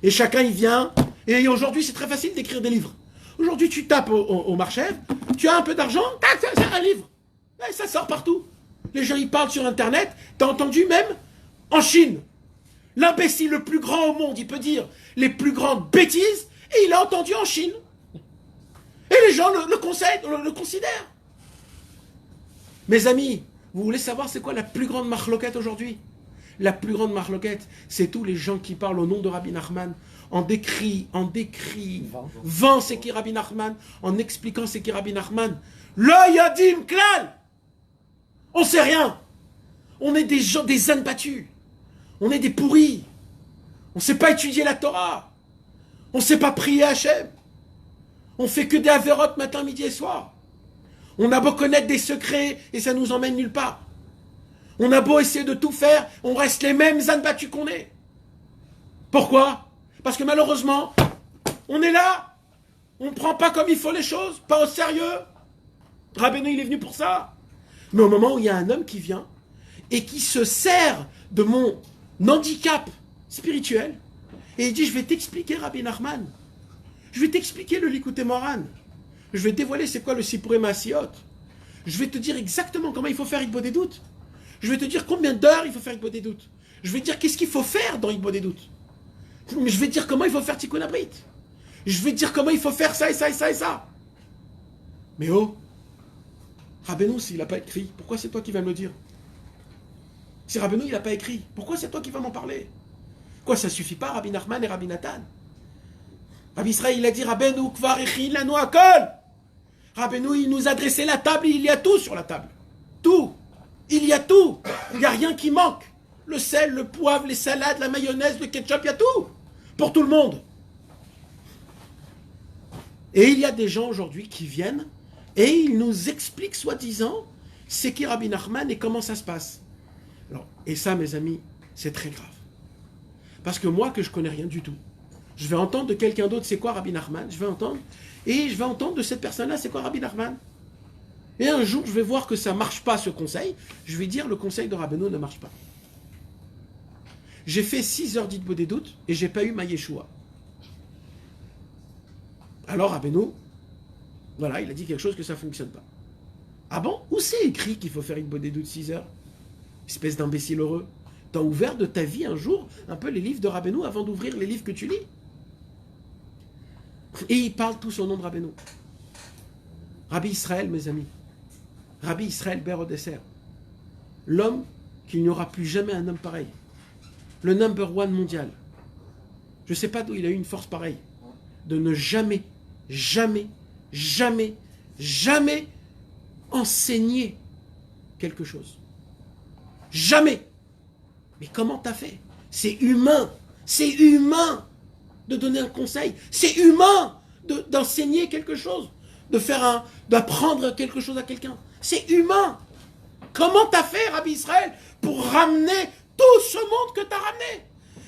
Et chacun, il vient. Et aujourd'hui, c'est très facile d'écrire des livres. Aujourd'hui, tu tapes au marché, tu as un peu d'argent, tac, c'est un livre. Et ça sort partout. Les gens, ils parlent sur Internet. T'as entendu même en Chine. L'imbécile le plus grand au monde, il peut dire les plus grandes bêtises, et il a entendu en Chine. Et les gens le considèrent. Mes amis, vous voulez savoir c'est quoi la plus grande marloquette aujourd'hui? La plus grande marloquette, c'est tous les gens qui parlent au nom de Rabbi Nachman, en décrit, vent c'est qui Rabbi Nachman, en expliquant c'est qui Rabbi Nachman. Le yadim klal. On sait rien. On est des gens, des ânes battus. On est des pourris. On ne sait pas étudier la Torah. On ne sait pas prier Hachem. On fait que des avérotes matin, midi et soir. On a beau connaître des secrets et ça nous emmène nulle part. On a beau essayer de tout faire, on reste les mêmes ânes battus qu'on est. Pourquoi? Parce que malheureusement, on est là. On ne prend pas comme il faut les choses, pas au sérieux. Rabbeinu, il est venu pour ça. Mais au moment où il y a un homme qui vient et qui se sert de mon handicap spirituel, et il dit, je vais t'expliquer Rabbi Nachman. Je vais t'expliquer le Likutei Moharan. Je vais dévoiler c'est quoi le Sipurei Maasiot. Je vais te dire exactement comment il faut faire Hitbodedut doutes. Je vais te dire combien d'heures il faut faire Hitbodedut doutes. Je vais te dire qu'est-ce qu'il faut faire dans Hitbodedut doutes. Je vais te dire comment il faut faire Tikkun Abrit. Je vais te dire comment il faut faire ça et ça et ça et ça. Mais oh, Rabbeinu, s'il n'a pas écrit, pourquoi c'est toi qui vas me le dire? Si Rabbeinu, il n'a pas écrit, pourquoi c'est toi qui vas m'en parler? Quoi, ça suffit pas, Rabbi Nachman et Rabbi Nathan? Rabbi Israël, il a dit, Rabbeinu, kvar echin lanu hakol. Rabbeinu, il nous a dressé la table, il y a tout sur la table. Tout. Il y a tout. Il n'y a rien qui manque. Le sel, le poivre, les salades, la mayonnaise, le ketchup, il y a tout. Pour tout le monde. Et il y a des gens aujourd'hui qui viennent et ils nous expliquent, soi-disant, c'est qui Rabbi Nachman et comment ça se passe. Alors, et ça, mes amis, c'est très grave. Parce que moi, que je connais rien du tout, je vais entendre de quelqu'un d'autre c'est quoi Rabbi Nachman, je vais entendre, et je vais entendre de cette personne-là c'est quoi Rabbi Nachman. Et un jour, je vais voir que ça ne marche pas ce conseil, je vais dire le conseil de Rabbeinu ne marche pas. J'ai fait 6 heures d'Hitbodedut et j'ai pas eu ma Yeshua. Alors Rabbeinu, voilà, il a dit quelque chose que ça ne fonctionne pas. Ah bon? Où c'est écrit qu'il faut faire Hitbodedut 6 heures? Espèce d'imbécile heureux. T'as ouvert de ta vie un jour un peu les livres de Rabbeinu avant d'ouvrir les livres que tu lis. Et ils parlent tous au nom de Rabbeinu. Rabbi Israël, mes amis. Rabbi Israël Ber Odesser. L'homme qu'il n'y aura plus jamais un homme pareil. Le number one mondial. Je ne sais pas d'où il a eu une force pareille. De ne jamais, jamais, jamais, jamais enseigner quelque chose. Jamais. Mais comment t'as fait? C'est humain. C'est humain de donner un conseil. C'est humain d'enseigner quelque chose. D'apprendre quelque chose à quelqu'un. C'est humain. Comment t'as fait, Rabbi Israël, pour ramener tout ce monde que t'as ramené?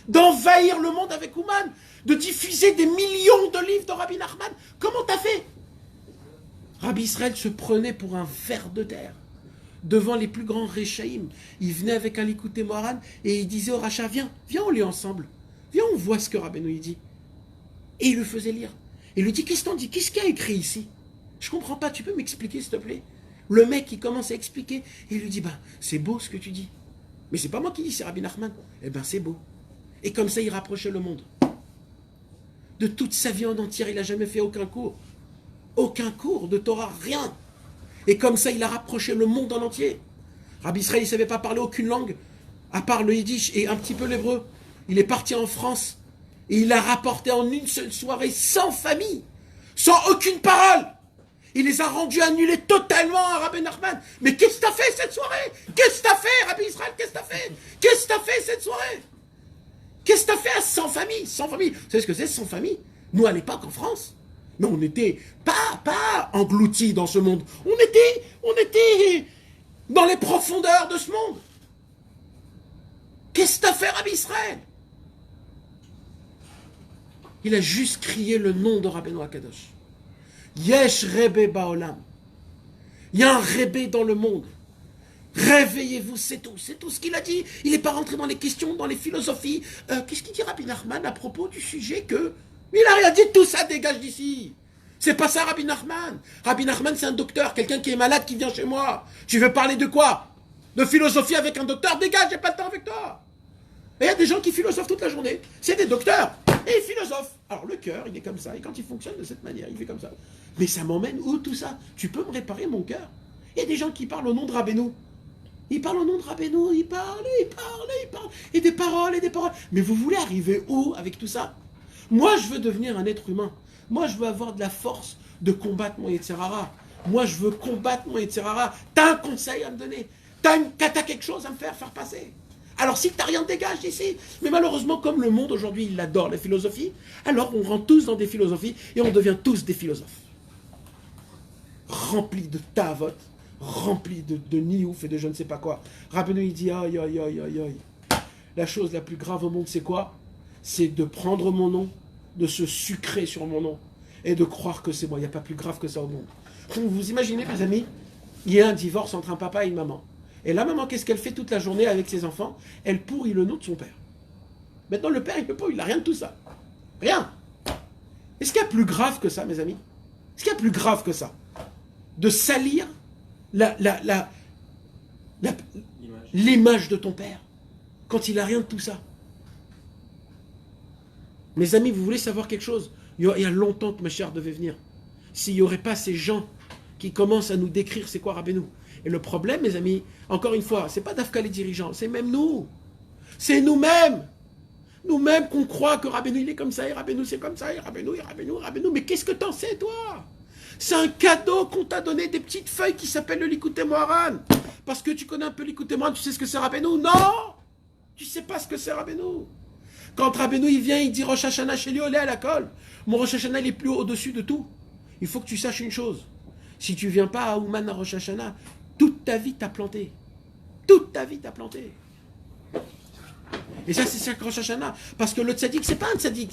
D'envahir le monde avec Ouman, de diffuser des millions de livres de Rabbi Nachman. Comment t'as fait? Rabbi Israël se prenait pour un ver de terre. Devant les plus grands Réchaïm, il venait avec un Likutei Moharan et il disait au Racha, viens, on lit ensemble. Viens, on voit ce que Rabbeinu dit. Et il le faisait lire. Il lui dit, qu'est-ce qu'on dit? Qu'est-ce qu'il y a écrit ici? Je comprends pas, tu peux m'expliquer s'il te plaît? Le mec, il commence à expliquer, et il lui dit, ben, c'est beau ce que tu dis. Mais c'est pas moi qui dis, c'est Rabbi Nachman. Eh ben, c'est beau. Et comme ça, il rapprochait le monde. De toute sa vie en entière, il n'a jamais fait aucun cours. Aucun cours de Torah, rien. Et comme ça, il a rapproché le monde en entier. Rabbi Israël, il ne savait pas parler aucune langue, à part le yiddish et un petit peu l'hébreu. Il est parti en France, et il a rapporté en une seule soirée 100 familles, sans aucune parole. Il les a rendus annulés totalement à Rabbi Nachman. Mais qu'est-ce que t'as fait cette soirée? Qu'est-ce que t'as fait, Rabbi Israël? Qu'est-ce que t'as fait? Qu'est-ce que t'as fait cette soirée? Qu'est-ce que t'as fait à 100 familles? 100 familles. Vous savez ce que c'est, 100 familles? Nous, à l'époque, en France, mais on n'était pas engloutis dans ce monde. On était dans les profondeurs de ce monde. Qu'est-ce que t'as fait, Rabbi Israël? Il a juste crié le nom de Rabbeinu Akadosh. Yesh Rebbe Baolam. Il y a un Rebbe dans le monde. Réveillez-vous, c'est tout ce qu'il a dit. Il n'est pas rentré dans les questions, dans les philosophies. Qu'est-ce qu'il dit Rabbi Nachman à propos du sujet que... Il n'a rien dit, tout ça dégage d'ici. C'est pas ça Rabbi Nachman. Rabbi Nachman, c'est un docteur, quelqu'un qui est malade qui vient chez moi. Tu veux parler de quoi? De philosophie avec un docteur? Dégage, j'ai pas le temps avec toi. Et il y a des gens qui philosophent toute la journée. C'est des docteurs et ils philosophent. Alors le cœur, il est comme ça. Et quand il fonctionne de cette manière, il fait comme ça. Mais ça m'emmène où tout ça? Tu peux me réparer mon cœur? Il y a des gens qui parlent au nom de Rabbeinu. Ils parlent au nom de Rabbeinu. Ils parlent. Et des paroles. Mais vous voulez arriver où avec tout ça? Moi, je veux devenir un être humain. Moi, je veux avoir de la force de combattre mon Yetzer Hara. Moi, je veux combattre mon Yetzer Hara. T'as un conseil à me donner? T'as quelque chose à me faire passer? Alors si t'as rien, dégage d'ici. Mais malheureusement, comme le monde aujourd'hui, il adore les philosophies, alors on rentre tous dans des philosophies et on devient tous des philosophes. Remplis de tavot, remplis de niouf et de je ne sais pas quoi. Rabbeinu, il dit, aïe. La chose la plus grave au monde, c'est quoi? C'est de prendre mon nom, de se sucrer sur mon nom et de croire que c'est moi. Il n'y a pas plus grave que ça au monde. Vous imaginez, mes amis, il y a un divorce entre un papa et une maman. Et la maman, qu'est-ce qu'elle fait toute la journée avec ses enfants? Elle pourrit le nom de son père. Maintenant, le père, il n'a rien de tout ça. Rien. Est-ce qu'il y a plus grave que ça, mes amis? Est-ce qu'il y a plus grave que ça? De salir l'image de ton père, quand il n'a rien de tout ça. Mes amis, vous voulez savoir quelque chose? Il y a longtemps que Mashiach devait venir. S'il n'y aurait pas ces gens qui commencent à nous décrire c'est quoi Rabbeinu. Et le problème, mes amis, encore une fois, c'est pas d'Afka les dirigeants, c'est même nous. C'est nous-mêmes. Nous-mêmes qu'on croit que Rabbeinu il est comme ça, et Rabbeinu c'est comme ça, et Rabbeinu. Mais qu'est-ce que t'en sais, toi? C'est un cadeau qu'on t'a donné, des petites feuilles qui s'appellent le Likutei Moharan. Parce que tu connais un peu le Likutei Moharan, tu sais ce que c'est Rabbeinu? Non! Tu sais pas ce que c'est Rabbeinu. Quand Rabbeinu il vient, il dit Rosh Hashanah chez lui, à la colle. Mon Rosh Hashanah il est plus au-dessus de tout. Il faut que tu saches une chose. Si tu viens pas à Ouman à Rosh Hashanah, toute ta vie t'as planté. Toute ta vie t'as planté. Et ça, c'est ça Rosh Hashanah. Parce que le tzaddik, c'est pas un tzaddik.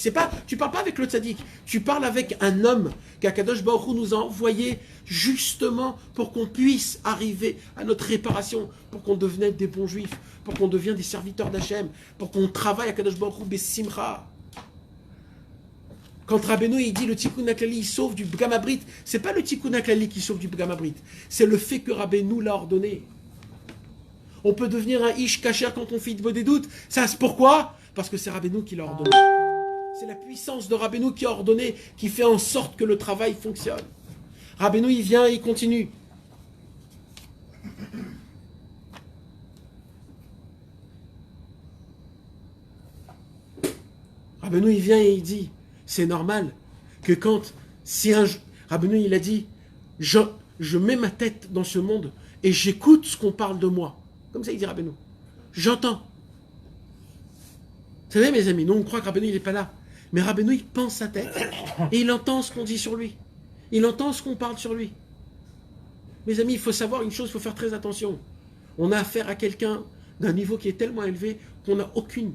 Tu parles pas avec le tzaddik. Tu parles avec un homme qu'Akadosh Baruch Hu nous a envoyé justement pour qu'on puisse arriver à notre réparation, pour qu'on devienne des bons juifs, pour qu'on devienne des serviteurs d'Hachem, pour qu'on travaille à Akadosh Baruch Hu besimcha. Quand Rabbeinu il dit le Tikkun HaKlali il sauve du Bgam Habrit, c'est pas le Tikkun HaKlali qui sauve du Bgam Habrit, c'est le fait que Rabbeinu l'a ordonné. On peut devenir un Ish Kacher quand on fait des doutes. Ça, c'est pourquoi? Parce que c'est Rabbeinu qui l'a ordonné. C'est la puissance de Rabbeinu qui a ordonné, qui fait en sorte que le travail fonctionne. Rabbeinu, il vient et il continue. Rabbeinu, il vient et il dit, c'est normal que quand, Rabbeinu, il a dit, je mets ma tête dans ce monde et j'écoute ce qu'on parle de moi. Comme ça, il dit Rabbeinu. J'entends. Vous savez, mes amis, nous, on croit que Rabbeinu, il n'est pas là. Mais Rabbeinu, il pense sa tête. Et il entend ce qu'on dit sur lui. Il entend ce qu'on parle sur lui. Mes amis, il faut savoir une chose, il faut faire très attention. On a affaire à quelqu'un d'un niveau qui est tellement élevé qu'on n'a aucune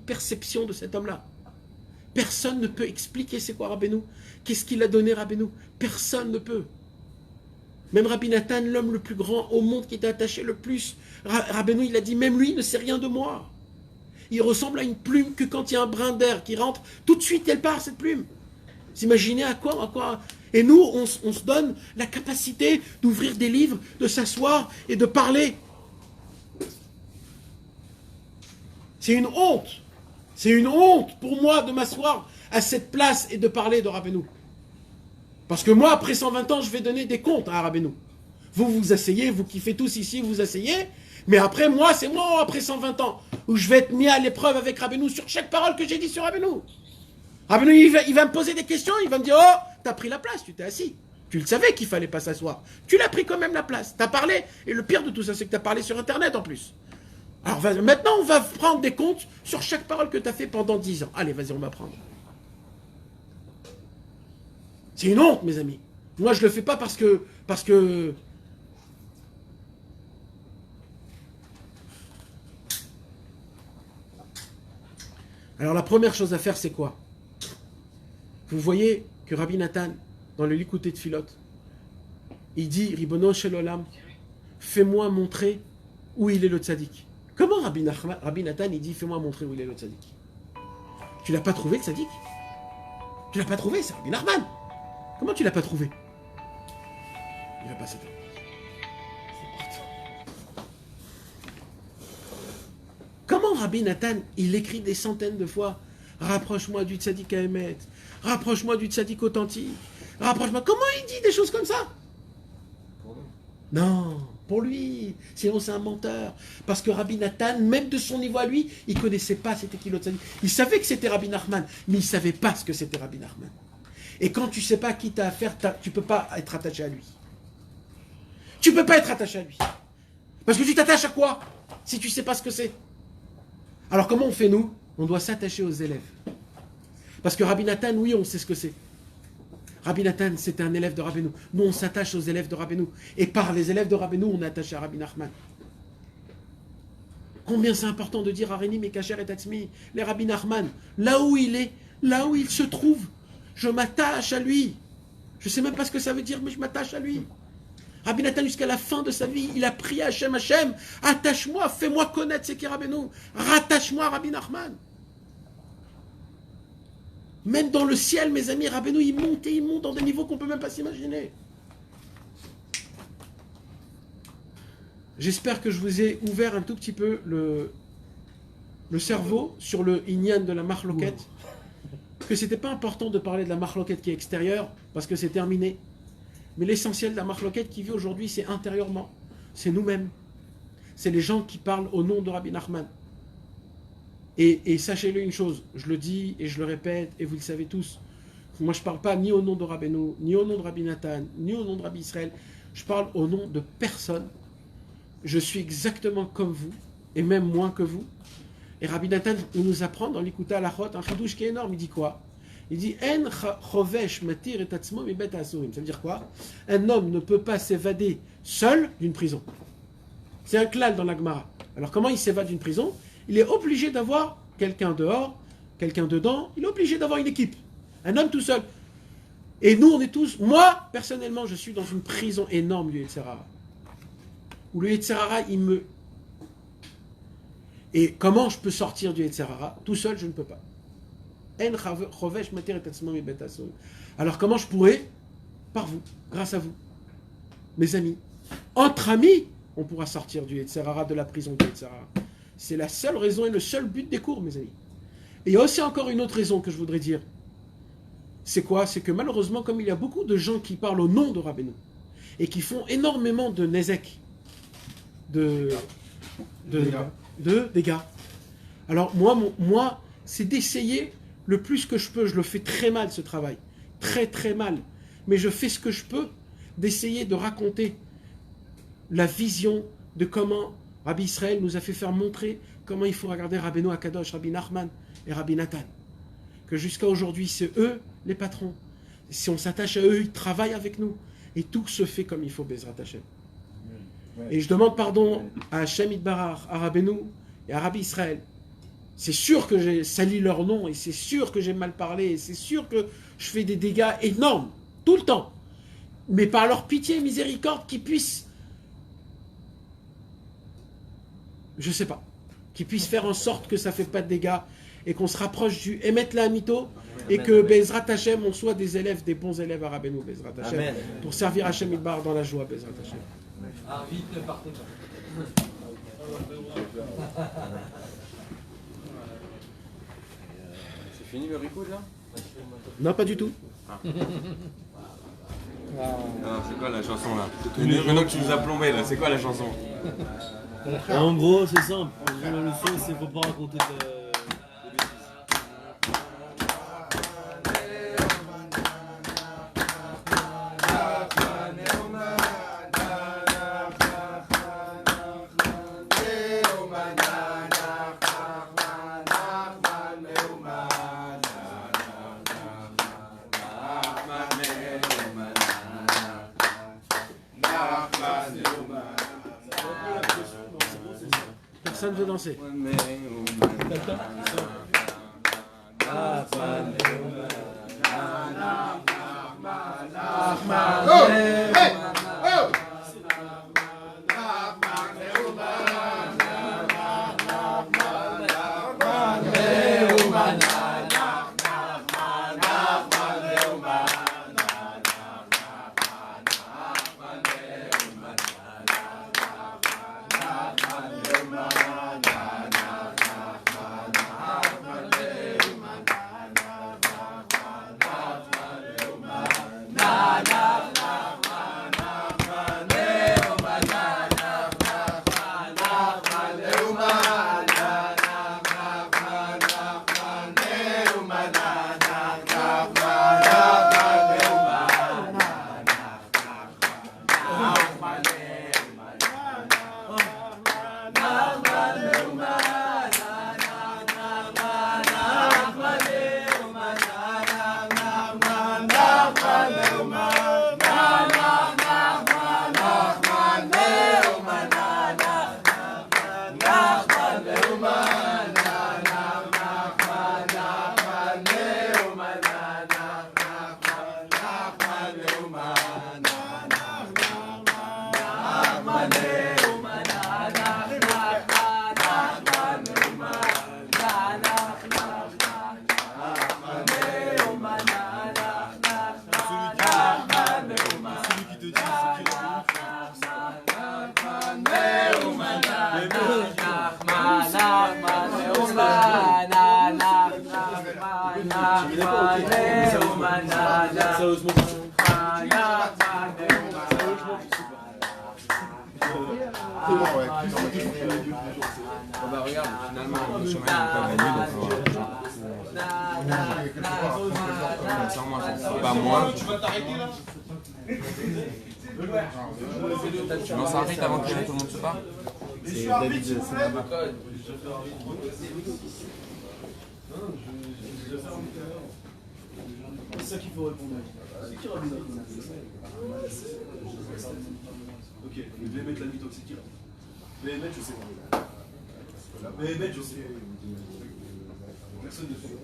perception de cet homme-là. Personne ne peut expliquer c'est quoi Rabbeinu. Qu'est-ce qu'il a donné Rabbeinu? Personne ne peut. Même Rabbi Nathan, l'homme le plus grand au monde qui était attaché le plus, Rabbeinu, il a dit, même lui ne sait rien de moi. Il ressemble à une plume que quand il y a un brin d'air qui rentre, tout de suite elle part cette plume. Vous imaginez à quoi? Et nous, on se donne la capacité d'ouvrir des livres, de s'asseoir et de parler. C'est une honte. C'est une honte pour moi de m'asseoir à cette place et de parler de Rabbeinu. Parce que moi, après 120 ans, je vais donner des comptes à Rabbeinu. Vous vous asseyez, vous qui faites tous ici, vous asseyez. Mais après, moi, c'est moi, après 120 ans, où je vais être mis à l'épreuve avec Rabbeinu sur chaque parole que j'ai dit sur Rabbeinu. Rabbeinu, il va me poser des questions, il va me dire, oh, t'as pris la place, tu t'es assis. Tu le savais qu'il fallait pas s'asseoir. Tu l'as pris quand même la place. T'as parlé. Et le pire de tout ça, c'est que t'as parlé sur Internet en plus. Alors maintenant, on va prendre des comptes sur chaque parole que t'as fait pendant 10 ans. Allez, vas-y, on va prendre. C'est une honte, mes amis. Moi, je le fais pas parce que... Alors, la première chose à faire, c'est quoi? Vous voyez que Rabbi Nathan, dans le Likutei Tfilot, il dit, Ribono shel olam, fais-moi montrer où il est le tzaddik. Comment Rabbi Nathan, il dit, fais-moi montrer où il est le tzaddik? Tu l'as pas trouvé, le tzaddik? Tu l'as pas trouvé, c'est Rabbi Nachman. Comment tu l'as pas trouvé? Il va pas s'attendre. Comment Rabbi Nathan, il écrit des centaines de fois, rapproche-moi du tzaddik à Emet, rapproche-moi du tzaddik authentique, rapproche-moi. Comment il dit des choses comme ça? Non, pour lui. Sinon c'est un menteur. Parce que Rabbi Nathan, même de son niveau à lui, il ne connaissait pas c'était qui le tzaddik. Il savait que c'était Rabbi Nachman, mais il ne savait pas ce que c'était Rabbi Nachman. Et quand tu ne sais pas à qui tu as affaire, tu ne peux pas être attaché à lui. Tu ne peux pas être attaché à lui. Parce que tu t'attaches à quoi si tu ne sais pas ce que c'est? Alors comment on fait nous? On doit s'attacher aux élèves. Parce que Rabbi Nathan, oui, on sait ce que c'est. Rabbi Nathan, c'était un élève de Rabbeinu. Nous, on s'attache aux élèves de Rabbeinu. Et par les élèves de Rabbeinu, on est attaché à Rabbi Nachman. Combien c'est important de dire Areni, Mekacher et Tatzmi, les Rabbi Nachman, là où il est, là où il se trouve, je m'attache à lui. Je ne sais même pas ce que ça veut dire, mais je m'attache à lui. Rabbi Nathan, jusqu'à la fin de sa vie, il a prié à Hachem, Hachem, attache-moi, fais-moi connaître ce qu'est Rabbeinu, rattache-moi à Rabbi Nachman. Même dans le ciel, mes amis, Rabbeinu, il monte dans des niveaux qu'on ne peut même pas s'imaginer. J'espère que je vous ai ouvert un tout petit peu le cerveau sur le inyan de la marloquet. Que c'était pas important de parler de la marloquet qui est extérieure, parce que c'est terminé. Mais l'essentiel de la marloquet qui vit aujourd'hui, c'est intérieurement. C'est nous-mêmes. C'est les gens qui parlent au nom de Rabbi Nachman. Et sachez-le une chose, je le dis et je le répète, et vous le savez tous. Moi, je ne parle pas ni au nom de Rabbeinu, ni au nom de Rabbi Nathan, ni au nom de Rabbi Israël. Je parle au nom de personne. Je suis exactement comme vous, et même moins que vous. Et Rabbi Nathan, il nous apprend dans l'Ikuta Alachot un chidouche qui est énorme. Il dit quoi? Il dit En chovesh matir et atzmo mibet asurim. Ça veut dire quoi? Un homme ne peut pas s'évader seul d'une prison. C'est un klal dans la Gemara. Alors comment il s'évade d'une prison? Il est obligé d'avoir quelqu'un dehors, quelqu'un dedans. Il est obligé d'avoir une équipe. Un homme tout seul. Et nous, on est tous... Moi, personnellement, je suis dans une prison énorme du Yetzer Hara. Où le Yetzer Hara, il me... Et comment je peux sortir du Yetzer Hara? Tout seul, je ne peux pas. Alors comment je pourrais? Par vous, grâce à vous, mes amis. Entre amis, on pourra sortir du Yetzer Hara, de la prison du Yetzer Hara. C'est la seule raison et le seul but des cours, mes amis. Et il y a aussi encore une autre raison que je voudrais dire. C'est quoi? C'est que malheureusement, comme il y a beaucoup de gens qui parlent au nom de Rabbeinu et qui font énormément de nezek, de dégâts. Alors moi, c'est d'essayer le plus que je peux. Je le fais très mal, ce travail. Très très mal. Mais je fais ce que je peux d'essayer de raconter la vision de comment Rabbi Israël nous a fait faire montrer comment il faut regarder Rabbeinu Akadosh, Rabbi Nachman et Rabbi Nathan. Que jusqu'à aujourd'hui, c'est eux les patrons. Si on s'attache à eux, ils travaillent avec nous. Et tout se fait comme il faut, Bezrat Hashem. Et je demande pardon à Hachem Itbarach, à Rabbeinu et à Rabbi Israël. C'est sûr que j'ai sali leur nom, et c'est sûr que j'ai mal parlé, et c'est sûr que je fais des dégâts énormes, tout le temps. Mais par leur pitié et miséricorde, qu'ils puissent, je sais pas, qu'ils puissent faire en sorte que ça ne fait pas de dégâts, et qu'on se rapproche du Emet la Amito, et que Bezrat Hashem, on soit des élèves, des bons élèves à Rabbeinu, Bezrat Hashem, Amen. pour servir Hashem Idbar dans la joie, Bezrat Hashem. Ah, vite, ne partez pas. C'est fini le ricou là? Non, pas du tout. Non, c'est quoi la chanson là? Maintenant que tu nous as plombé là, c'est quoi la chanson? En gros, c'est simple. En gros, la leçon, c'est faut pas raconter de bêtises. Personne veut danser. Bah regarde, finalement, le chemin n'est pas gagné, donc sans moi, pas moi. Tu vas t'arrêter là? Tu lances un rythme avant que tout le monde se part? C'est David Senaba. C'est ça qu'il faut répondre. C'est qui Rabbi Nachman? Ok, je vais mettre la mytho, c'est qui là? Béhémet, je sais pas. Béhémet, je sais. Personne ne sait.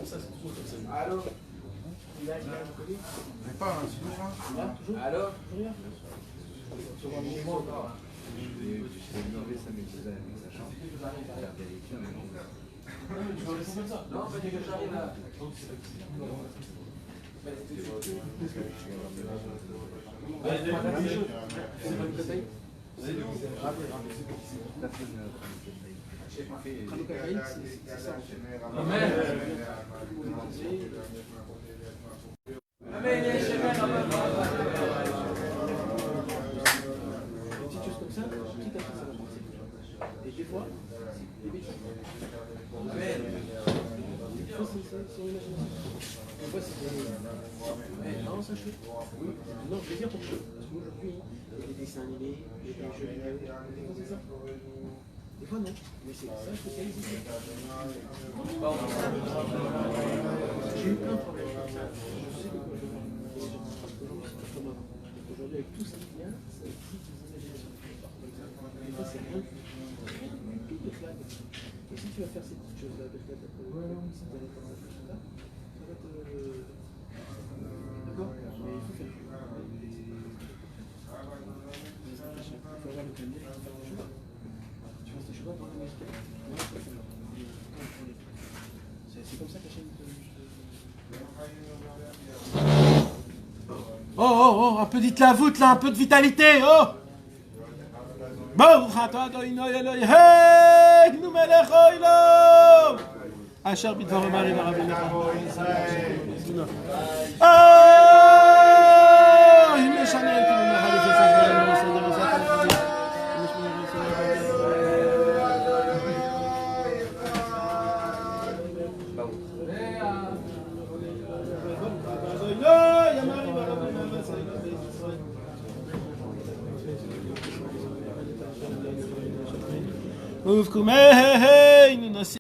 Ça, c'est toujours comme ça. Allô? Il n'est pas, hein, c'est toujours là? Toujours. Allô? Non, pas que j'arrive là. Petites choses comme ça, qui t'a fait ça? Et des fois, des bêtises. Amen. Des fois, c'est son imagination. Des fois, c'est des... Non, ça chute. Non, je veux dire pour que... Parce qu'aujourd'hui, il y a des dessins animés, il y a des jeux vidéo. Des fois, c'est ça. Des fois, non. Mais c'est ça, je peux ici. J'ai eu plein de problèmes comme ça. Je sais de quoi je parle. Comme avant. Aujourd'hui, avec tout ça qui vient, ça excite les imaginations. Des fois, c'est rien du tout de flag. Et si tu vas faire ces petites choses-là, peut-être après, vous allez faire ces choses-là, ça va te... D'accord? Mais il faut faire. Il faut avoir le calme, il faut faire des choses. oh, un peu d'itlavut là, un peu de vitalité, oh. Baruch atah Adonai Eloheinu melech haolam. Asher bidvarim arim aravinecha. Oh, il me chanel qui me râle fait ça. Uf, kumeh,